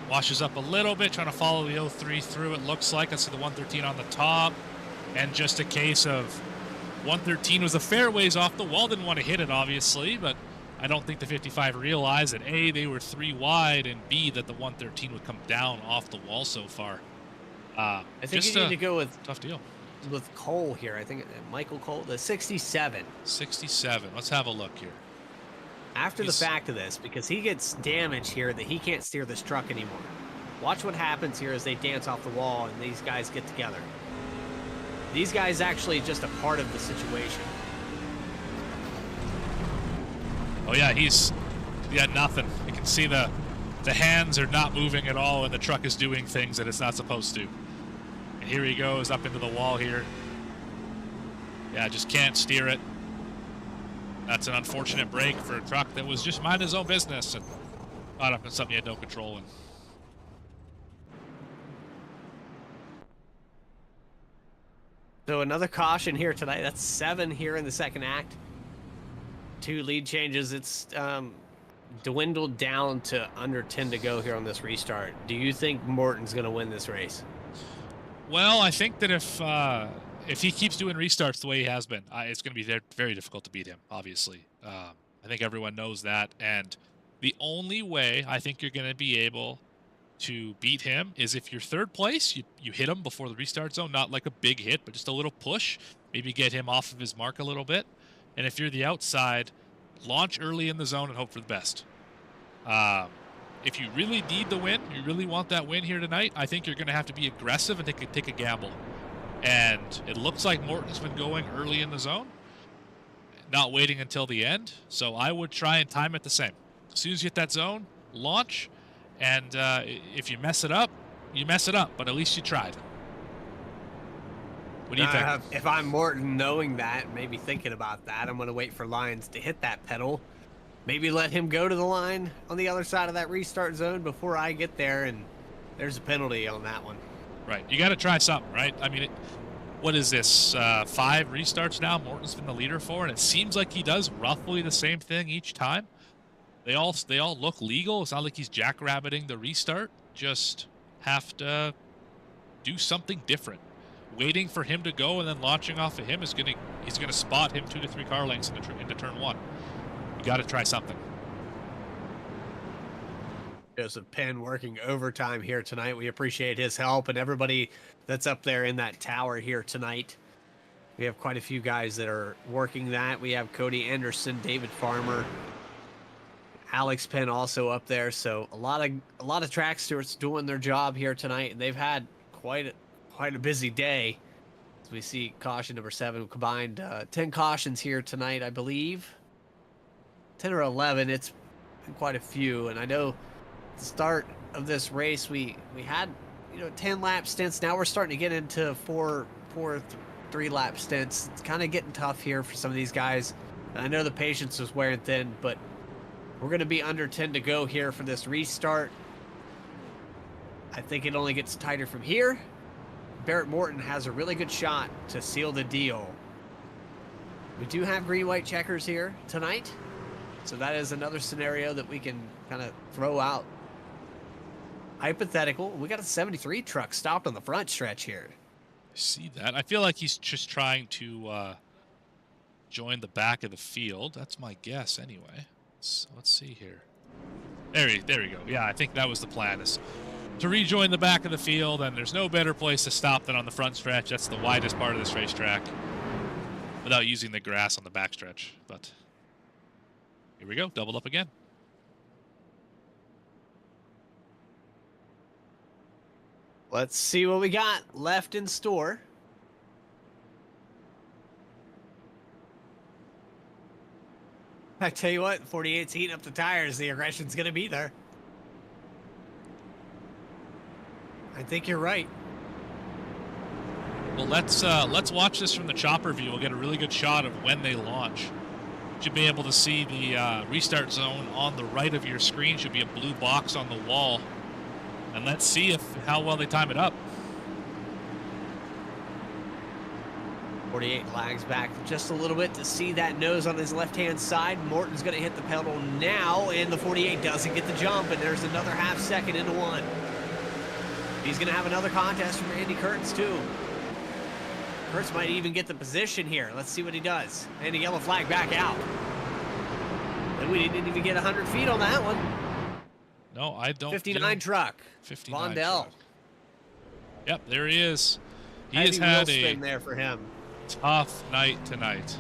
Washes up a little bit, trying to follow the 03 through, it looks like. I see the 113 on the top. And just a case of 113 was a fair ways off the wall. Didn't want to hit it, obviously, but I don't think the 55 realized that A, they were 3 wide, and B, that the 113 would come down off the wall so far. I think you need to go with tough deal with Cole here. I think Michael Cole, the 67. 67. Let's have a look here. After the fact of this, because he gets damage here that he can't steer this truck anymore. Watch what happens here as they dance off the wall and these guys get together. These guys actually just a part of the situation. Oh yeah, he's got nothing. You can see the hands are not moving at all, and the truck is doing things that it's not supposed to. And here he goes up into the wall here. Yeah, just can't steer it. That's an unfortunate break for a truck that was just minding his own business and caught up in something he had no control in. So another caution here tonight. That's 7 here in the second act. 2 lead changes. It's dwindled down to under 10 to go here on this restart. Do you think Morton's going to win this race? Well, I think that if he keeps doing restarts the way he has been, it's going to be very difficult to beat him, obviously. I think everyone knows that. And the only way I think you're going to be able to beat him is if you're third place, you hit him before the restart zone, not like a big hit, but just a little push, maybe get him off of his mark a little bit. And if you're the outside, launch early in the zone and hope for the best. If you really need the win, you really want that win here tonight, I think you're going to have to be aggressive and take a gamble. And it looks like Morton's been going early in the zone, not waiting until the end. So I would try and time it the same. As soon as you hit that zone, launch. And if you mess it up, you mess it up. But at least you tried. What do you think? If I'm Morton, knowing that, maybe thinking about that, I'm going to wait for Lyons to hit that pedal. Maybe let him go to the line on the other side of that restart zone before I get there, and there's a penalty on that one. Right. You got to try something, right? I mean, what is this? 5 restarts now Morton's been the leader for, and it seems like he does roughly the same thing each time. They all look legal. It's not like he's jackrabbiting the restart. Just have to do something different. Waiting for him to go and then launching off of him he's gonna spot him 2 to 3 car lengths into turn 1. Got to try something. Joseph Penn working overtime here tonight. We appreciate his help and everybody that's up there in that tower here tonight. We have quite a few guys that are working that. We have Cody Anderson, David Farmer, Alex Penn also up there. So a lot of track stewards doing their job here tonight, and they've had quite a busy day. As we see caution number 7 combined 10 cautions here tonight, I believe. 10 or 11, it's been quite a few. And I know at the start of this race, we had, 10 lap stints. Now we're starting to get into 4 3-lap stints. It's kind of getting tough here for some of these guys. And I know the patience was wearing thin, but we're going to be under 10 to go here for this restart. I think it only gets tighter from here. Barrett Morton has a really good shot to seal the deal. We do have green-white checkers here tonight. So that is another scenario that we can kind of throw out. Hypothetical. We got a 73 truck stopped on the front stretch here. I see that. I feel like he's just trying to join the back of the field. That's my guess anyway. So let's see here. There we go. Yeah, I think that was the plan, is to rejoin the back of the field, and there's no better place to stop than on the front stretch. That's the widest part of this racetrack without using the grass on the back stretch. But here we go, doubled up again. Let's see what we got left in store. I tell you what, 48's heating up the tires. The aggression's going to be there. I think you're right. Well, let's watch this from the chopper view. We'll get a really good shot of when they launch. Should be able to see the restart zone on the right of your screen. Should be a blue box on the wall. And let's see how well they time it up. 48 lags back just a little bit to see that nose on his left-hand side. Morton's going to hit the pedal now, and the 48 doesn't get the jump, and there's another half second into 1. He's going to have another contest from Andy Kurtz, too. Kurtz might even get the position here. Let's see what he does. And a yellow flag back out. And we didn't even get 100 feet on that one. No, I don't. 59 truck. 59 Vondell. truck. Yep, there he is. He Heavy has had wheel a spin there for him. tough night tonight.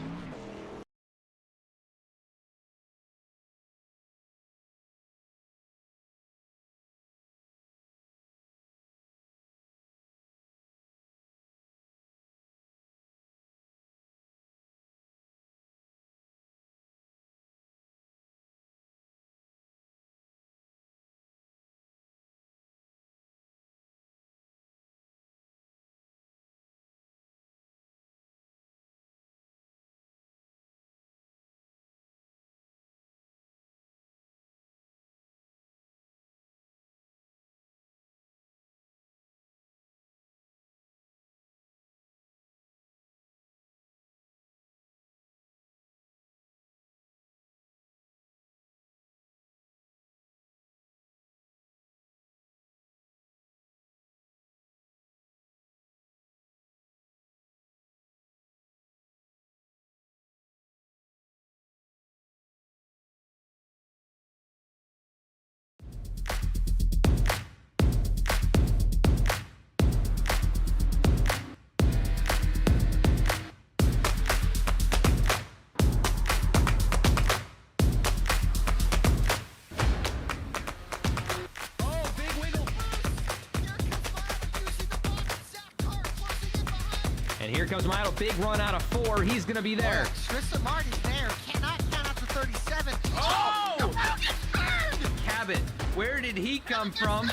here comes Milo. Big run out of 4. He's going to be there. Tristan Martin's there. Cannot count out to 37. Oh! The wheel gets burned! Cabot, where did he come from?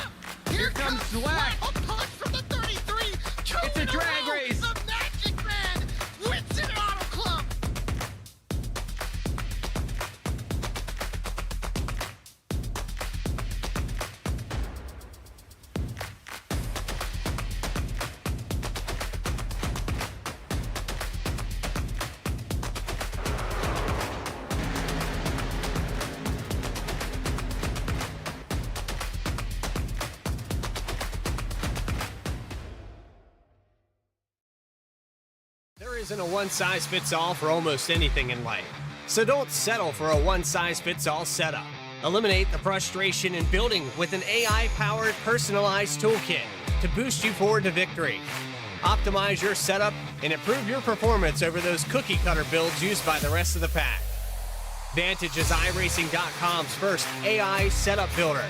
Here comes Swack. Swack. A punch from the 33. It's a drag race. The Magic Man wins it Auto Club. There isn't a one-size-fits-all for almost anything in life. So don't settle for a one-size-fits-all setup. Eliminate the frustration in building with an AI-powered personalized toolkit to boost you forward to victory. Optimize your setup and improve your performance over those cookie-cutter builds used by the rest of the pack. Vantage is iRacing.com's first AI setup builder.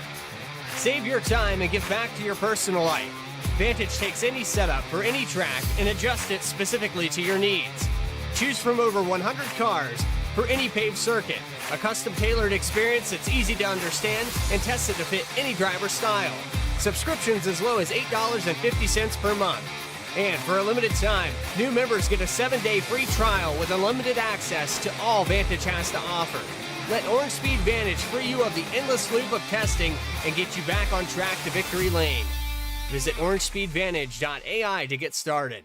Save your time and give back to your personal life. Vantage takes any setup for any track and adjusts it specifically to your needs. Choose from over 100 cars for any paved circuit, a custom-tailored experience that's easy to understand and tested to fit any driver's style. Subscriptions as low as $8.50 per month. And for a limited time, new members get a 7-day free trial with unlimited access to all Vantage has to offer. Let Orange Speed Vantage free you of the endless loop of testing and get you back on track to victory lane. Visit orangespeedvantage.ai to get started.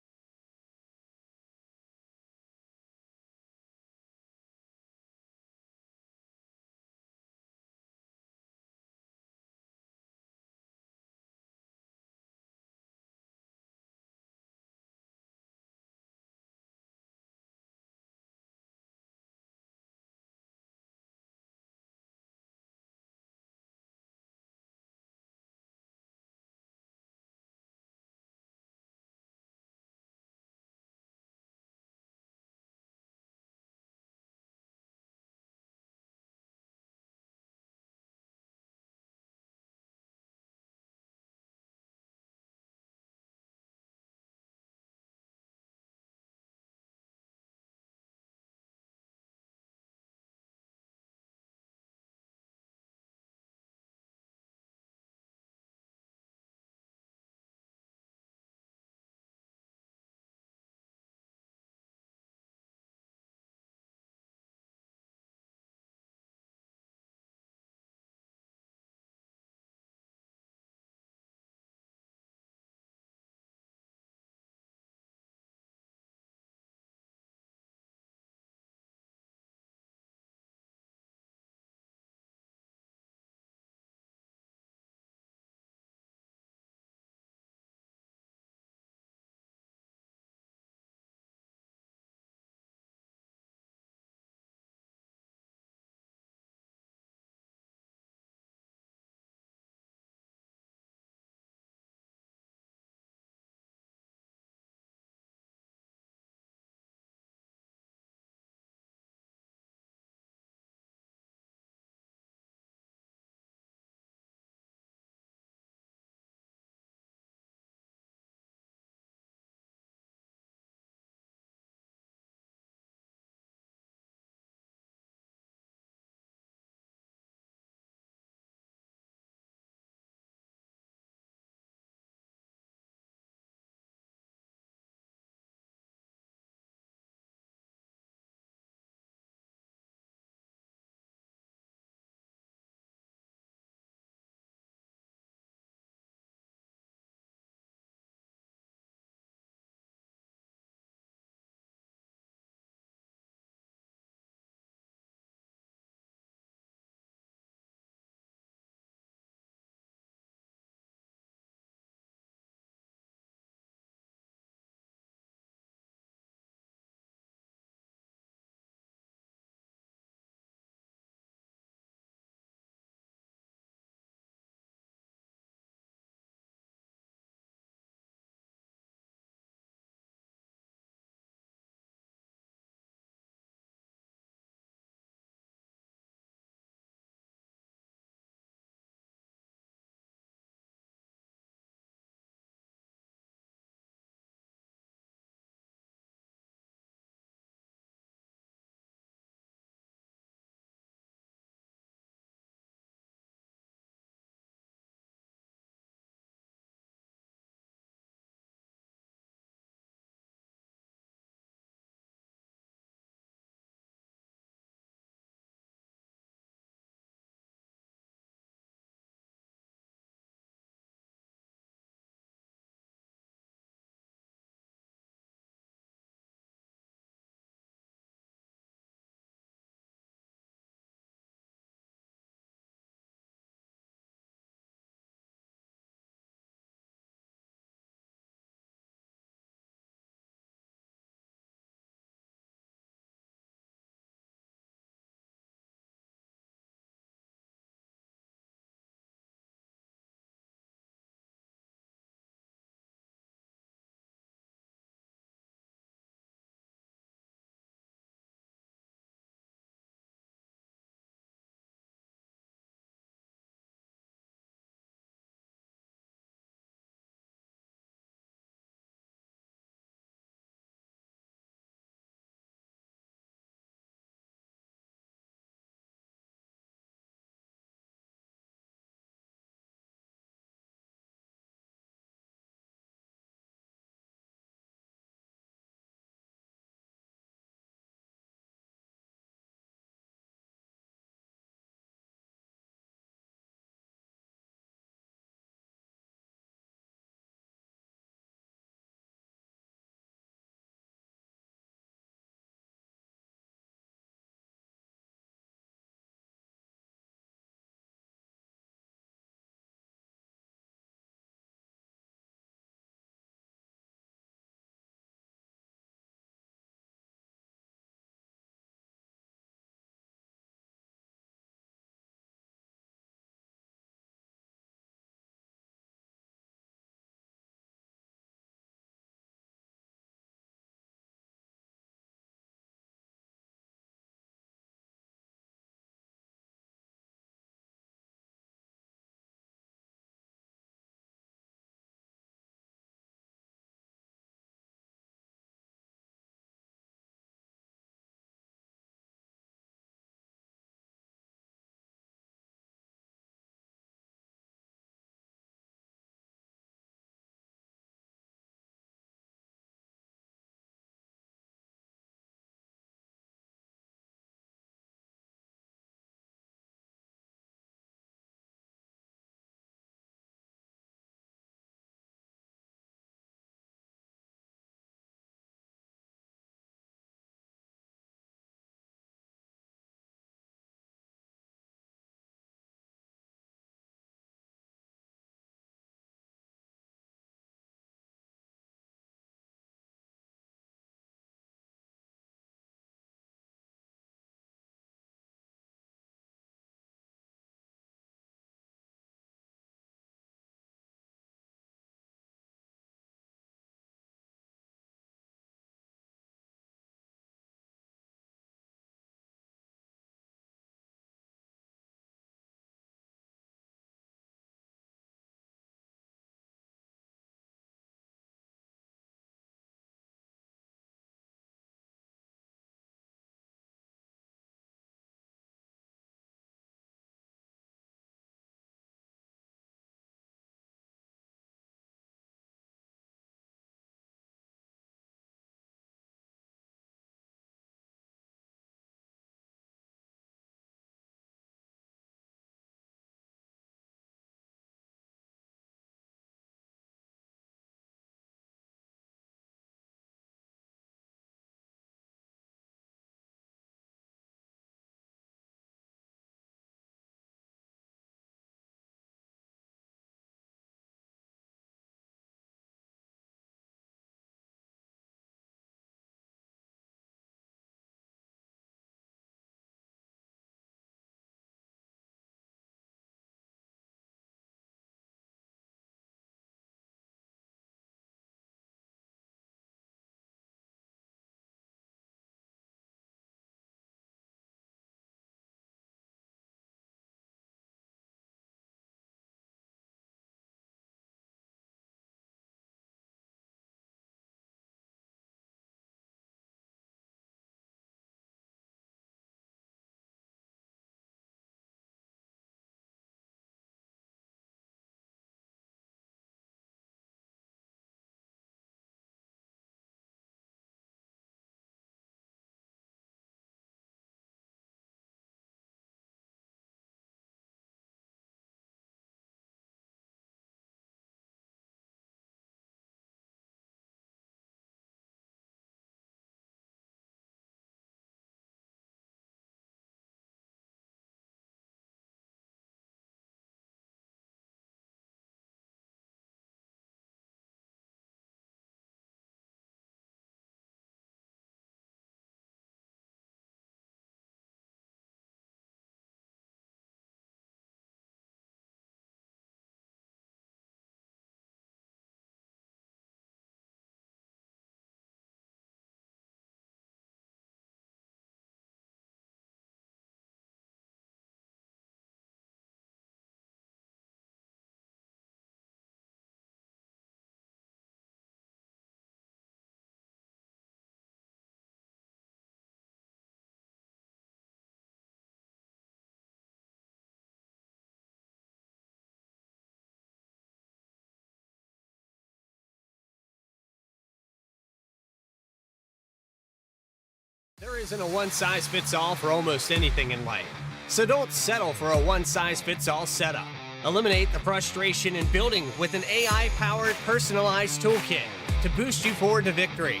There isn't a one-size-fits-all for almost anything in life, so don't settle for a one-size-fits-all setup. Eliminate the frustration in building with an AI-powered personalized toolkit to boost you forward to victory.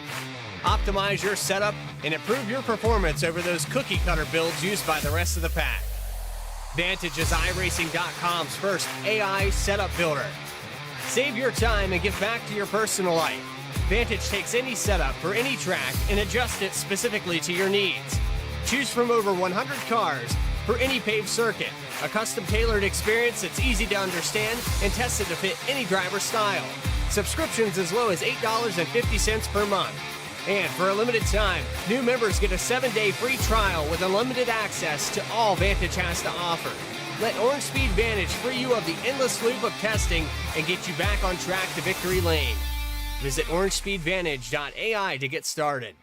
Optimize your setup and improve your performance over those cookie-cutter builds used by the rest of the pack. Vantage is iRacing.com's first AI setup builder. Save your time and give back to your personal life. Vantage takes any setup for any track and adjusts it specifically to your needs. Choose from over 100 cars for any paved circuit. A custom-tailored experience that's easy to understand and tested to fit any driver style. Subscriptions as low as $8.50 per month. And for a limited time, new members get a 7-day free trial with unlimited access to all Vantage has to offer. Let Orange Speed Vantage free you of the endless loop of testing and get you back on track to victory lane. Visit orangespeedvantage.ai to get started.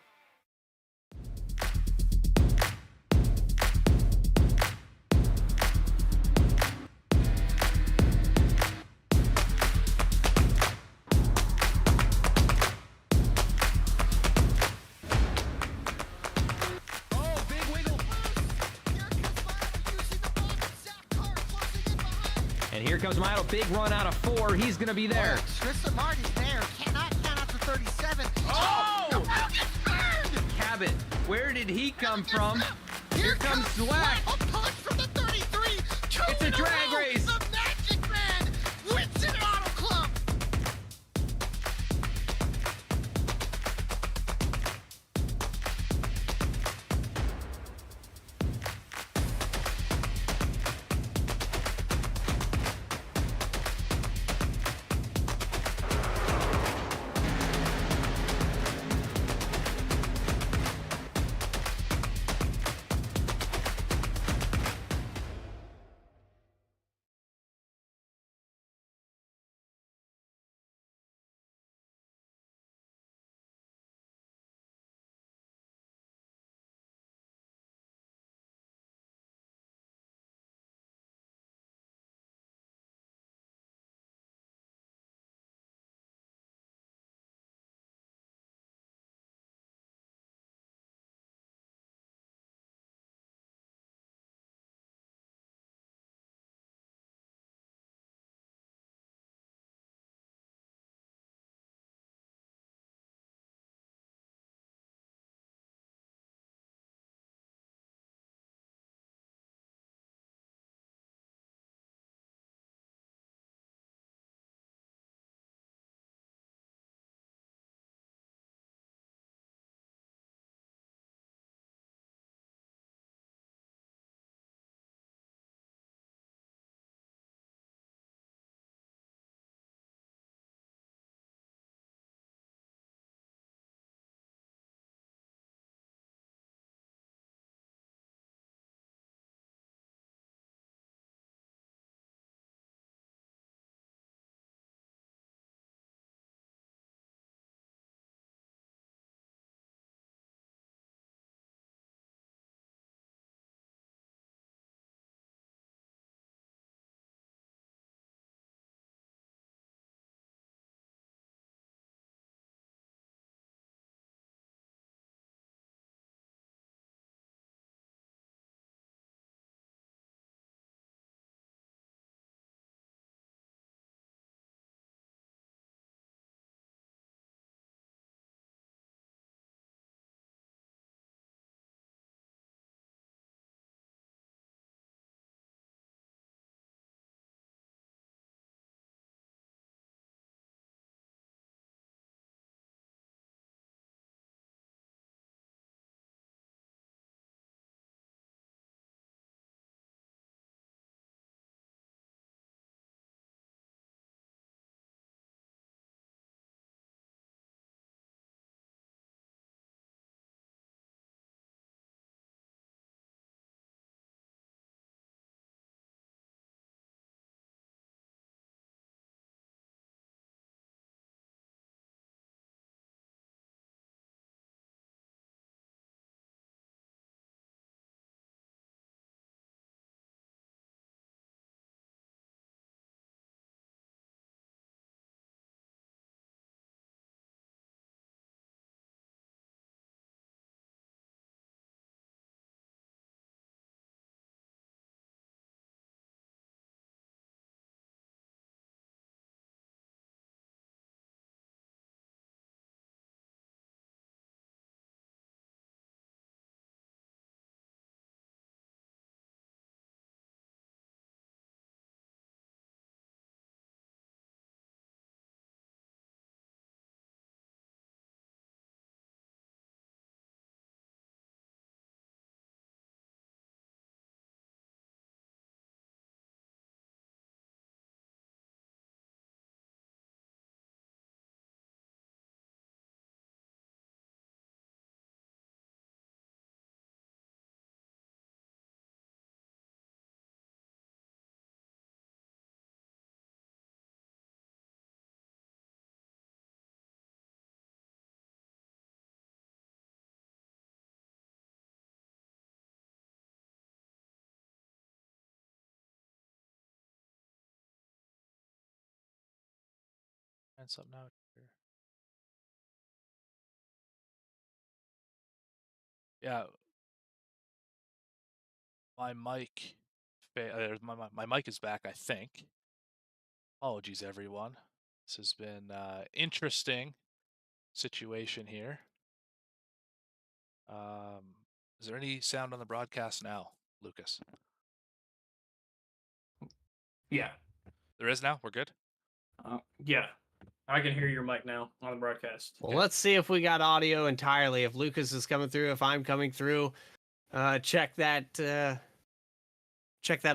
And here comes Milo, big run out of 4. He's going to be there. Tristan Martin's there. Cannot count out to 37. Oh! No, gets burned! Cabot, where did he come from? Here comes Slack. Slack. A punch from the 33. It's a drag race. The Magic Man wins it all. find something out here. Yeah. My mic, my mic is back, I think. Apologies, everyone. This has been interesting situation here. Is there any sound on the broadcast now, Lucas? Yeah. There is now? We're good? Yeah. I can hear your mic now on the broadcast. Well, let's see if we got audio entirely. If Lucas is coming through, if I'm coming through, check that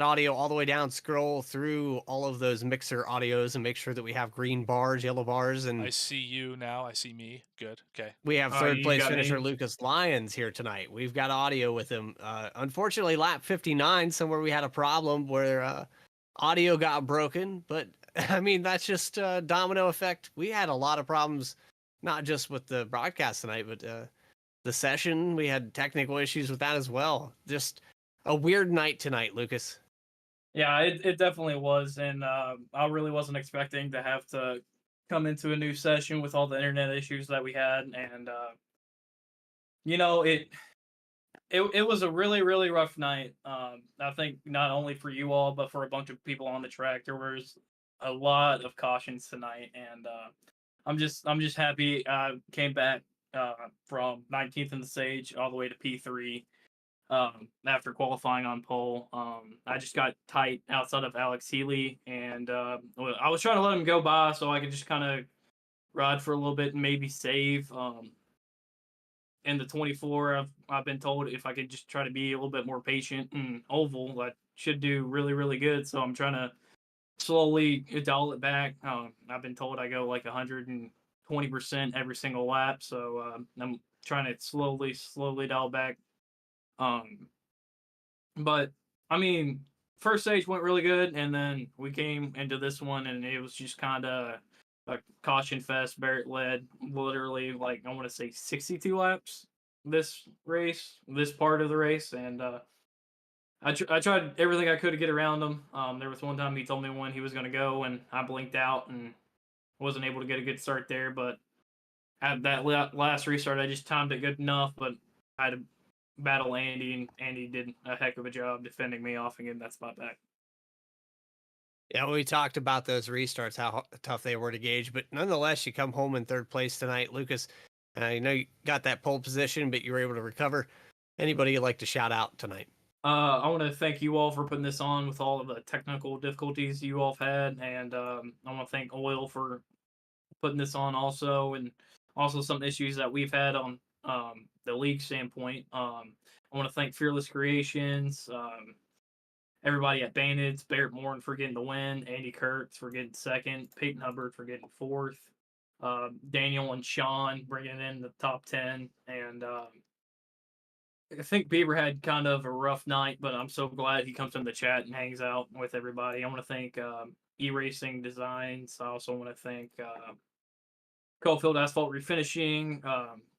audio all the way down. Scroll through all of those mixer audios and make sure that we have green bars, yellow bars, and I see you now. I see me. Good. Okay. we have Oh, third you place got finisher me? Lucas Lyons here tonight. We've got audio with him. Unfortunately, lap 59, somewhere we had a problem where audio got broken. But I mean, that's just domino effect. We had a lot of problems, not just with the broadcast tonight, but the session. We had technical issues with that as well. Just a weird night tonight, Lucas. Yeah, it definitely was, and I really wasn't expecting to have to come into a new session with all the internet issues that we had, and you know, it was a really really rough night. I think not only for you all, but for a bunch of people on the track. There was a lot of cautions tonight, and I'm just happy I came back from 19th in the stage all the way to P3. After qualifying on pole, I just got tight outside of Alex Healy, and I was trying to let him go by so I could just kind of ride for a little bit and maybe save. In the 24, I've been told if I could just try to be a little bit more patient and oval, I should do really really good. So I'm trying to slowly dial it back. I've been told I go like 120% every single lap, so I'm trying to slowly dial back. But I mean, first stage went really good, and then we came into this one, and it was just kind of a caution fest. Barrett led literally like I want to say 62 laps this race, this part of the race, and I tried everything I could to get around him. There was one time he told me when he was going to go, and I blinked out and wasn't able to get a good start there. But at that last restart, I just timed it good enough, but I had to battle Andy, and Andy did a heck of a job defending me off and getting that spot back. Yeah, we talked about those restarts, how tough they were to gauge, but nonetheless, you come home in third place tonight, Lucas. I know you got that pole position, but you were able to recover. Anybody you'd like to shout out tonight? I want to thank you all for putting this on with all of the technical difficulties you all have had, and I want to thank OiL for putting this on also, and also some issues that we've had on the league standpoint. I want to thank Fearless Creations, everybody at Bandits, Barrett Morin for getting the win, Andy Kurtz for getting second, Peyton Hubbard for getting fourth, Daniel and Sean bringing in the top 10, and I think Bieber had kind of a rough night, but I'm so glad he comes in the chat and hangs out with everybody. I want to thank iRacing Designs. I also want to thank Coalfield Asphalt Refinishing,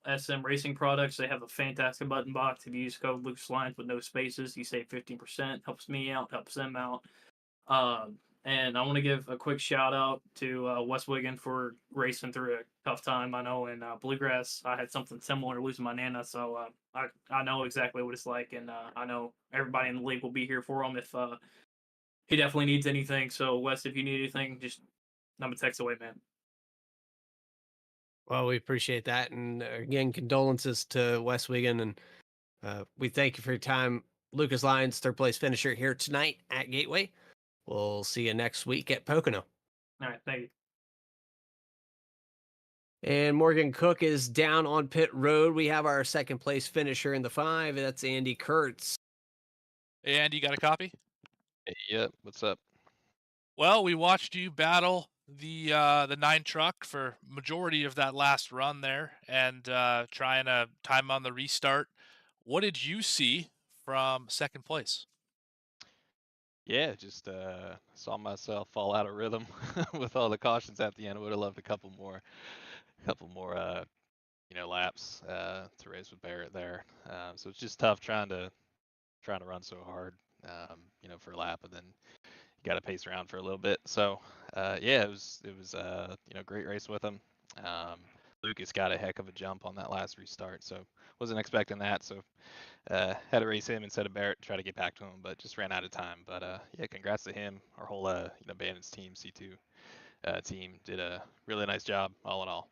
SM Racing Products. They have a fantastic button box. If you use code LukeSlines with no spaces, you save 15%. Helps me out, helps them out. And I want to give a quick shout out to West Wigan for racing through a tough time. I know in Bluegrass, I had something similar, losing my Nana, so I know exactly what it's like, and I know everybody in the league will be here for him if he definitely needs anything. So, Wes, if you need anything, just I'm a text away, man. Well, we appreciate that. And again, condolences to West Wigan. And we thank you for your time. Lucas Lyons, third place finisher here tonight at Gateway. We'll see you next week at Pocono. All right, thank you. And Morgan Cook is down on pit road. We have our second place finisher in the 5. That's Andy Kurtz. Hey, Andy, you got a copy? Yep. What's up? Well, we watched you battle the 9 truck for majority of that last run there, and trying to time on the restart. What did you see from second place? Yeah, just saw myself fall out of rhythm with all the cautions at the end. I would have loved a couple more laps to race with Barrett there. So it's just tough trying to run so hard, for a lap, and then got to pace around for a little bit. So yeah, it was great race with him. Lucas got a heck of a jump on that last restart, so wasn't expecting that. So had to race him instead of Barrett to try to get back to him, but just ran out of time. But yeah, congrats to him. Our whole Bandits team, C2 team did a really nice job all in all.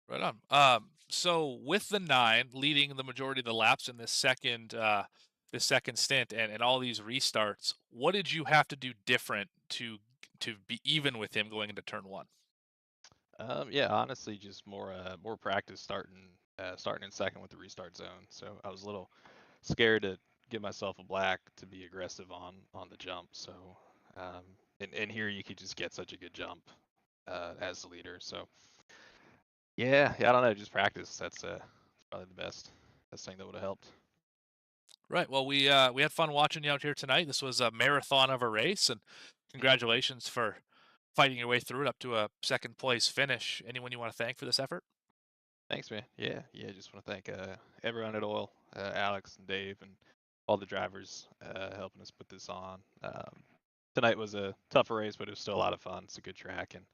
Right on. So with the 9 leading the majority of the laps in this second stint and all these restarts, what did you have to do different to be even with him going into turn 1? Yeah, honestly, just more practice starting in second with the restart zone. So I was a little scared to give myself a black to be aggressive on the jump. So and here you could just get such a good jump as the leader. So yeah, I don't know, just practice. That's probably the best thing that would have helped. Right. Well, we had fun watching you out here tonight. This was a marathon of a race, and congratulations for fighting your way through it up to a second place finish. Anyone you want to thank for this effort? Thanks, man. Yeah. Just want to thank everyone at OiL, Alex and Dave, and all the drivers helping us put this on. Tonight was a tougher race, but it was still a lot of fun. It's a good track, and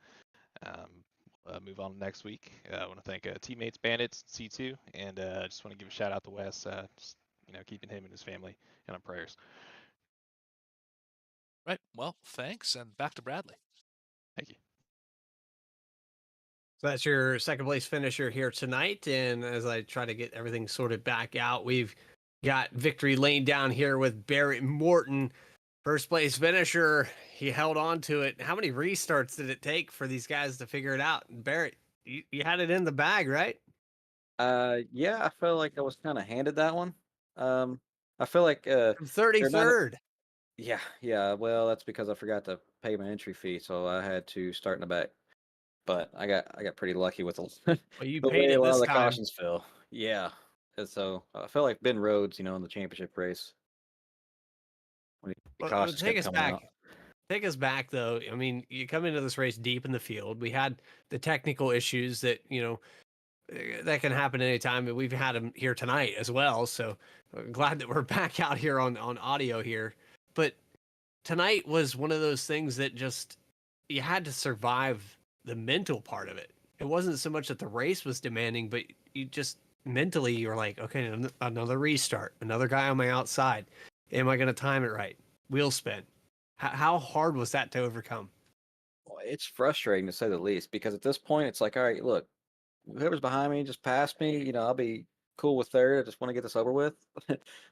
move on to next week. I want to thank teammates, Bandits, C2, and just want to give a shout out to Wes. Just keeping him and his family in our prayers. Right. Well, thanks, and back to Bradley. Thank you. So that's your second place finisher here tonight. And as I try to get everything sorted back out, we've got victory lane down here with Barrett Morton. First place finisher. He held on to it. How many restarts did it take for these guys to figure it out? Barrett, you had it in the bag, right? Yeah, I felt like I was kind of handed that one. I feel like From 33rd. Yeah. Well, that's because I forgot to pay my entry fee, so I had to start in the back. But I got pretty lucky with Well, you the paid way it a lot this of the time. cautions fell. Yeah, and so I felt like Ben Rhodes, in the championship race. When the Well, cautions take kept us coming back. out. Take us back, though. I mean, you come into this race deep in the field. We had the technical issues that, that can happen anytime. And we've had them here tonight as well. So I'm glad that we're back out here on audio here. But tonight was one of those things that just, you had to survive the mental part of it. It wasn't so much that the race was demanding, but you just mentally, you're like, okay, another restart, another guy on my outside. Am I going to time it right? Wheel spin. How hard was that to overcome? Well, it's frustrating to say the least, because at this point it's like, all right, look, whoever's behind me just pass me. I'll be cool with third. I just want to get this over with,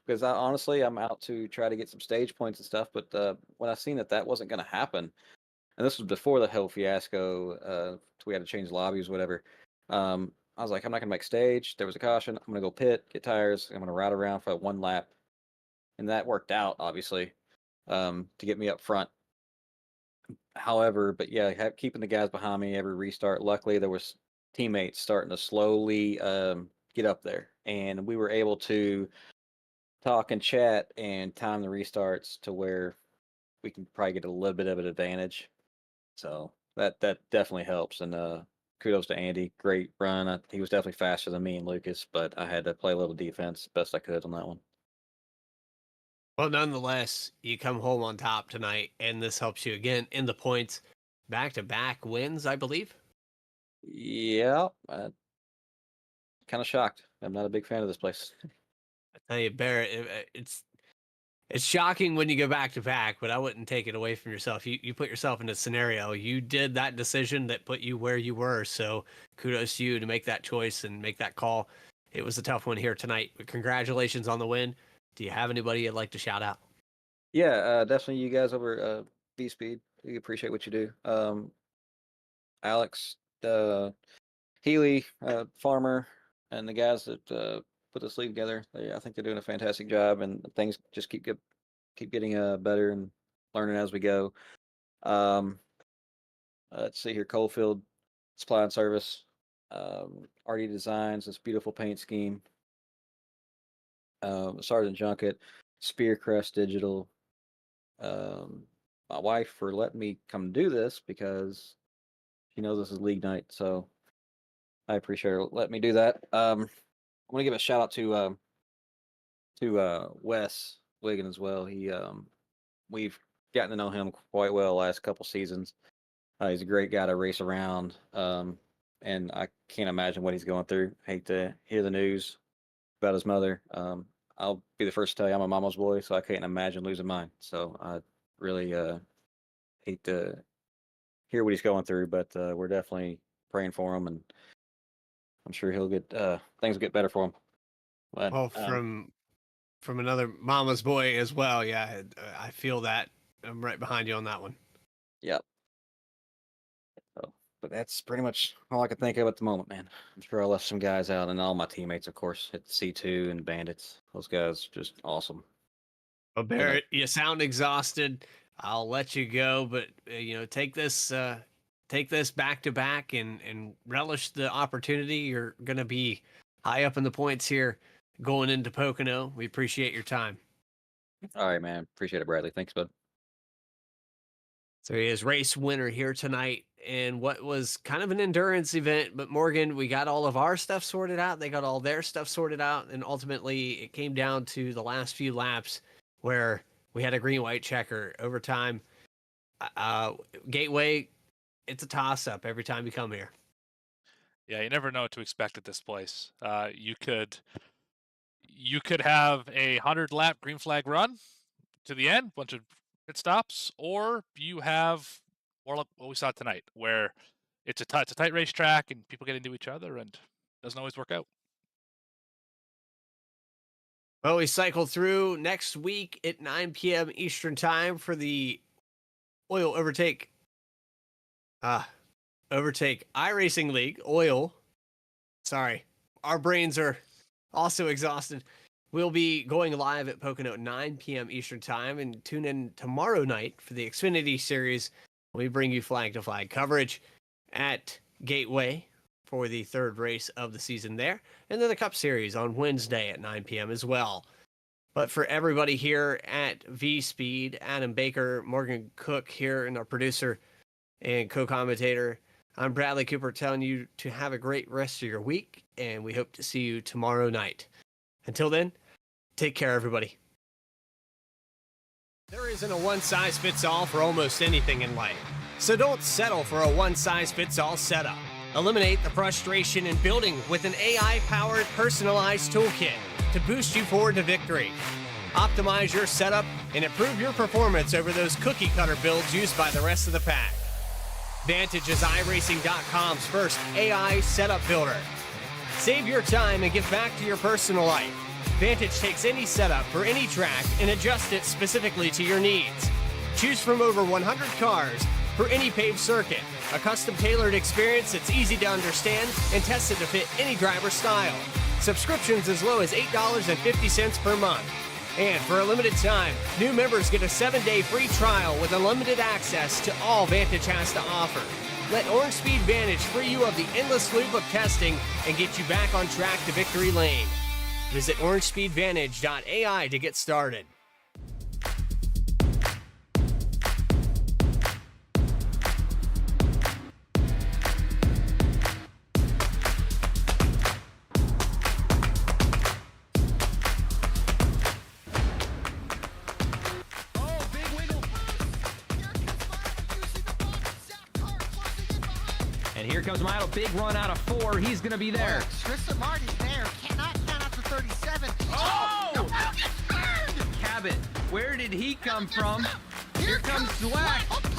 because honestly, I'm out to try to get some stage points and stuff. But when I seen that wasn't going to happen, and this was before the whole fiasco, we had to change lobbies, whatever. I was like, I'm not going to make stage. There was a caution. I'm going to go pit, get tires. I'm going to ride around for one lap, and that worked out, obviously, to get me up front. However, but yeah, keeping the guys behind me every restart. Luckily, there was teammates starting to slowly get up there, and we were able to talk and chat and time the restarts to where we can probably get a little bit of an advantage. So that definitely helps. And kudos to Andy, great run. He was definitely faster than me and Lucas, but I had to play a little defense best I could on that one. Well, nonetheless, you come home on top tonight, and this helps you again in the points. Back-to-back wins, I believe. Yeah, kind of shocked. I'm not a big fan of this place. I tell you, Barrett, it's shocking when you go back-to-back, but I wouldn't take it away from yourself. You put yourself in a scenario. You did that decision that put you where you were, so kudos to you to make that choice and make that call. It was a tough one here tonight, but congratulations on the win. Do you have anybody you'd like to shout out? Yeah, definitely you guys over V-Speed. We appreciate what you do. Alex, Healy, Farmer, and the guys that put this league together. I think they're doing a fantastic job, and things just keep getting better and learning as we go. Let's see here, Coalfield Supply and Service, RD Designs, this beautiful paint scheme. Sergeant Junket, Spearcrest Digital. My wife for letting me come do this because she knows this is league night, so I appreciate her letting me do that. I'm gonna give a shout out to Wes Wiggin as well. We've gotten to know him quite well the last couple seasons. He's a great guy to race around, and I can't imagine what he's going through. Hate to hear the news about his mother. I'll be the first to tell you I'm a mama's boy, so I can't imagine losing mine. So I really hate to hear what he's going through, but we're definitely praying for him, and I'm sure he'll get things will get better for him. But, Well, from another mama's boy as well. Yeah, I feel that. I'm right behind you on that one. Yep. So, but that's pretty much all I can think of at the moment, man. I'm sure I left some guys out, and all my teammates, of course, at C2 and Bandits. Those guys just awesome. Well, Barrett, you sound exhausted. I'll let you go, but take this back to back and relish the opportunity. You're gonna be high up in the points here going into Pocono. We appreciate your time. All right, man. Appreciate it, Bradley. Thanks, bud. So he is race winner here tonight in what was kind of an endurance event. But Morgan, we got all of our stuff sorted out. They got all their stuff sorted out. And ultimately it came down to the last few laps where we had a green-white checker overtime. Gateway, it's a toss-up every time you come here. Yeah, you never know what to expect at this place. You could have a 100-lap green flag run to the end, bunch of pit stops, or you have more like what we saw tonight, where it's a tight racetrack and people get into each other, and it doesn't always work out. Well, we cycle through next week at 9 p.m. Eastern time for the OiL Overtake iRacing League. OiL. Sorry, our brains are also exhausted. We'll be going live at Pocono at 9 p.m. Eastern time, and tune in tomorrow night for the Xfinity Series. We bring you flag-to-flag coverage at Gateway for the third race of the season there, and then the Cup Series on Wednesday at 9 p.m. as well. But for everybody here at V-Speed, Adam Baker, Morgan Cook here, and our producer and co-commentator, I'm Bradley Cooper telling you to have a great rest of your week, and we hope to see you tomorrow night. Until then, take care, everybody. There isn't a one-size-fits-all for almost anything in life, so don't settle for a one-size-fits-all setup. Eliminate the frustration in building with an AI-powered personalized toolkit to boost you forward to victory. Optimize your setup and improve your performance over those cookie-cutter builds used by the rest of the pack. Vantage is iRacing.com's first AI setup builder. Save your time and give back to your personal life. Vantage takes any setup for any track and adjusts it specifically to your needs. Choose from over 100 cars for any paved circuit. A custom-tailored experience that's easy to understand and tested to fit any driver's style. Subscriptions as low as $8.50 per month. And for a limited time, new members get a 7-day free trial with unlimited access to all Vantage has to offer. Let Orange Speed Vantage free you of the endless loop of testing and get you back on track to victory lane. Visit orangespeedvantage.ai to get started. And here comes Milo, big run out of 4. He's going to be there. Tristan Martin's there. Cannot count out to 37. Oh! Gets burned! Cabot, where did he come from? Here comes Dweck.